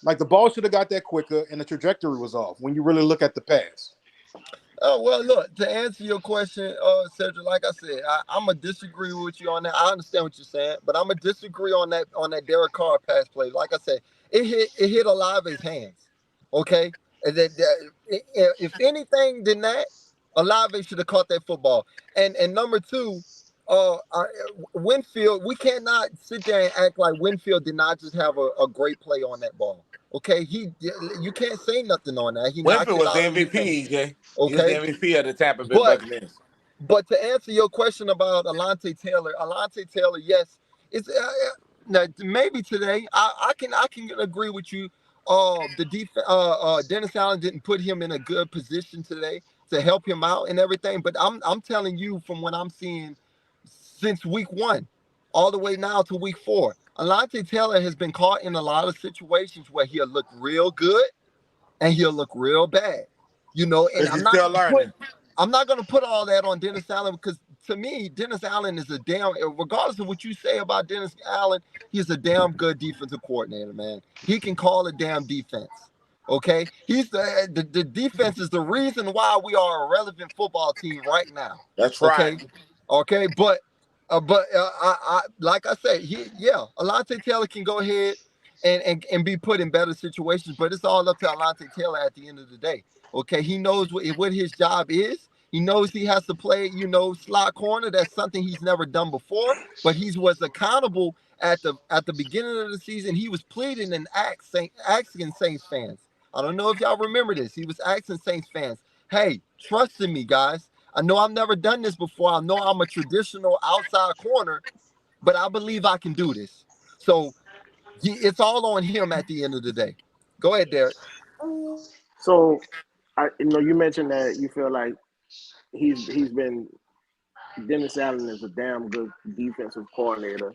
Like the ball should have got that quicker, and the trajectory was off when you really look at the pass. Oh, well, look, to answer your question, Cedric, like I said, I'm going to disagree with you on that. I understand what you're saying, but I'm going to disagree on that Derek Carr pass play. Like I said, it hit Olave's hands, okay? If anything than that, Olave should have caught that football. And number two, Winfield, we cannot sit there and act like Winfield did not just have a great play on that ball. Okay, you can't say nothing on that. Winfield was the MVP, EJ. Okay, he was the MVP of the Tampa Bay Buccaneers. But to answer your question about Alontae Taylor, yes, it's now maybe today I can agree with you. Dennis Allen didn't put him in a good position today to help him out and everything. But I'm telling you from what I'm seeing since week 1, all the way now to week 4, Alontae Taylor has been caught in a lot of situations where he'll look real good and he'll look real bad, and Is he still learning? I'm not gonna put all that on Dennis Allen because to me, Dennis Allen is regardless of what you say about Dennis Allen, he's a damn good defensive coordinator, man. He can call a damn defense. Okay, he's the defense is the reason why we are a relevant football team right now. That's right. Okay, but I like I said, Alontae Taylor can go ahead and be put in better situations, but it's all up to Alontae Taylor at the end of the day. Okay, he knows what his job is. He knows he has to play, slot corner. That's something he's never done before, but he was accountable at the beginning of the season. He was pleading and asking Saints fans. I don't know if y'all remember this. He was asking Saints fans, hey, trust in me, guys. I know I've never done this before. I know I'm a traditional outside corner, but I believe I can do this. So it's all on him at the end of the day. Go ahead, Derek. So, you mentioned that you feel like he's been Dennis Allen is a damn good defensive coordinator.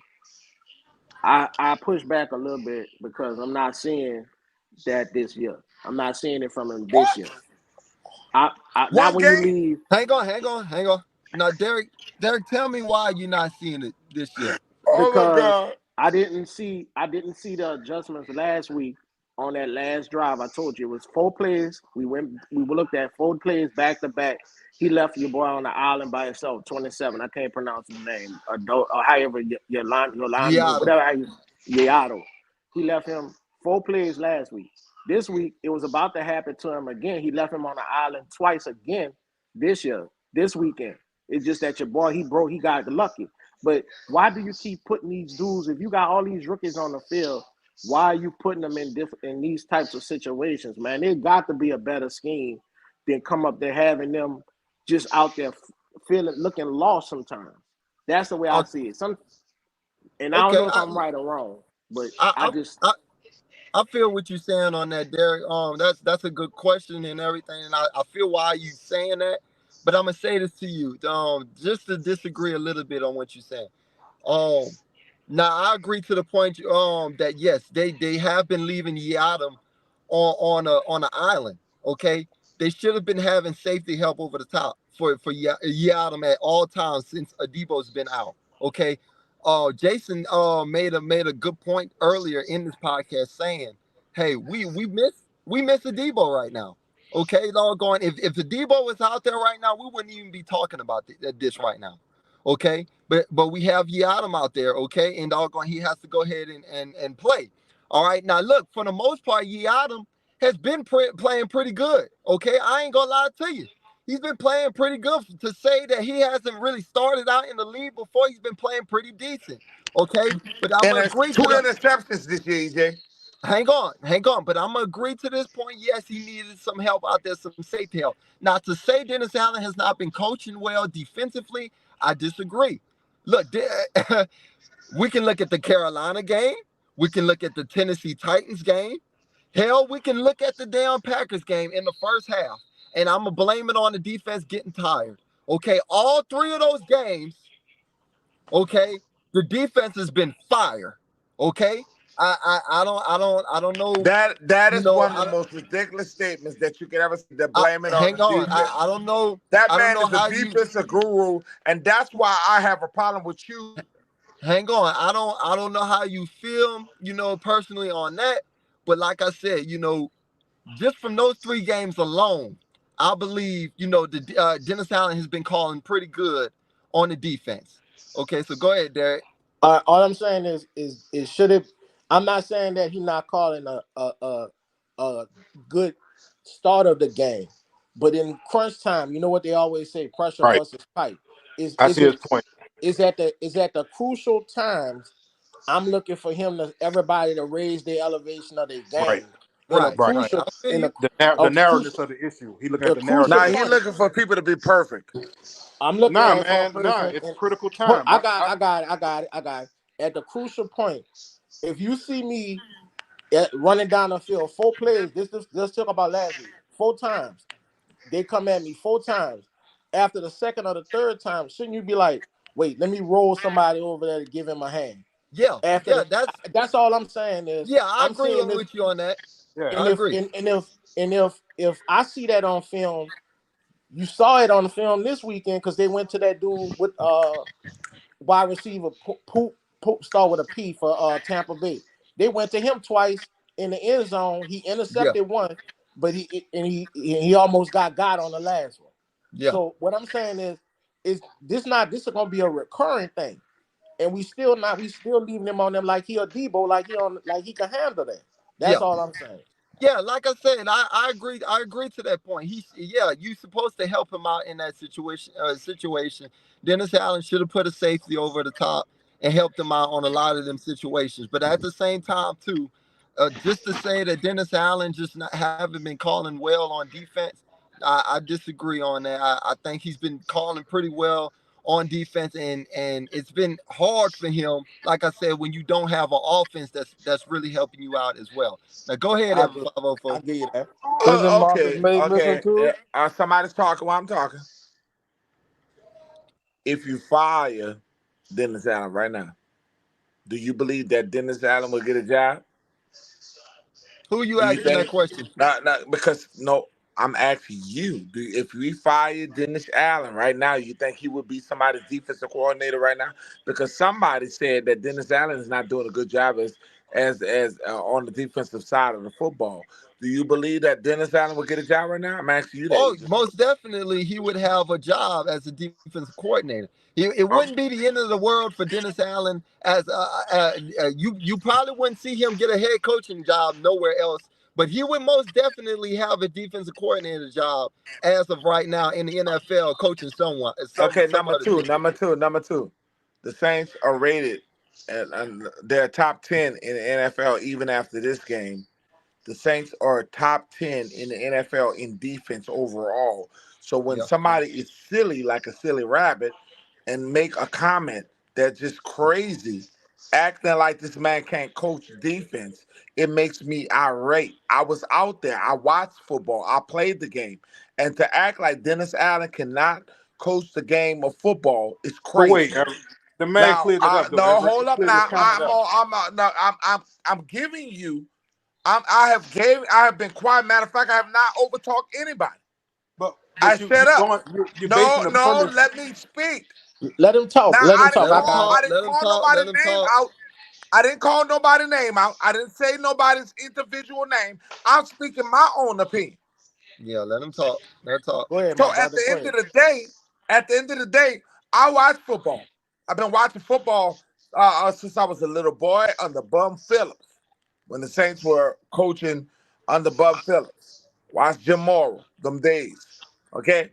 I push back a little bit because I'm not seeing that this year. I'm not seeing it from him this year. Not when you leave. Hang on. Now, Derek, tell me why you're not seeing it this year. Oh my God! I didn't see the adjustments last week on that last drive. I told you it was 4 plays. We looked at 4 plays back to back. He left your boy on the island by himself, 27. I can't pronounce his name. Or however your line, whatever. Yato. He left him 4 plays last week. This week it was about to happen to him again. He left him on the island twice again this weekend. It's just that your boy he got lucky. But why do you keep putting these dudes? If you got all these rookies on the field, why are you putting them in these types of situations, man? There got to be a better scheme than come up there having them just out there looking lost sometimes. That's the way I see it. And I don't know if I'm right or wrong, but I feel what you're saying on that, Derek. That's a good question and everything, and I feel why you saying that. But I'm gonna say this to you, just to disagree a little bit on what you're saying. Now I agree to the point, that yes, they have been leaving Yiadam on an island. Okay, they should have been having safety help over the top for Yiadam at all times since Adebo's been out. Okay, Jason made a good point earlier in this podcast saying, hey, we miss Adebo right now. Okay, doggone. If Adebo was out there right now, we wouldn't even be talking about this right now. Okay, but we have Yiadam out there. Okay, and doggone, he has to go ahead and play. All right, now look, for the most part, Yiadam has been playing pretty good. Okay, I ain't gonna lie to you. He's been playing pretty good. To say that he hasn't really started out in the league before, he's been playing pretty decent. Okay, but I'm gonna agree 2 interceptions this year, EJ. Hang on. But I'm going to agree to this point. Yes, he needed some help out there, some safety help. Now, to say Dennis Allen has not been coaching well defensively, I disagree. Look, we can look at the Carolina game. We can look at the Tennessee Titans game. Hell, we can look at the damn Packers game in the first half. And I'm going to blame it on the defense getting tired. Okay, all 3 of those games, okay, the defense has been fire. Okay? I don't know. That is one of the most ridiculous statements that you can ever see. They're blaming on the defense. I don't know. That man is a defensive guru, and that's why I have a problem with you. Hang on. I don't know how you feel, personally on that. But like I said, just from those 3 games alone, I believe, Dennis Allen has been calling pretty good on the defense. Okay, so go ahead, Derek. All I'm saying is should it. I'm not saying that he's not calling a good start of the game, but in crunch time, you know what they always say: pressure versus fight. I see his point. Is at the crucial times. I'm looking for everybody to raise their elevation of their game. Right. The narrowness of the issue. He looking at the narrowness. Now he's looking for people to be perfect. I'm looking at it's critical time. I got it. At the crucial point, if you see me running down the field, 4 plays. Let's talk about last week. 4 times. They come at me 4 times. After the second or the third time, shouldn't you be like, wait, let me roll somebody over there to give him a hand? Yeah, After yeah, that's all I'm saying is I I'm agree seeing this, with you on that. Yeah. and I agree. if I see that on film, you saw it on the film this weekend because they went to that dude with wide receiver poop start with a P for Tampa Bay. They went to him twice in the end zone. He Yeah, intercepted one, but he almost got on the last one. yeah, So what I'm saying is this is gonna be a recurring thing. And we still leaving him on them like he a Debo, like he can handle that. yeah. That's all I'm saying. Yeah, like I said, I agree. I agree to that point. You supposed to help him out in that situation. Dennis Allen should have put a safety over the top and helped him out on a lot of them situations. But at the same time, too, just to say that Dennis Allen just not haven't been calling well on defense, I disagree on that. I think he's been calling pretty well on defense, and it's been hard for him. Like I said, when you don't have an offense that's really helping you out as well. Now go ahead, I Ever give 504. I give you that. Isn't Marcus Okay, May missing okay. too? Somebody's talking while I'm talking. If you fire Dennis Allen right now, do you believe that Dennis Allen will get a job? Who you Do you asking that think? question? Because no, I'm asking you. If we fire Dennis Allen right now, you think he would be somebody's defensive coordinator right now? Because somebody said that Dennis Allen is not doing a good job as on the defensive side of the football. Do you believe that Dennis Allen will get a job right now? I'm asking you that. Oh, most definitely, he would have a job as a defensive coordinator. It wouldn't be the end of the world for Dennis Allen. You probably wouldn't see him get a head coaching job nowhere else, but he would most definitely have a defensive coordinator job as of right now in the NFL, coaching someone. Okay, Some number other two, team. number two. The Saints are rated, and they're top 10 in the NFL even after this game. The Saints are top 10 in the NFL in defense overall. So when Yeah, somebody is silly like a silly rabbit and make a comment that's just crazy, acting like this man can't coach defense, it makes me irate. I was out there. I watched football. I played the game. And to act like Dennis Allen cannot coach the game of football is But wait, crazy. Everett, the man Now, cleared it up though. no, Everett, he hold up. cleared his Now, comment up. I'm giving you. I have been quiet. Matter of fact, I have not overtalked anybody. But I you shut up. you're basing No, the no, premise. let me speak. Let him talk. Now Let him talk. let him I got him. talk. I didn't Let him call talk. Let nobody's him name talk. out. I didn't call nobody's name out. I didn't say nobody's individual name. I'm speaking my own opinion. Yeah, let him talk. Let him talk. Go ahead, So my brother. Go ahead. at the end of the day, I watch football. I've been watching football since I was a little boy under Bum Phillips when the Saints were coaching under Bum Phillips. Watch Jim Morrow, them days. Okay?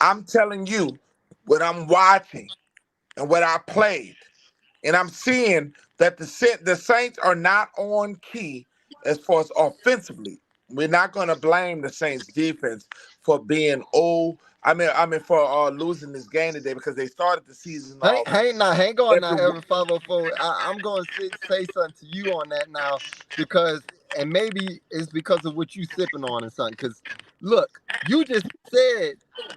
I'm telling you what I'm watching and what I played. And I'm seeing that the Saints are not on key as far as offensively. We're not going to blame the Saints defense for being old. For losing this game today because they started the season off. Hang on now, Every, every 504. I'm going to say something to you on that now because, and maybe it's because of what you sipping on and something. Because look, you just said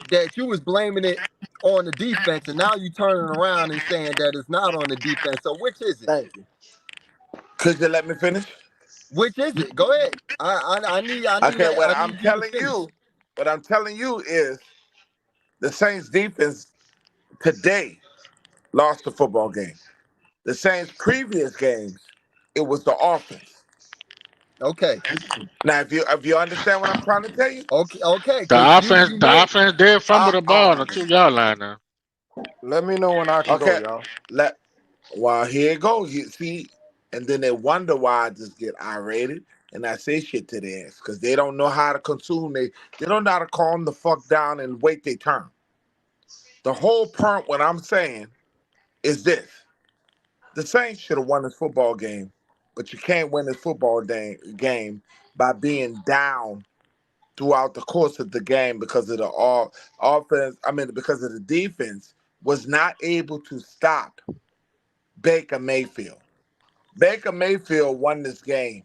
that you was blaming it on the defense, and now you turning around and saying that it's not on the defense. So which is it? Thank you. could you let me finish? Which is it? Go ahead. I need Okay, I need you to finish. what I'm telling you is the Saints defense today lost the football game. The Saints previous games, it was the offense. Okay. Now, if you understand what I'm trying to tell you, Okay. Because The offense, you the made offense did fumble the ball on the man. 2 yard line now. Let me know when I can go, Okay, y'all. here it goes. You see, and then they wonder why I just get irate and I say shit to their ass because they don't know how to consume. They don't know how to calm the fuck down and wait their turn. The whole point, what I'm saying, is this: the Saints should have won this football game, but you can't win this football game by being down throughout the course of the game because of the offense. Because of the defense was not able to stop Baker Mayfield. Baker Mayfield won this game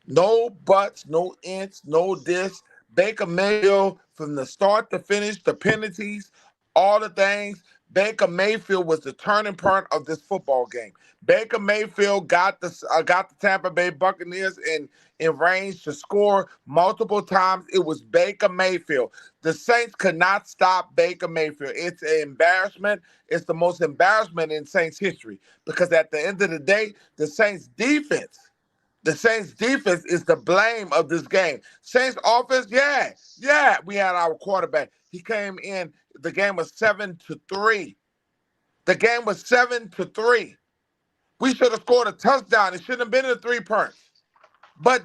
No buts, no ints, no this. Baker Mayfield, from the start to finish, the penalties, all the things. Baker Mayfield was the turning point of this football game. Baker Mayfield got the Tampa Bay Buccaneers in range to score multiple times. It was Baker Mayfield. The Saints could not stop Baker Mayfield. It's an embarrassment. It's the most embarrassment in Saints history because at the end of the day, the Saints defense is the blame of this game. Saints offense, yeah, we had our quarterback. He came in, the game was 7-3. The game was 7-3. We should have scored a touchdown. It shouldn't have been a 3-point. But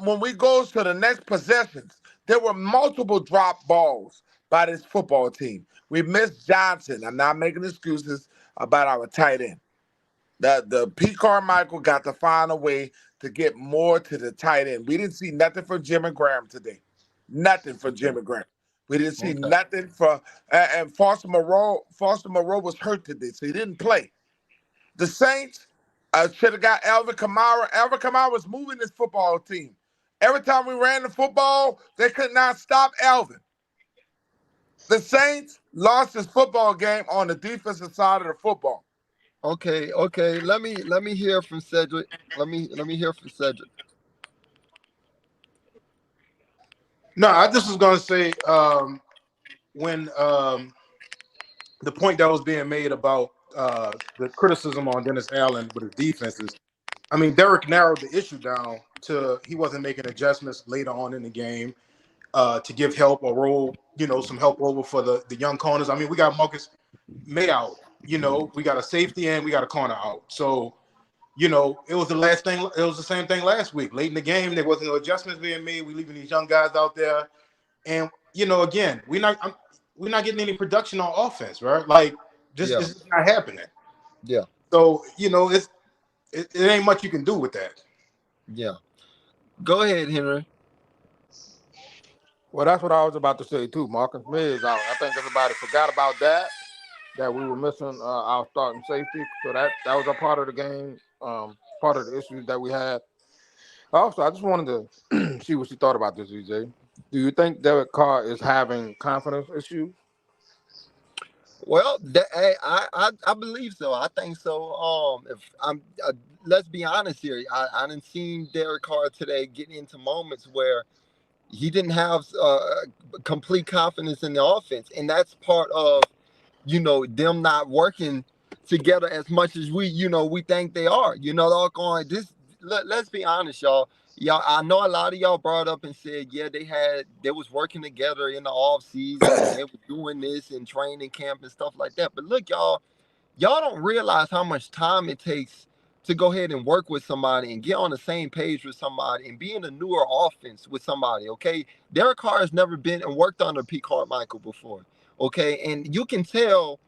when we goes to the next possessions, there were multiple drop balls by this football team. We missed Johnson. I'm not making excuses about our tight end. The P. Carmichael got to find a way to get more to the tight end. We didn't see nothing from Jimmy Graham today. Nothing for Jimmy Graham. We didn't see nothing for and Foster Moreau. Foster Moreau was hurt today, so he didn't play. The Saints should have got Alvin Kamara. Alvin Kamara was moving this football team. Every time we ran the football, they could not stop Alvin. The Saints lost this football game on the defensive side of the football. Okay. Let me hear from Cedric. Let me hear from Cedric. No, I just was gonna say when the point that was being made about the criticism on Dennis Allen with his defenses. I mean, Derek narrowed the issue down to he wasn't making adjustments later on in the game to give help or roll, some help over for the young corners. I mean, we got Marcus May out. We got a safety and we got a corner out. So, it was the same thing last week. Late in the game, there wasn't no adjustments being made. We leaving these young guys out there, and again, we're not getting any production on offense, right? Like, it's not happening. Yeah. So it ain't much you can do with that. Yeah. Go ahead, Henry. Well, that's what I was about to say too. Marcus May is out. I think everybody forgot about that we were missing our starting safety. So that was a part of the game, part of the issues that we had. Also, I just wanted to see what you thought about this, EJ. Do you think Derek Carr is having confidence issues? Well, I believe so. I think so. If I'm, let's be honest here. I didn't see Derek Carr today getting into moments where he didn't have complete confidence in the offense, and that's part of them not working together as much as we think they are. They're all going this. Let's be honest, y'all. I know a lot of y'all brought up and said, yeah, they was working together in the off season and they were doing this in training camp and stuff like that. But look, y'all don't realize how much time it takes to go ahead and work with somebody and get on the same page with somebody and be in a newer offense with somebody. Okay, Derek Carr has never been and worked under Pete Carmichael before. Okay, and you can tell,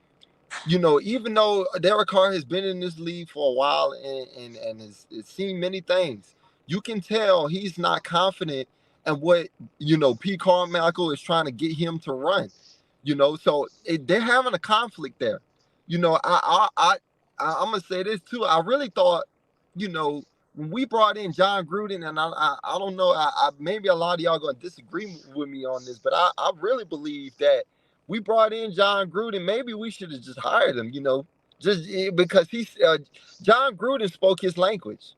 even though Derek Carr has been in this league for a while and has seen many things, you can tell he's not confident in what Pete Carmichael is trying to get him to run. So they're having a conflict there. I'm gonna say this too. I really thought, when we brought in John Gruden, and I don't know, maybe a lot of y'all gonna disagree with me on this, but I really believe that we brought in John Gruden. Maybe we should have just hired him, just because John Gruden spoke his language.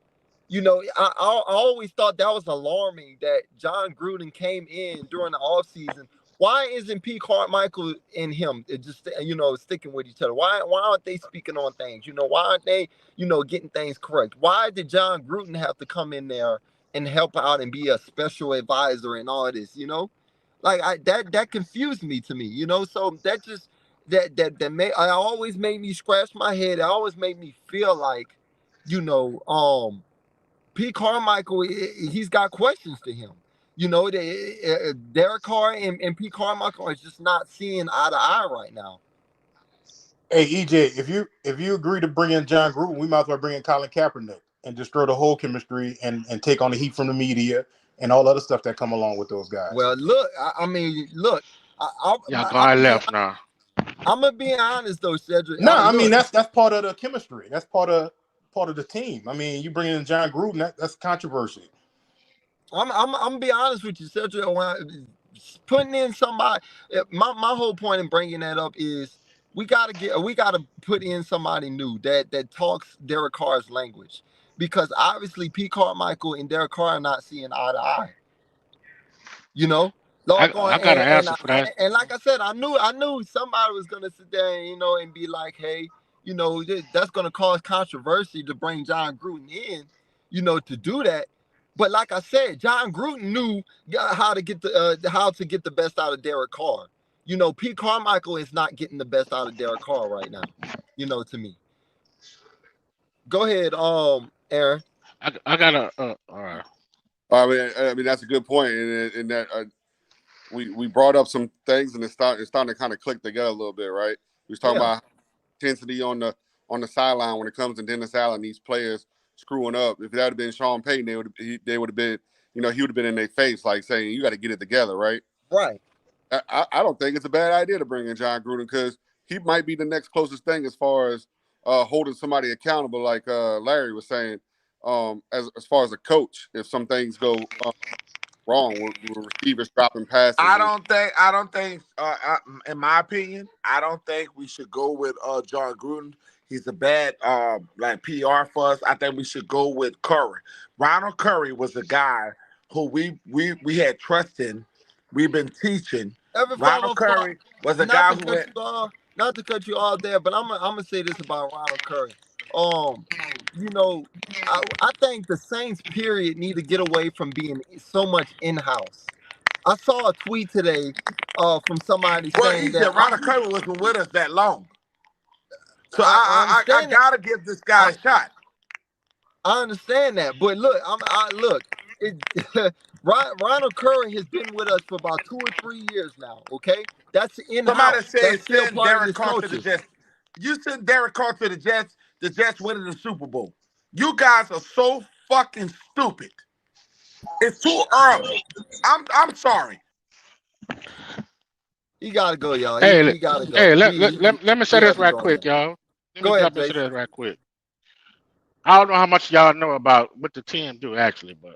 I always thought that was alarming that John Gruden came in during the offseason. Why isn't Pete Carmichael and him just sticking with each other? Why aren't they speaking on things? Why aren't they getting things correct? Why did John Gruden have to come in there and help out and be a special advisor and all this? Like that confused me to me. So that just that I always made me scratch my head. It always made me feel like Pete Carmichael, he's got questions to him. Derek Carr and Pete Carmichael is just not seeing eye to eye right now. Hey, EJ, if you agree to bring in John Gruden, we might as well bring in Colin Kaepernick and destroy the whole chemistry and take on the heat from the media and all other stuff that come along with those guys. Well, look, Y'all going left now. I'm gonna be honest though, Cedric. No, I mean that's part of the chemistry. That's part of the team. I mean, you bring in John Gruden, that's controversy. I'm gonna be honest with you, Cedric. Putting in somebody, my whole point in bringing that up is we gotta put in somebody new that talks Derek Carr's language, because obviously Pete Carmichael and Derek Carr are not seeing eye to eye. You know, I got an answer for that. and like I said, I knew somebody was gonna sit there and, and be like, hey, that's gonna cause controversy to bring John Gruden in, to do that. But like I said, John Gruden knew how to get the best out of Derek Carr. Pete Carmichael is not getting the best out of Derek Carr right now. To me. Go ahead, Aaron. I got a all right. I mean that's a good point, and that we brought up some things, and it's starting to kind of click together a little bit, right? We was talking about intensity on the sideline when it comes to Dennis Allen, these players screwing up. If that had been Sean Payton, they would have been, he would have been in their face, like saying, you got to get it together, right? Right. I don't think it's a bad idea to bring in John Gruden, because he might be the next closest thing as far as holding somebody accountable, like Larry was saying, as far as a coach, if some things go wrong with receivers dropping passes. I don't think in my opinion, I don't think we should go with John Gruden. He's a bad like PR for us. I think we should go with Curry. Ronald Curry was a guy who we had trust in. We've been teaching. Ronald Curry was a guy who had, not to cut you off there, but I'm gonna say this about Ronald Curry. I think the Saints period need to get away from being so much in-house. I saw a tweet today from somebody saying that Ronald Curry wasn't with us that long. So I gotta give this guy a shot. I understand that, but look, Ronald Curry has been with us for about 2 or 3 years now. Okay, that's in-house. Somebody said That's still send part of Derek his Carr to the coaches. Jets. You send Derek Carr to the Jets. The Jets winning the Super Bowl. You guys are so fucking stupid. It's too early. I'm sorry. He gotta go, y'all. Hey, he gotta go. hey, let me say this right quick, y'all. Let me jump into this right quick. I don't know how much y'all know about what the team do actually, but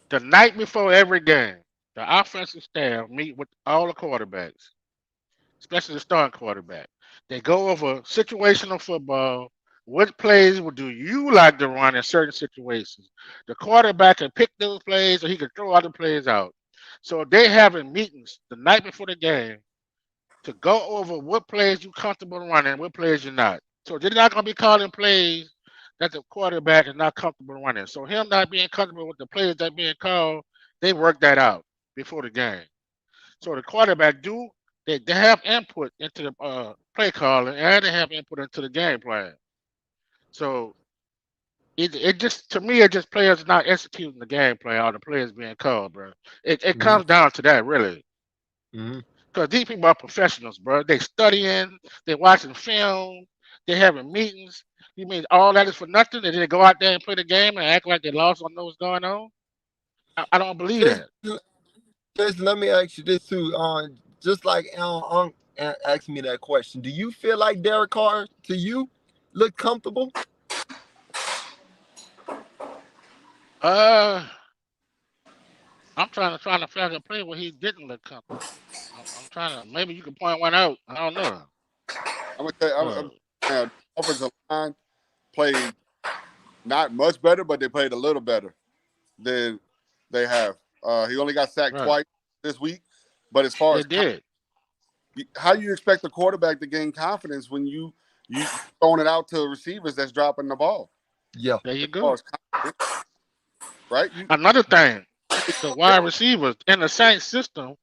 the night before every game, the offensive staff meet with all the quarterbacks, especially the starting quarterback. They go over situational football. What plays do you like to run in certain situations? The quarterback can pick those plays, or he can throw other plays out. So they having meetings the night before the game to go over what plays you comfortable running, what plays you're not. So they're not going to be calling plays that the quarterback is not comfortable running. So him not being comfortable with the plays that being called, they work that out before the game. So the quarterback they have input into the play calling, and they have input into the game plan. So it just, to me, it just players not executing the game plan, or the players being called, bro. It comes down to that, really. Because these people are professionals, bro. They studying, they watching film, they having meetings. You mean all that is for nothing? And then they go out there and play the game and act like they lost or know what's going on? I don't believe that. Just let me ask you this too. Just like Alan asked me that question, do you feel like Derek Carr to you look comfortable? I'm trying to figure a play where he didn't look comfortable. I'm trying to, maybe you can point one out. I don't know. I'm gonna tell you, offensive line played not much better, but they played a little better than they have. He only got sacked twice this week, but as far as how you expect the quarterback to gain confidence when you throwing it out to receivers that's dropping the ball? Yeah, there you go. Right. Another thing, the wide receivers in the Saints system,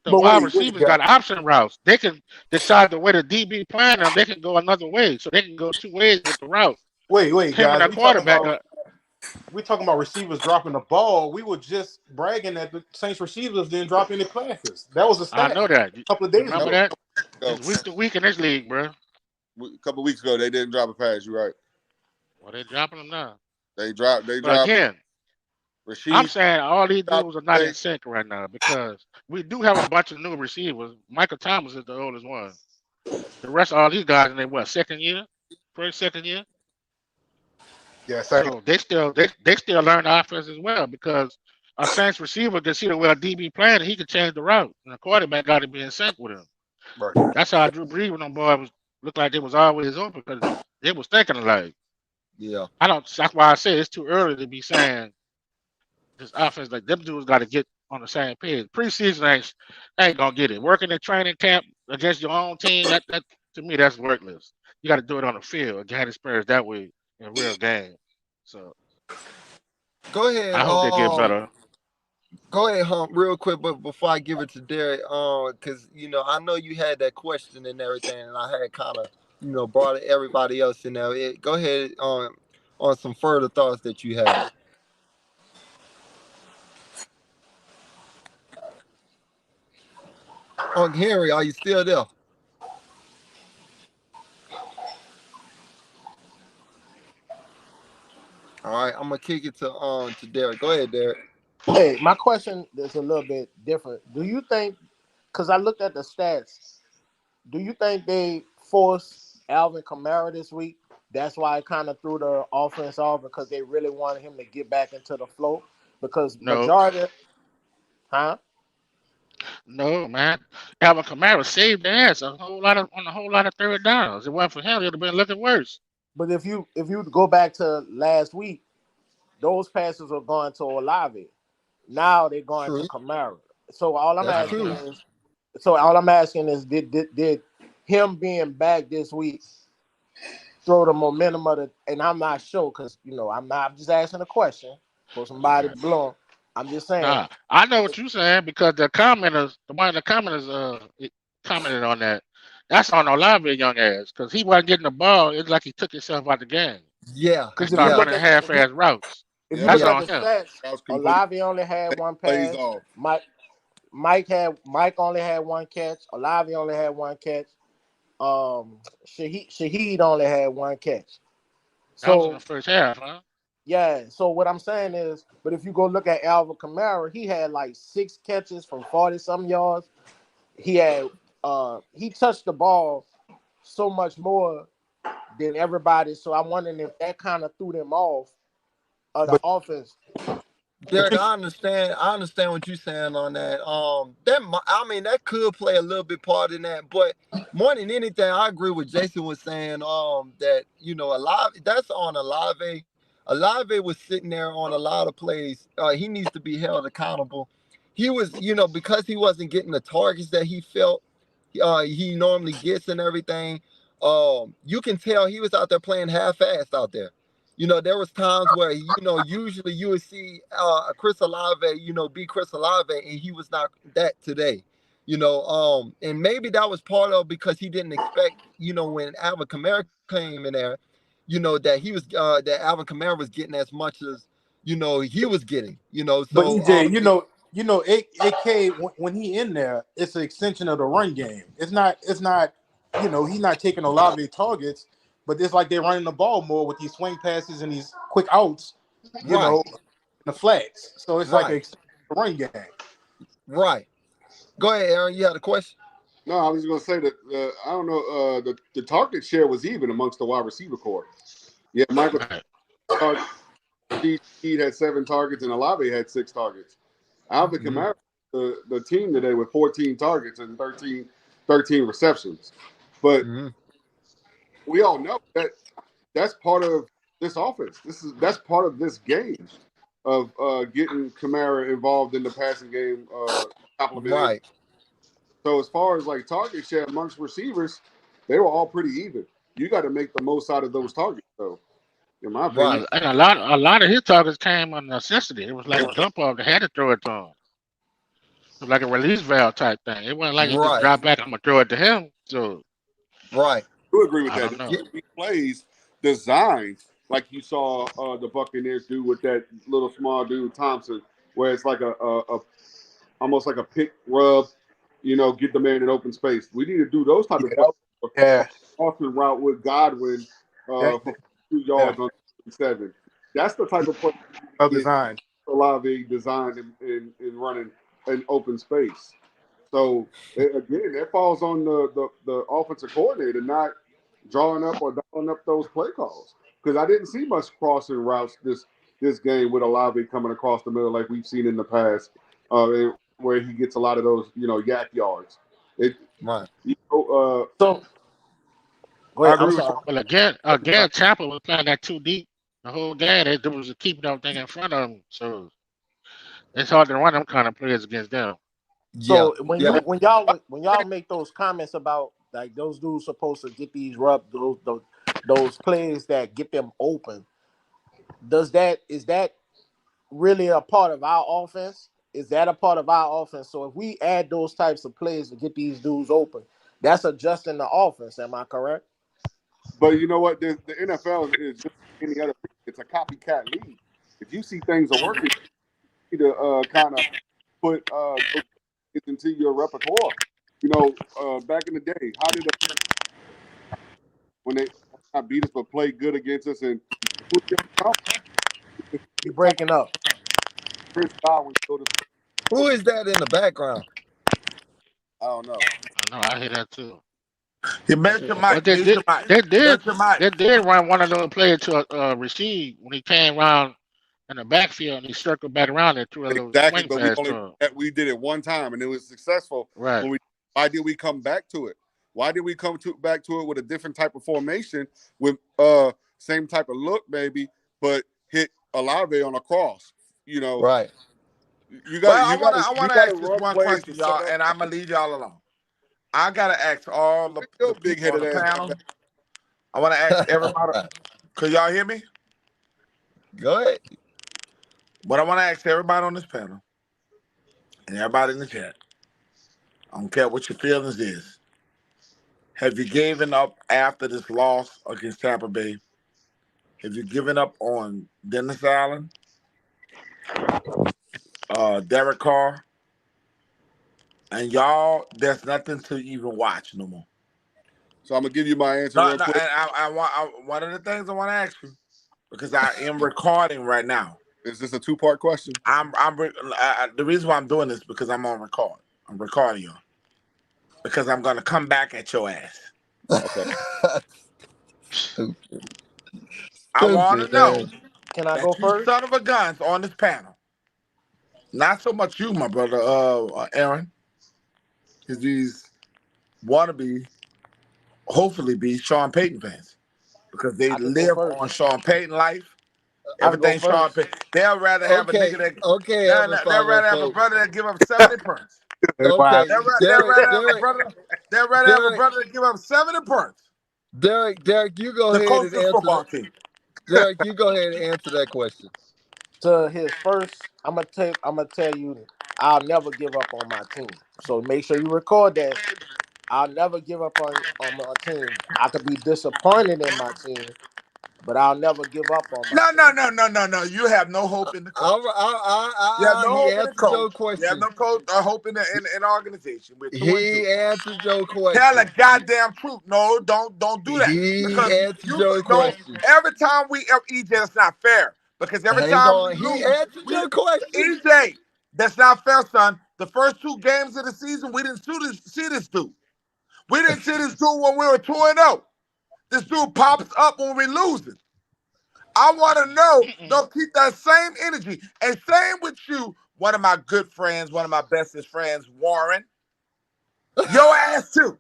the wide receivers got option routes. They can decide the way the DB playing them. They can go another way, so they can go 2 ways with the route. Wait, Him guys. and the quarterback. We're talking about receivers dropping the ball. We were just bragging that the Saints receivers didn't drop any passes. That was a stat. I know that. A couple of days Remember ago. that? It's week to week in this league, bro. A couple of weeks ago, they didn't drop a pass. You're right. Well, they're dropping them now. They dropped. But again, Rashid, I'm saying all these dudes are not in sync right now, because we do have a bunch of new receivers. Michael Thomas is the oldest one. The rest of all these guys in their second year? First, second year? Yeah, second. So they still learn the offense as well because a Saints receiver can see the way a DB playing, and he can change the route, and the quarterback got to be in sync with him. Right. That's how Drew Brees with them boys looked like they was always open because they was thinking alike. Yeah. That's why I say it's too early to be saying this offense like them dudes got to get on the same page. Preseason ain't gonna get it. Working in training camp against your own team, that to me that's worthless. You got to do it on the field against the Spurs that way in real game. So Go ahead. I hope they get better. Go ahead, Hump, real quick, but before I give it to Derek, because I know you had that question and everything, and I had kind of brought everybody else in there. Go ahead on some further thoughts that you have. Henry, are you still there? All right, I'm gonna kick it to Derek. Go ahead, Derek. Hey, my question is a little bit different. Do you think, because I looked at the stats, do you think they forced Alvin Kamara this week? That's why it kind of threw the offense off because they really wanted him to get back into the flow. Because No, majority, huh? no, man. Alvin Kamara saved their ass on a whole lot of third downs. If it wasn't for him, it'd have been looking worse. But if you go back to last week, those passes were going to Olave. Now they're going True. to Kamara. So all I'm That's asking true. is, did him being back this week throw the momentum of the? And I'm not sure because I'm just asking a question for somebody to blow. I'm just saying. Nah, I know what you're saying because one of the commenters commented on that. That's on Olave young ass because he wasn't getting the ball. It's like he took himself out the game Yeah, and Because if you started yeah, look running at half-ass routes. if you That's look yeah. at on the him. stats, That was complete. Olave only had one Plays pass. off. Mike only had one catch. Olave only had one catch. Shaheed only had one catch. That was in So the first half, huh? yeah. So what I'm saying is, but if you go look at Alvin Kamara, he had like 6 catches from 40-some yards. He touched the ball so much more than everybody. So I'm wondering if that kind of threw them off of the But offense. Derek, I understand. I understand what you're saying on that. That could play a little bit part in that, but more than anything, I agree with Jason was saying. That Olave, that's on Olave. Olave was sitting there on a lot of plays. He needs to be held accountable. He was, because he wasn't getting the targets that he felt he normally gets and everything. You can tell he was out there playing half-assed out there. There was times where usually you would see Chris Olave, be Chris Olave, and he was not that today. And maybe that was part of because he didn't expect, when Alvin Kamara came in there, that he was that Alvin Kamara was getting as much as he was getting. but So EJ, AK when he in there, it's an extension of the run game. It's not. He's not taking Olave targets, but it's like they're running the ball more with these swing passes and these quick outs. right, The flats. So it's like right, an extension of the run game. right. Go ahead, Aaron. You had a question? No, I was going to say that I don't know. The target share was even amongst the wide receiver core. Yeah, Michael He had 7 targets and Olave had 6 targets. Alvin Kamara, the team today with 14 targets and 13 receptions. But we all know that that's part of this offense. That's part of this game of getting Kamara involved in the passing game. Right. So as far as like target share amongst receivers, they were all pretty even. You got to make the most out of those targets, though, in my opinion. Right. And a lot of his targets came on necessity. It was like a dump off. They had to throw it to him. It was like a release valve type thing. It wasn't like he just Right. dropped back. I'm gonna throw it to him. So Right. I do agree with I that. don't know. There's plays designed like you saw the Buccaneers do with that little small dude Thompson, where it's like a almost like a pick rub, get the man in open space. We need to do those type of plays. Yeah. Often route with Godwin for 2 yards on 7. That's the type of play Well designed. Olave designed in running an open space. So again, that falls on the offensive coordinator not drawing up or dialing up those play calls. because I didn't see much crossing routes this game with Olave coming across the middle like we've seen in the past, where he gets a lot of those, yak yards. Right. So, I wait, I'm agree with sorry. Well, again, Tampa was playing that too deep the whole game. They was keeping everything in front of them, so it's hard to run them kind of players against them. Yeah. So when Yeah. y'all make those comments about like those dudes supposed to get these those plays that get them open, is that really a part of our offense? Is that a part of our offense? So if we add those types of plays to get these dudes open, that's adjusting the offense. Am I correct? But you know what? The NFL is just like any other league. It's a copycat league. If you see things are working, you need to kind of put those things into your repertoire. Back in the day, how did when they not beat us but play good against us and who did they come? You breaking up. Chris Godwin go to Who is that in the background? I don't know. I know, I hear that too. You mentioned Mike. But they Mute did, your mic. they did, Mute your mic. they did run one of those players to a receive when he came around in the backfield and he circled back around and threw a little Exactly, swing but pass to him. we did it one time and it was successful. Right. Why did we come back to it? Why did we come back to it with a different type of formation with same type of look maybe, but hit Olave on a cross? Right. You got. I want to ask this run one plays question, to y'all, set up and I'm gonna leave y'all alone. I gotta ask all the your people on big-headed the ass. panel. I want to ask everybody. Could y'all hear me? Go ahead. But I want to ask everybody on this panel and everybody in the chat. I don't care what your feelings is. Have you given up after this loss against Tampa Bay? Have you given up on Dennis Allen, Derek Carr, and y'all? There's nothing to even watch no more. So I'm gonna give you my answer No, real quick. and I want one of the things I want to ask you because I am recording right now. Is this a two-part question? The reason why I'm doing this because I'm on record. I'm recording you because I'm gonna come back at your ass. Okay. I want to know Can I that go you first? son of a guns on this panel. Not so much you, my brother, Aaron, because these wannabe, hopefully be Sean Payton fans because they I can go live first. on Sean Payton life. I can go Everything Sean first. Payton. They'll rather have a Okay. nigga that. Okay, They'll Evan Follow, rather have a folks. brother that give up 70 points. Okay, They'll Derek, rather have a brother. They'll rather have a brother that give up 70 points Derek, you go to ahead coach and this answer football that. team. Derek, you go ahead and answer that question. To his first, I'm gonna tell you, I'll never give up on my team. So make sure you record that. I'll never give up on my team. I could be disappointed in my team, but I'll never give up on my team. No. You have no hope in the coach. You have no He hope in the answered your coach. You have question. no hope in the organization. We're 2-2. He answered your Tell the question. goddamn truth. No, don't do that. He Because answered your question. every time EJ, that's not fair. Because every Hang time on. we He lose, answered your question. EJ, that's not fair, son. The first 2 games of the season, we didn't see this dude. We didn't see this dude when we were 2-0. This dude pops up when we're losing. I want to know, don't keep that same energy. And same with you, one of my good friends, one of my bestest friends, Warren. Your ass too.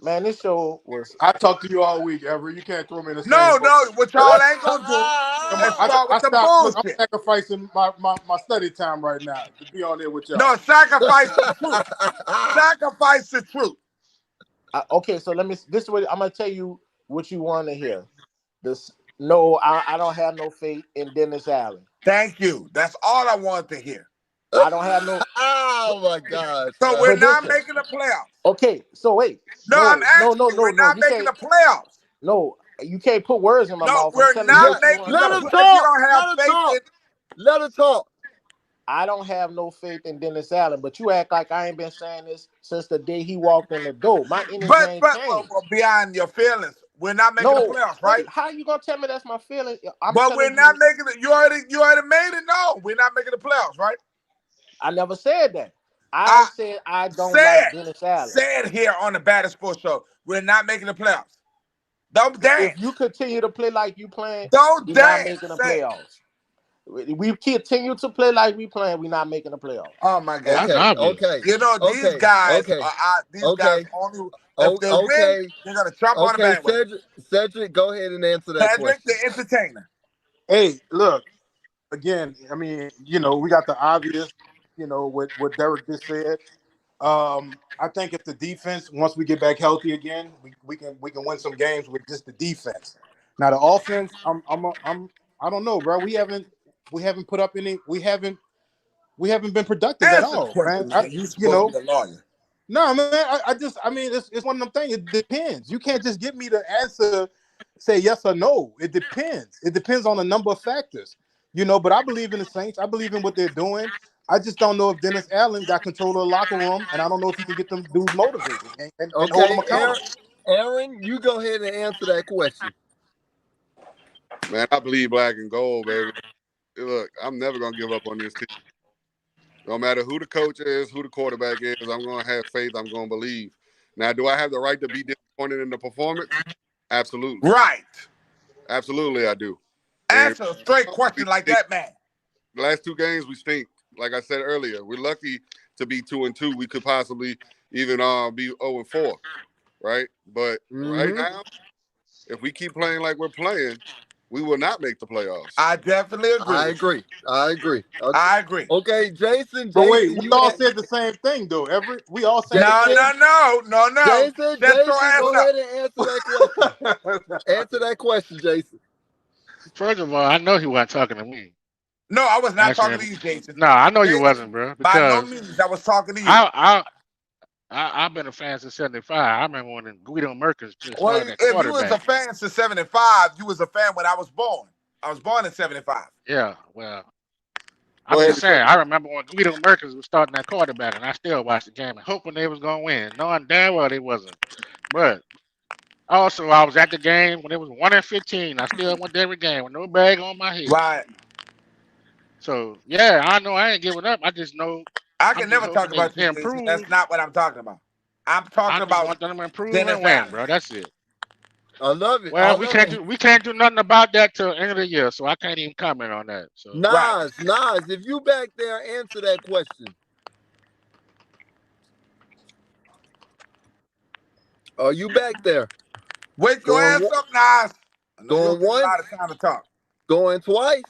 Man, this show was. I talked to you all week, Everett. You can't throw me in the same No, boat. what y'all ain't gonna do Come on. is start I with the stopped. Look, I'm bullshit. sacrificing my study time right now to be on there with y'all. No, sacrifice the truth. Sacrifice the truth. Okay, so this is what I'm gonna tell you what you want to hear. No, I don't have no faith in Dennis Allen. Thank you. That's all I wanted to hear. I don't have no. Oh my God! So we're not making the playoffs. Okay, so wait. No, I'm asking you. We're not making the playoffs. No, you can't put words in my mouth. No, we're not making the playoffs. If you don't have faith in. Let her talk. I don't have no faith in Dennis Allen, but you act like I ain't been saying this since the day he walked in the door. My energy ain't changed. Beyond your feelings, we're not making the playoffs, right? How you gonna tell me that's my feeling? But we're not making it. You already made it known. We're not making the playoffs, right? I never said that. I said I don't like Dennis Allen. Say it here on the Baddest Sports Show. We're not making the playoffs. Don't dance. If you continue to play like you playing, Don't we're not dance. making the Say it. playoffs. We continue to play like we playing, we're not making the playoffs. Oh my God. That's Okay, obvious. okay, You know, these okay, guys okay, are these guys okay, only if they win, okay, they're gonna jump on the okay. bandwagon. Cedric, go ahead and answer that Cedric the question. entertainer. Hey, look, again, I mean, we got the obvious, what Derek just said. I think if the defense, once we get back healthy again, we can win some games with just the defense. Now the offense, I don't know, bro. We haven't put up any. We haven't been productive at Answer the all, man. question, man. You supposed to be a lawyer. No, man. It's one of them things. It depends. You can't just get me the answer, say yes or no. It depends. It depends on a number of factors, But I believe in the Saints. I believe in what they're doing. I just don't know if Dennis Allen got control of the locker room, and I don't know if he can get them dudes motivated and hold them Okay, accountable. Aaron, you go ahead and answer that question. Man, I believe black and gold, baby. Look, I'm never gonna give up on this team. No matter who the coach is, who the quarterback is, I'm gonna have faith. I'm gonna believe. Now, do I have the right to be disappointed in the performance? Absolutely. Right. Absolutely, I do. And Answer a straight question like that, man. the last 2 games we stink. Like I said earlier, we're lucky to be 2-2. We could possibly even be 0-4, right? But right now, if we keep playing like we're playing, we will not make the playoffs. I definitely agree. I agree. Okay. I agree. Okay, Jason. But wait, we all said the same thing, though. We all said No. Jason, Central go answer. ahead and answer that question. Answer that question, Jason. First of all, I know he wasn't talking to me. No, I was not Actually, talking to you, Jason. No, I know Jason, you wasn't, bro. by no Because means, I was talking to you. I've been a fan since '75. I remember when Guido Merkins just Well, started at if you was quarterback. a fan since '75, you was a fan when I was born. I was born in '75. Yeah, well, I'm just saying. I remember when Guido Merkins was starting at quarterback, and I still watched the game and hoping they was gonna win, knowing damn well they wasn't. But also, I was at the game when it was 1-15. I still went to every game with no bag on my head. Right. So yeah, I know I ain't giving up. I just know I can never talk hoping about they you, Jason. improve. That's not what I'm talking about. I'm talking I just about want them to improve Dennis and win, Allen. bro. That's it. I love it. Well, we can't do nothing about that till the end of the year, so I can't even comment on that. So Nas, if you back there, answer that question. Are you back there? Wake your ass up, Nas. Going once. A lot of time to talk. Going twice.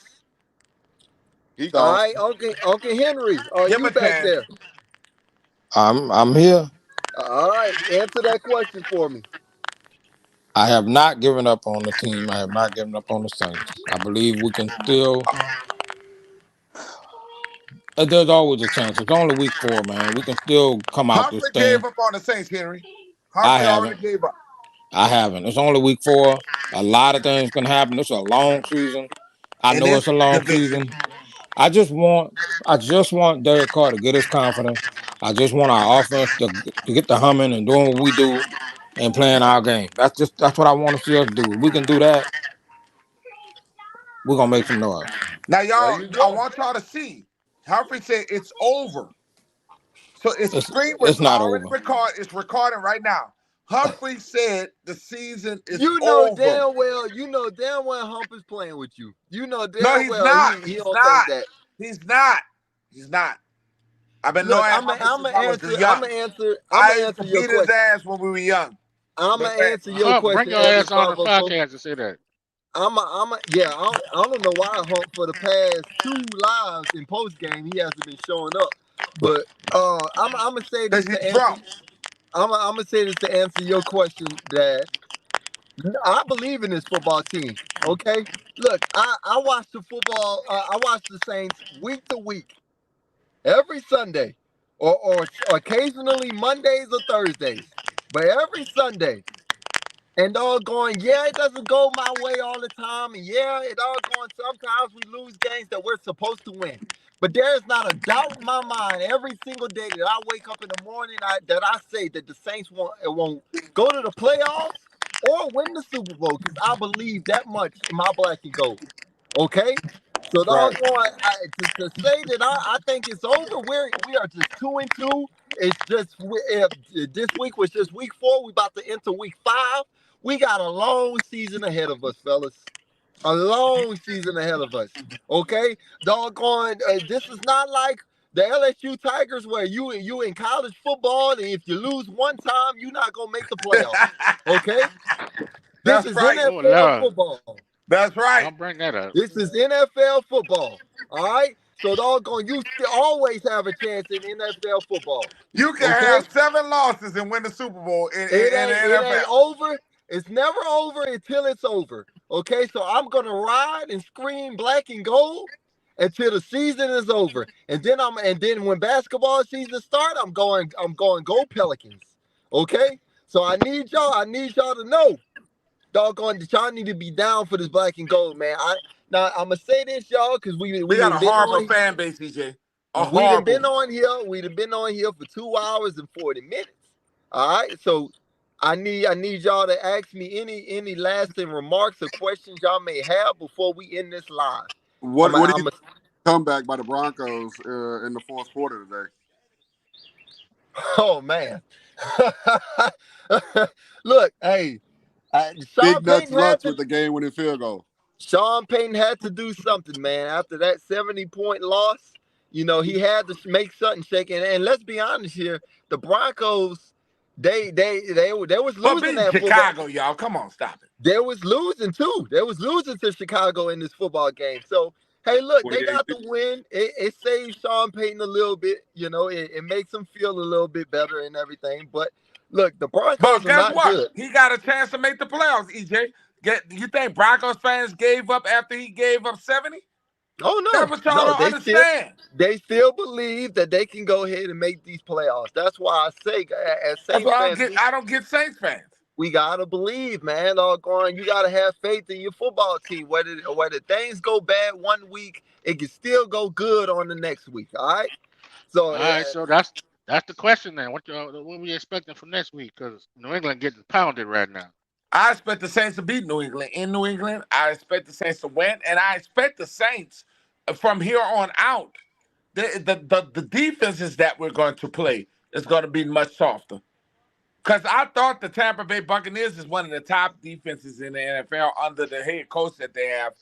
All right, Uncle Henry, are Give you him a back chance. there? I'm here. All right, answer that question for me. I have not given up on the team. I have not given up on the Saints. I believe we can still. There's always a chance. It's only week 4, man. We can still come out Humphrey this thing. gave up on the Saints, Henry. I Humphrey already haven't. gave up. I haven't. It's only week 4. A lot of things can happen. It's a long season. I know it's a long season. I just want Derek Carr to get his confidence. I just want our offense to get the humming and doing what we do and playing our game. That's what I want to see us do. If we can do that, we're gonna make some noise. Now, y'all, I want y'all to see. Humphrey said it's over. So it's screen was not already over. recorded. It's recording right now. Humphrey said the season is You know over. damn well Humphrey's playing with you. You know damn No, he's well not. he He's don't not. think that. He's not. He's not. I've been Look, knowing I'm Humphrey gonna since I was young. I used to answer your beat his question. ass when we were young. I'm gonna answer your question. Bring your ass on the podcast and say that. I don't know why Hump for the past 2 lives in post game he hasn't been showing up. But I'm gonna say this to answer. I'm gonna say this to answer your question, Dad. I believe in this football team. Okay, look, I watch the football. I watch the Saints week to week, every Sunday, or occasionally Mondays or Thursdays, but every Sunday. And doggone, it doesn't go my way all the time. And it doggone, sometimes we lose games that we're supposed to win. But there is not a doubt in my mind every single day that I wake up in the morning that I say that the Saints won't go to the playoffs or win the Super Bowl, because I believe that much in my black and gold. Okay? So doggone, to say that I think it's over, we are just 2-2. It's just this week was just week 4. We about to enter week 5. We got a long season ahead of us, fellas. A long season ahead of us. Okay? Doggone, this is not like the LSU Tigers where you in college football, and if you lose one time, you're not going to make the playoffs. Okay? This That's is right. Oh NFL Lord, football. That's right. don't bring that up. This is NFL football. All right? So, doggone, you still always have a chance in NFL football. You can Okay? have 7 losses and win the Super Bowl in the It ain't NFL. over. It's never over until it's over. Okay, so I'm gonna ride and scream black and gold until the season is over. And then when basketball season start, I'm going go Pelicans. Okay? So I need y'all to know, doggone, that y'all need to be down for this black and gold, man. I'm gonna say this, y'all, because we We got a been horrible on fan base, EJ. A we done horrible. been on here. We done been on here for 2 hours and 40 minutes. All right. So I need y'all to ask me any lasting remarks or questions y'all may have before we end this live. What do you comeback by the Broncos in the fourth quarter today? Oh man. Look, hey, Sean Big nuts Payton had Lutz to, with the game-winning field goal. Sean Payton had to do something, man. After that 70-point loss, you know, he had to make something shake. And let's be honest here, the Broncos, they was But losing beat that Chicago, football. y'all. Come on, stop it. They was losing too. They was losing to Chicago in this football game. So hey, look, they got the win. It saves Sean Payton a little bit. You know, it makes him feel a little bit better and everything. But look, the Broncos But are guess not what? good. He got a chance to make the playoffs, EJ. You think Broncos fans gave up after he gave up 70? Oh no, That's what y'all don't understand. They still believe that they can go ahead and make these playoffs. That's why I say, as That's Saints why fans, I don't get Saints fans. we gotta believe, man. Doggone, you gotta have faith in your football team. Whether things go bad one week, it can still go good on the next week. All right. So All right, so that's the question then. What we expecting from next week? Because New England getting pounded right now. I expect the Saints to beat New England in New England. I expect the Saints to win, and I expect the Saints from here on out. The defenses that we're going to play is going to be much softer. Because I thought the Tampa Bay Buccaneers is one of the top defenses in the NFL under the head coach that they have.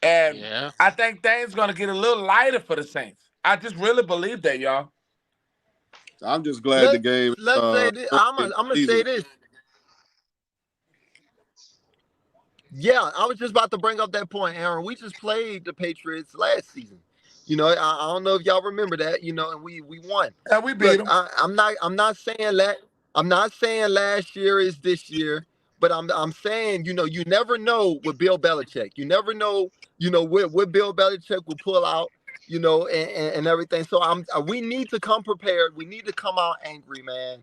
And Yeah. I think things going to get a little lighter for the Saints. I just really believe that, y'all. I'm just glad the game. Let's say this. I'm gonna say this. Yeah, I was just about to bring up that point, Aaron. We just played the Patriots last season. You know, I don't know if y'all remember that. You know, and we won. And we beat them. I'm not saying that. I'm not saying last year is this year, but I'm saying, you know, you never know with Bill Belichick. You never know, you know, what Bill Belichick will pull out, you know, and everything. So we need to come prepared. We need to come out angry, man.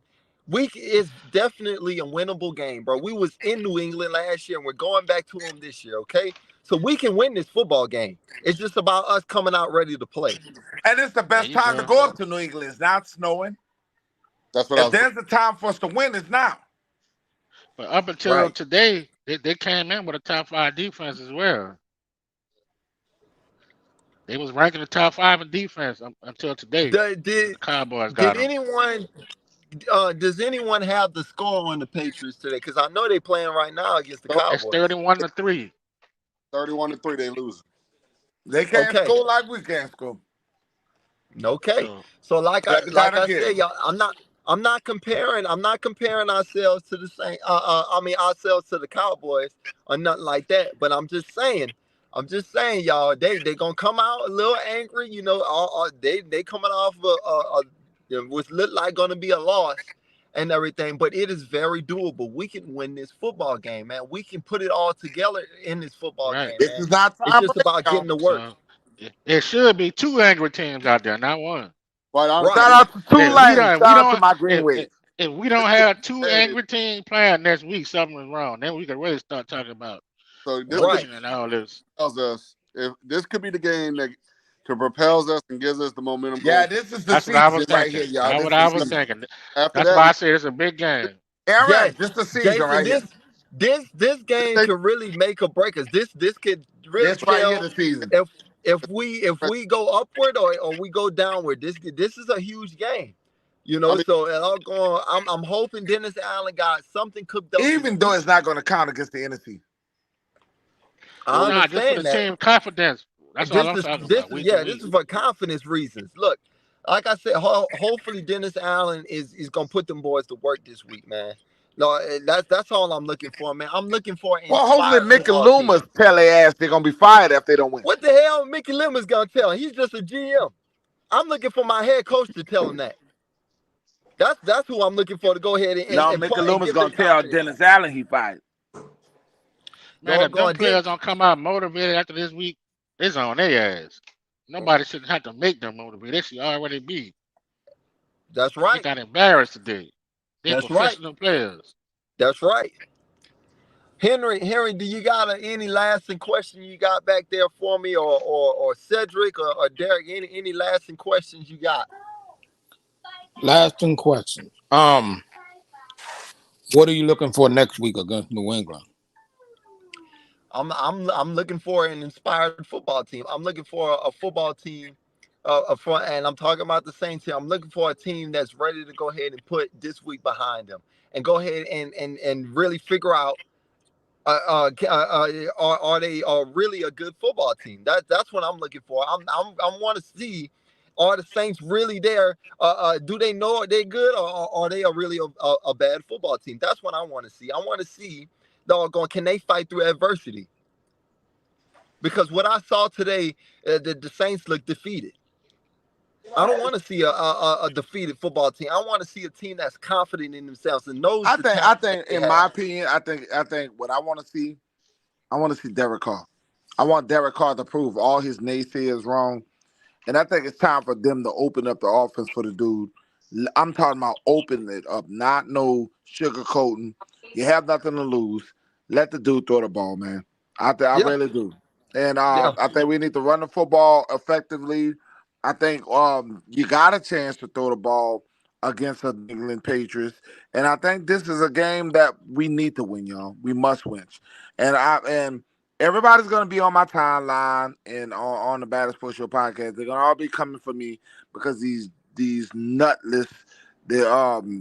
It's definitely a winnable game, bro. We was in New England last year, and we're going back to them this year, okay? So we can win this football game. It's just about us coming out ready to play. And it's the best time to go up to New England. It's not snowing. That's what there's a time for us to win, it's now. But up until today, they came in with a top 5 defense as well. They was ranking the top 5 in defense until today. The Cowboys got them. Does anyone have the score on the Patriots today? Because I know they're playing right now against the Cowboys. It's 31-3. 31-3, they losing. They can't score like we can't score. Okay. So like I said, y'all, I'm not comparing ourselves to the Saints. Ourselves to the Cowboys or nothing like that. But I'm just saying, y'all, they gonna come out a little angry. You know, they coming off what looked like gonna be a loss and everything, but it is very doable. We can win this football game, man. We can put it all together in this football game. This is not it's just about getting to work. It should be 2 angry teams out there, not one. Shout out to 2 lanes. Shout out to my Green Wave. If we don't have 2 angry teams playing next week, something is wrong. Then we can really start talking about and all this. Tells us if this could be the game that propels us and gives us the momentum. Yeah, this is the That's what I was right thinking. here, y'all. That's what I was thinking. That's why I say it's a big game. This is the season Jason, right here. This game could really make or break us. This could really tell right here the season. if we go upward or we go downward. This is a huge game. You I know, mean, so I'm hoping Dennis Allen got something cooked up this even though week. it's not going to count against the NFC. I Nah, just for understand the that. team confidence. That's all This I'm is talking this about, is week to yeah, this week. is for confidence reasons. Look, like I said, hopefully Dennis Allen is gonna put them boys to work this week, man. No, that's all I'm looking for, man. I'm looking for an Well, hopefully inspired Mickey football team. Loomis tell their ass they're going to be fired if they don't win. What the hell Mickey Lim gonna tell him? He's just a GM. I'm looking for my head coach to tell him that. That's who I'm looking for to go ahead No, and Mickey play and Loomis give going them to tell confidence. Dennis Allen he fired. Man, if them Doggone players don't come out motivated after this week, it's on their ass. Nobody shouldn't have to make them motivated. They should already be. That's They right. got embarrassed today. They're That's right. professional players. That's right. Henry, do you got any lasting question you got back there for me, or Cedric or Derek? Any lasting questions you got? Lasting question. What are you looking for next week against New England? I'm looking for an inspired football team. I'm looking for a football team, and I'm talking about the Saints here. I'm looking for a team that's ready to go ahead and put this week behind them and go ahead and really figure out. Are they really a good football team? That's what I'm looking for. I want to see, are the Saints really there? Do they know they're good, or are they really a bad football team? That's what I want to see. I want to see, doggone, can they fight through adversity? Because what I saw today, the Saints look defeated. I don't want to see a defeated football team. I want to see a team that's confident in themselves and knows I the think, talent that they in my have. opinion, I think what I want to see Derek Carr. I want Derek Carr to prove all his naysayers wrong. And I think it's time for them to open up the offense for the dude. I'm talking about opening it up, not no sugarcoating. You have nothing to lose. Let the dude throw the ball, man. I Yeah, really do. And yeah, I think we need to run the football effectively. I think you got a chance to throw the ball against the New England Patriots. And I think this is a game that we need to win, y'all. We must win. And everybody's gonna be on my timeline and on the Baddest Sports Show podcast. They're gonna all be coming for me because these nutless, the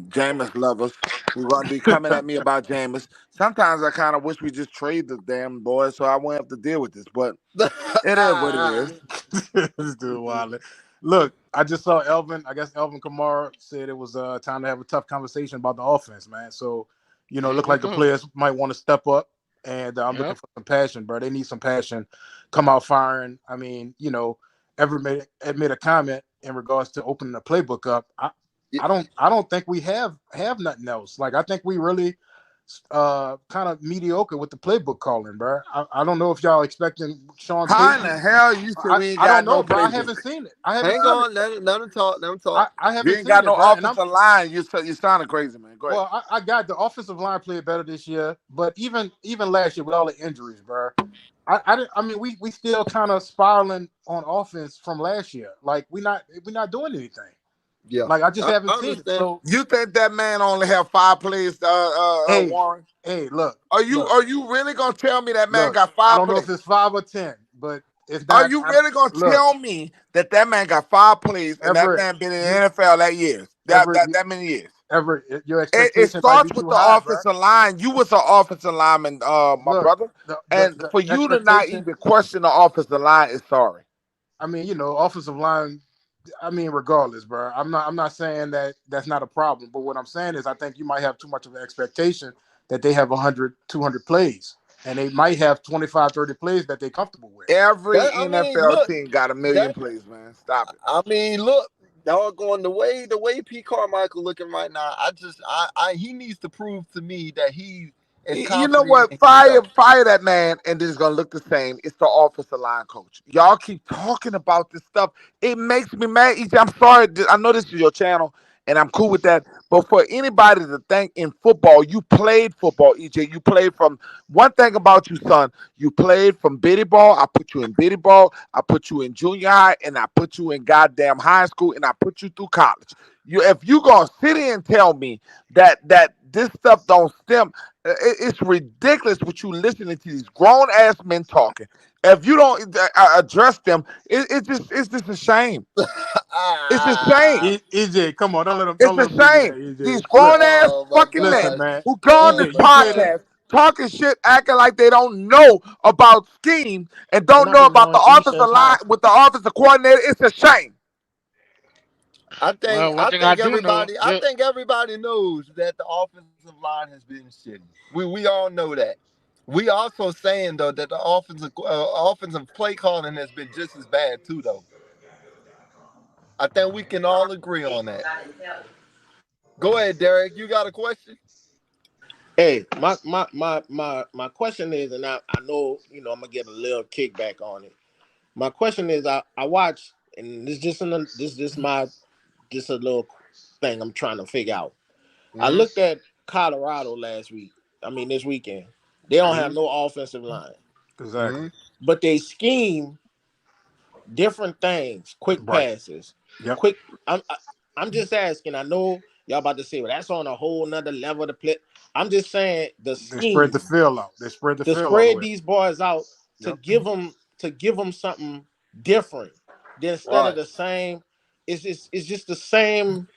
Jameis lovers who gonna be coming at me about Jameis. Sometimes I kind of wish we just trade the damn boy so I won't have to deal with this. But it is what it is. This dude wild. Look, I just saw Elvin. I guess Elvin Kamara said it was time to have a tough conversation about the offense, man. So, it looked like the players might want to step up, and I'm looking for some passion, bro. They need some passion. Come out firing. I mean, Everett made a comment in regards to opening the playbook up. I don't think we have nothing else. Like, I think we really kind of mediocre with the playbook calling, bro. I don't know if y'all expecting Sean How in Payton. the hell you said we ain't I got don't know, no bro. I playbook? haven't seen it. I haven't hang seen on, let him talk. Let him talk. I You haven't ain't seen got it, no bro. And offensive line. You sounding crazy, man. Go ahead. I got the offensive line played better this year, but even last year with all the injuries, bro. I mean, we still kind of spiraling on offense from last year. Like, we're not doing anything. Yeah, Like, I just haven't I seen it. understand. So, You think that man only have 5 plays, hey, Warren? look, Are you really gonna tell me that man look. got I 5 don't know plays? if it's 5 or 10, but it's Are not. you really gonna Look, tell me that man got 5 plays and that Everett, man been in the NFL that years? That many years? Everett, your It expectation might be starts with too the high, bro. offensive line. You was an offensive lineman, my Look, brother. the And for you to not expectation. even question the offensive line is sorry. I mean, offensive line. I mean, regardless, bro. I'm not saying that that's not a problem, but what I'm saying is I think you might have too much of an expectation that they have 100, 200 plays, and they might have 25, 30 plays that they're comfortable with. Every I mean, NFL look, team got a million plays, man. Stop it. I mean, look, doggone the way P. Carmichael looking right now. He needs to prove to me that he is You know confident what? in Fire himself. that man, and this is gonna look the same. It's the offensive line coach. Y'all keep talking about this stuff. It makes me mad. EJ, I'm sorry. I know this is your channel, and I'm cool with that. But for anybody to think in football, you played football, EJ. You played from one thing about you, son. You played from biddy ball. I put you in biddy ball. I put you in junior high, and I put you in goddamn high school, and I put you through college. If you gonna sit here and tell me that this stuff don't stem. It's ridiculous what you listening to these grown ass men talking. If you don't address them, it's just a shame. It's a shame. EJ, come on, don't It's let a him do shame. that, These EJ. grown ass Oh my fucking Listen, gosh. men man. who go on Oh this EJ, my you played gosh. a podcast talking shit, acting like they don't know about scheme and And don't I've know been about knowing the E offensive since high line school. with the offensive coordinator. It's a shame. Well, one thing I do know, I think everybody knows that the offensive line has been shitty. We all know that. We also saying though that the offensive play calling has been just as bad too though. I think we can all agree on that. Go ahead, Derek. You got a question? Hey, my question is, and I know I'm gonna get a little kickback on it. My question is, I watch, and this a little thing I'm trying to figure out. I Mm-hmm. looked at Colorado last week. I mean this weekend. They don't have Mm-hmm. no offensive line, exactly. but they scheme different things, quick Right. passes, Yep. quick. I'm just asking. I know y'all about to say, well, that's on a whole nother level to play. I'm just saying the They spread the scheme field out. They spread the to field all the spread way. these boys out Yep. to give them something different. Then instead of Right. the same, it's just the same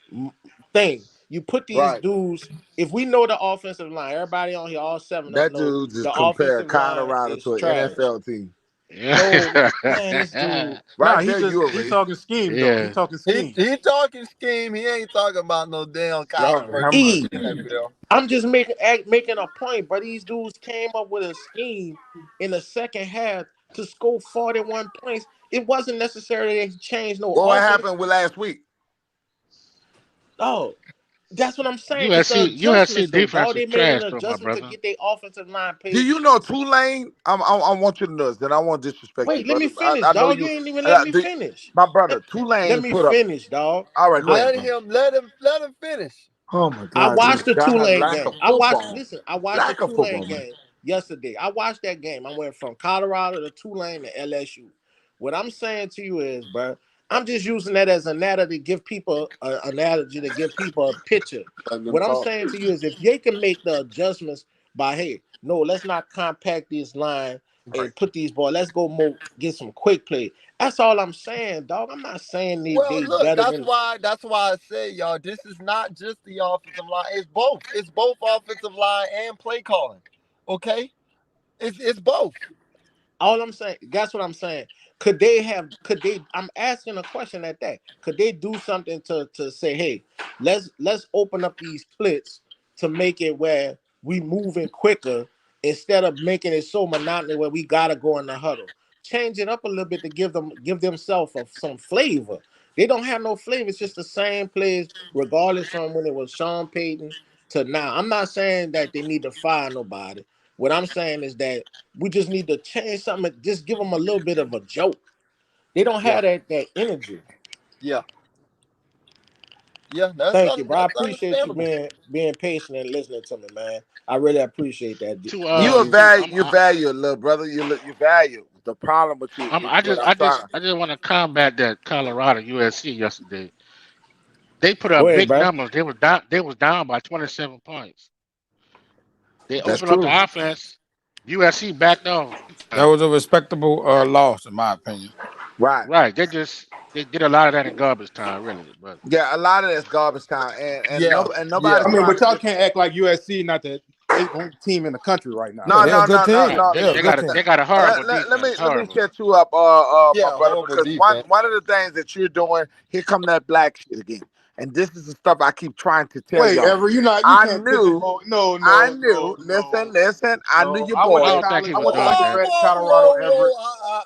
thing. You put these Right. dudes. If we know the offensive line, everybody on here, all seven of them That know dude the just compared offensive line Colorado is to an trash. NFL team. No, man, this dude. Nah, Right there, you a he racist. talking scheme though. He yeah. talking He scheme. he talking scheme. He ain't talking about no damn college Y'all, versus I'm the E. NFL. I'm just making a point, but these dudes came up with a scheme in the second half to score 41 points. It wasn't necessarily they changed no What offense. happened with last week? Oh, that's what I'm saying. It's the USC adjustments, though, defense dog. is They made an trash, though, my adjustment to brother. get their offensive line Do paid. you know Tulane? I want you to know this. Then I won't disrespect you, Wait, let me brother. finish, I know dog. You you. ain't even let me finish. My Let, brother, let Tulane me put up. finish, dog. All right, go ahead, Let bro. him finish. Oh my I God, this watched the guy Tulane lack game. of football. I watched the Lack of Tulane football, man. game yesterday. I watched that game. I went from Colorado to Tulane to LSU. What I'm saying to you is, bro, I'm just using that as an analogy to give people an analogy to give people a picture. Letting them What I'm talk. saying to you is if they can make the adjustments by, hey, no, let's not compact this line Right. and put these boys, let's go more get some quick play. That's all I'm saying, dog. I'm not saying Well, they look, better than that's why I say, y'all, this is not just the offensive line. It's both. It's both offensive line and play calling. Okay? It's both. all I'm saying, that's what I'm saying. I'm asking a question at that. Could they do something to say, hey, let's open up these splits to make it where we moving quicker instead of making it so monotonous where we gotta go in the huddle. Change it up a little bit to give themselves some flavor. They don't have no flavor. It's just the same plays, regardless from when it was Sean Payton to now. I'm not saying that they need to fire nobody. What I'm saying is that we just need to change something. Just give them a little bit of a joke. They don't Yeah. have that energy. Yeah. Yeah. That's Thank you, bro. I appreciate you understandable. being patient and listening to me, man. I really appreciate that. To You a DC. to value, you value, little brother. You value. The problem with you is what I'm trying to. I just want to combat that Colorado USC yesterday. They put Go up ahead, big bro. numbers. They was down by 27 points. They That's opened up true. the offense. USC backed off. That was a respectable loss, in my opinion. Right. Right. They did a lot of that in garbage time, really. But Yeah, a lot of that's garbage time, Yeah. and Yeah. nobody's I mean, trying but to y'all get. can't act like USC not the only team in the country right now. Yeah, No, they're a no, good no, no, yeah, team. no. they, They're a they good got a team. they got a horrible Let defense. me Horrible. set you up, my Yeah. brother, Horrible because one defense. one of the things that you're doing, here come that black shit again, and this is the stuff I keep trying to tell Wait, y'all. ever you I can't knew, pigeonhole. No, I no, knew. no, no, Listen. I knew no. your I went I to boy. don't think college. he I was went to doing that. undergrad in Colorado. Everett.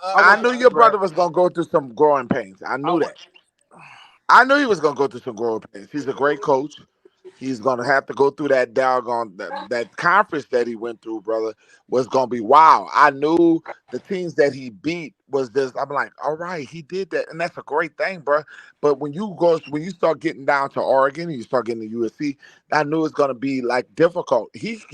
I I went to knew your undergrad. brother was gonna go through some growing pains. I I knew went. that. I knew he was gonna go through some growing pains. He's a great coach. He's gonna have to go through that doggone that conference that he went through, brother, was gonna be wow. I knew the teams that he beat was just. I'm like, all right, he did that, and that's a great thing, bro. But when you start getting down to Oregon, and you start getting to USC, I knew it's gonna be like difficult. He's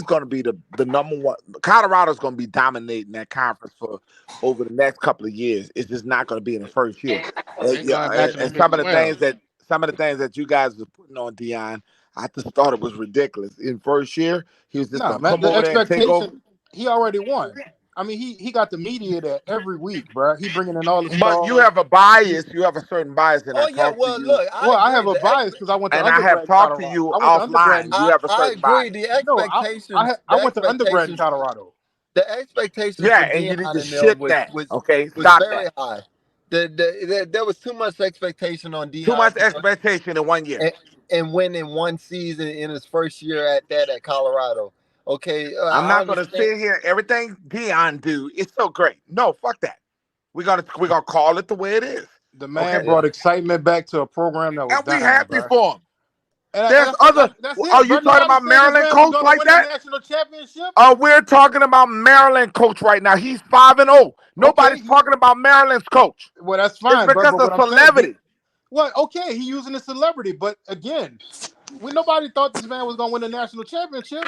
gonna be the number one. Colorado's gonna be dominating that conference for over the next couple of years. It's just not gonna be in the first year. They going back to the And Big 12. some of the things that you guys were putting on Dion, I just thought it was ridiculous. In first year, he was just No, gonna man. come The over there and take over. expectation. He already won. I mean, he got the media there every week, bro. He bringing in all the But you stars. have a bias. You have a certain bias, and I Oh yeah, talk to well you, look, I Well, I have agree. a bias because I went to and I have undergrad in talked to Colorado. you I went to undergrad. offline. You have a I certain agree. bias. The No, expectations, I went to undergrad in Colorado. the expectations Yeah, for and you Dion need to and them shift that. was Okay, was stop very that. high. There was too much expectation on Too Dion much expectation in 1 year. and winning one season in his first year at Colorado. Okay, I'm I not gonna understand. sit here. Everything Dion do is so great. No, fuck that. We're gonna call it the way it is. The man Okay, brought excitement back to a program that was and we dying, happy bro. for him. And There's other. that's it, Are bro. you talking Nobody about said this Maryland man was coach going to like win that? a national championship. We're talking about Maryland coach right now. He's 5-0. Nobody's Okay, talking about Maryland's coach. well that's It's fine, bro. because But of what I'm saying, celebrity. okay, he using a celebrity, but again, nobody thought this man was going to win a national championship.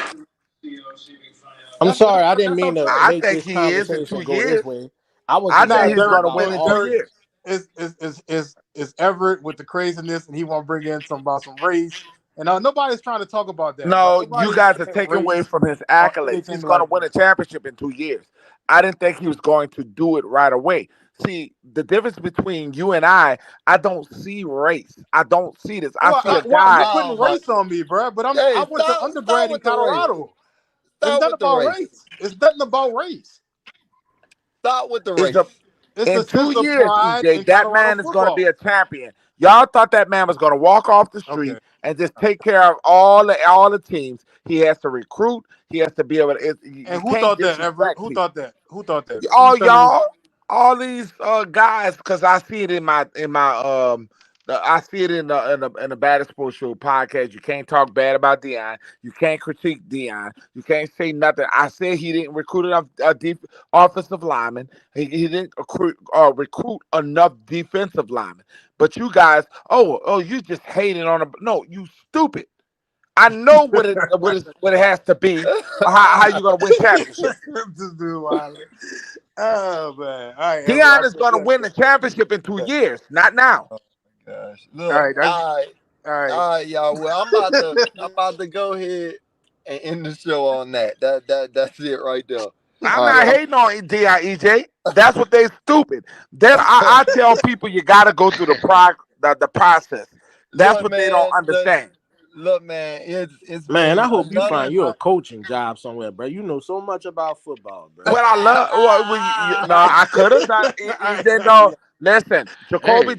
I'm sorry, I didn't That's what mean I'm to I saying. make think this he is in 2 conversation go years. this way. I was I just think Nah, he's touching going Derek, to on win in all. 2 years. is Everett with the craziness, and he want to bring in some race. And nobody's trying to talk about that, bro. No, you Nobody's guys are saying taking away race from his or accolades. anything He's going to like win a that. championship in 2 years. I didn't think he was going to do it right away. See, the difference between you and I don't see race. I don't see this. I see a You guy. putting Oh my! race on me, bro? But Hey, I went to start undergrad in with the race. Colorado. It's Start nothing with the about race. race. It's nothing about race. Start with the Is race. a It's a In sense 2 of years, pride EJ, in that Colorado man is going to be football. a champion. Y'all thought that man was going to walk off the Okay. street and just take care of all the teams. He has to recruit. He has to be able to. You And who can't thought that, Everett? disrespect Who people. thought that? Who thought that? Please All tell me. y'all, all these guys, because I see it in my I see it in the Baddest Sports Show podcast. You can't talk bad about Dion. You can't critique Dion. You can't say nothing. I said he didn't recruit enough offensive linemen. He didn't recruit enough defensive linemen. But you guys, you just hating on him. No, you stupid. I know what it has to be. How you gonna win championships? This dude, Wiley. Oh man! All right, Everett. I Dion is going to appreciate win the championship in 2 years, not now. Gosh, it. All look, right, all right. all right, y'all. Well, I'm about to go ahead and end the show on that. That's it right there. I'm All not right, hating on Dion, EJ. That's what they stupid. Then I tell people you got to go through the process. That's look, what they don't man. understand. Look, man. It's Man, been I hope you another. find you a coaching job somewhere, bro. You know so much about football, bro. What I love, no, I could have done. EJ, no, listen, Hey,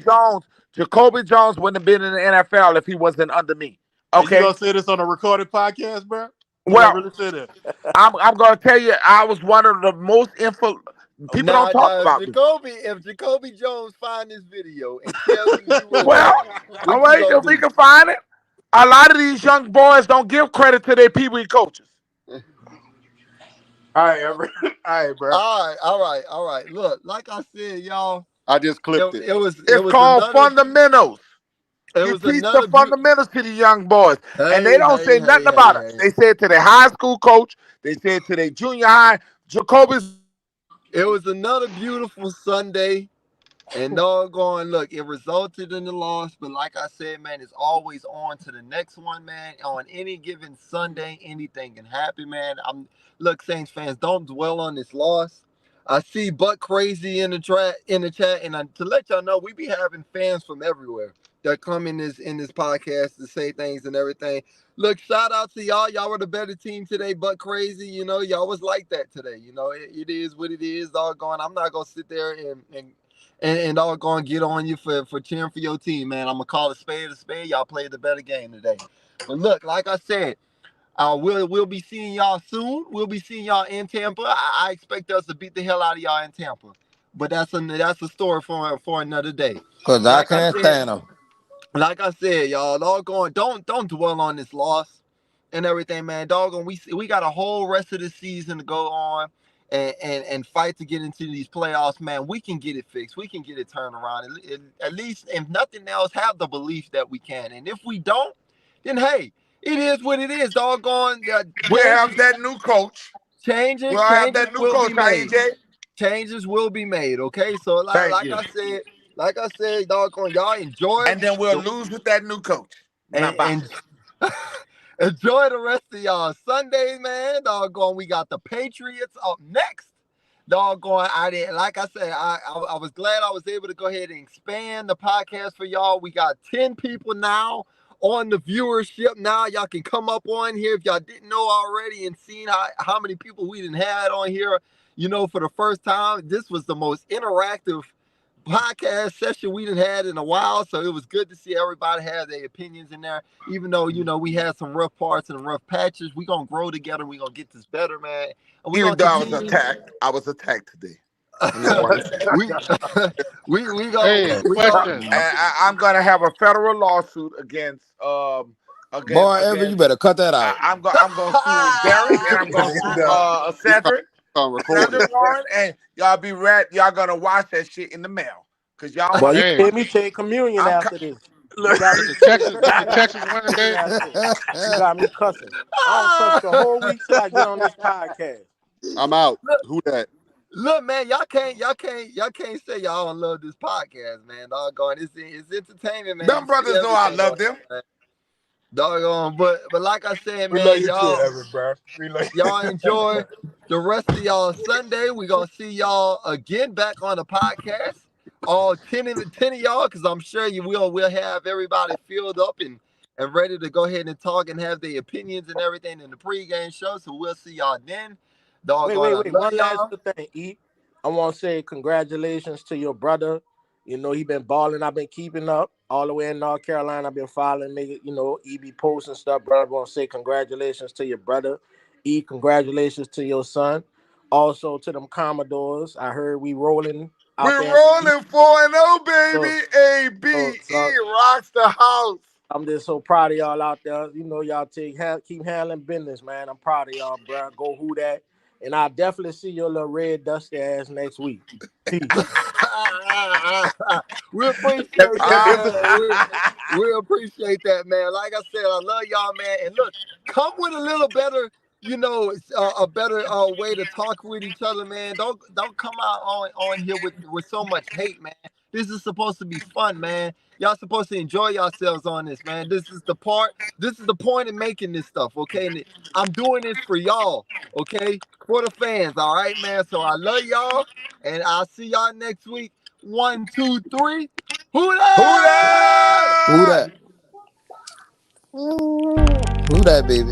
Jacoby Jones wouldn't have been in the NFL if he wasn't under me. And you Okay, gonna say this on a recorded podcast, bro? You gonna well, really say that? I'm gonna tell you, I was one of the most people don't talk about me. If Jacoby Jones find this video and tell you you were Well, there, what you wait, gonna if we do? can find it. A lot of these young boys don't give credit to their pee-wee coaches. All right, Everett. All right, bro. All right. Look, like I said, y'all, I just clipped it. it was It's called fundamentals. it You was teach another the fundamentals to the young boys, and they hey, don't say nothing hey, about it. hey. They say it to their high school coach. They say it to their junior high. Jacoby's. It was another beautiful Sunday. And doggone, look, it resulted in the loss, but like I said, man, it's always on to the next one, man. On any given Sunday, anything can happen, man. Look, Saints fans, don't dwell on this loss. I see Buck Crazy in the chat, and to let y'all know, we be having fans from everywhere that come in this podcast to say things and everything. Look, shout out to y'all. Y'all were the better team today, Buck Crazy. You know, y'all was like that today. You know, it is what it is. Doggone, I'm not gonna sit there and all going to get on you for cheering for your team, man. I'm going to call a spade a spade. Y'all played the better game today. But look, like I said, we'll be seeing y'all soon. We'll be seeing y'all in Tampa. I expect us to beat the hell out of y'all in Tampa. But that's a story for another day. Because I can't stand them. Like I said, y'all, doggone, don't dwell on this loss and everything, man. Doggone, we got a whole rest of the season to go on. And fight to get into these playoffs, man. We can get it fixed. We can get it turned around. At least, if nothing else, have the belief that we can. And if we don't, then hey, it is what it is. Doggone. We have that new coach. Changes We'll have that new will coach, be made. EJ. Changes will be made. Okay, so Thank you. like I said, doggone, y'all enjoy. And then we'll lose with that new coach. And enjoy the rest of y'all Sundays, man. Doggone, we got the Patriots up next. doggone, I didn't. Like I said, I was glad I was able to go ahead and expand the podcast for y'all. We got 10 people now on the viewership. Now y'all can come up on here if y'all didn't know already and seen how many people we didn't had on here. For the first time, this was the most interactive podcast session we didn't had in a while, so it was good to see everybody have their opinions in there. Even though we had some rough parts and rough patches, we gonna grow together. We gonna get this better, man. And we Even gonna though I was attacked today. we Hey, question. I'm gonna have a federal lawsuit against Boy, Everett, you better cut that out. I'm gonna sue Derek and I'm gonna sue Cedric. Cedric Warren, and y'all be ready. Y'all gonna watch that shit in the mail because y'all. Boy, you Hey. made me take communion after this. Did Texas win today? You got me cussing. I don't cuss the whole week till I get on this podcast. I'm out. Who that? Look, man, y'all can't say y'all don't love this podcast, man. Doggone, it's entertainment, man. Them brothers know I love them. Doggone, but like I said, We man, love you y'all, too, Everett, bro. y'all enjoy the rest of y'all Sunday. We're gonna see y'all again back on the podcast. All 10 of y'all, because I'm sure we'll have everybody filled up and ready to go ahead and talk and have their opinions and everything in the pregame show. So we'll see y'all then. Doggone, Wait. One last thing, E. I want to say congratulations to your brother. He been balling. I've been keeping up all the way in North Carolina. I've been following nigga, EB posts and stuff, bro. I want to say congratulations to your brother. E, congratulations to your son. Also to them Commodores. I heard we rolling. We're rolling 4-0, baby. ABE rocks the house. I'm just so proud of y'all out there. Y'all keep handling business, man. I'm proud of y'all, bro. Go who that. And I'll definitely see your little red dusty ass next week. Peace. We appreciate that. We appreciate that, man. Like I said, I love y'all, man. And look, come with a little better, a better way to talk with each other, man. Don't come out on here with so much hate, man. This is supposed to be fun, man. Y'all supposed to enjoy yourselves on this, man. This is the point of making this stuff, okay? And I'm doing this for y'all, okay? For the fans, all right, man? So I love y'all, and I'll see y'all next week. 1, 2, 3. Who that? Who that? Who that, baby?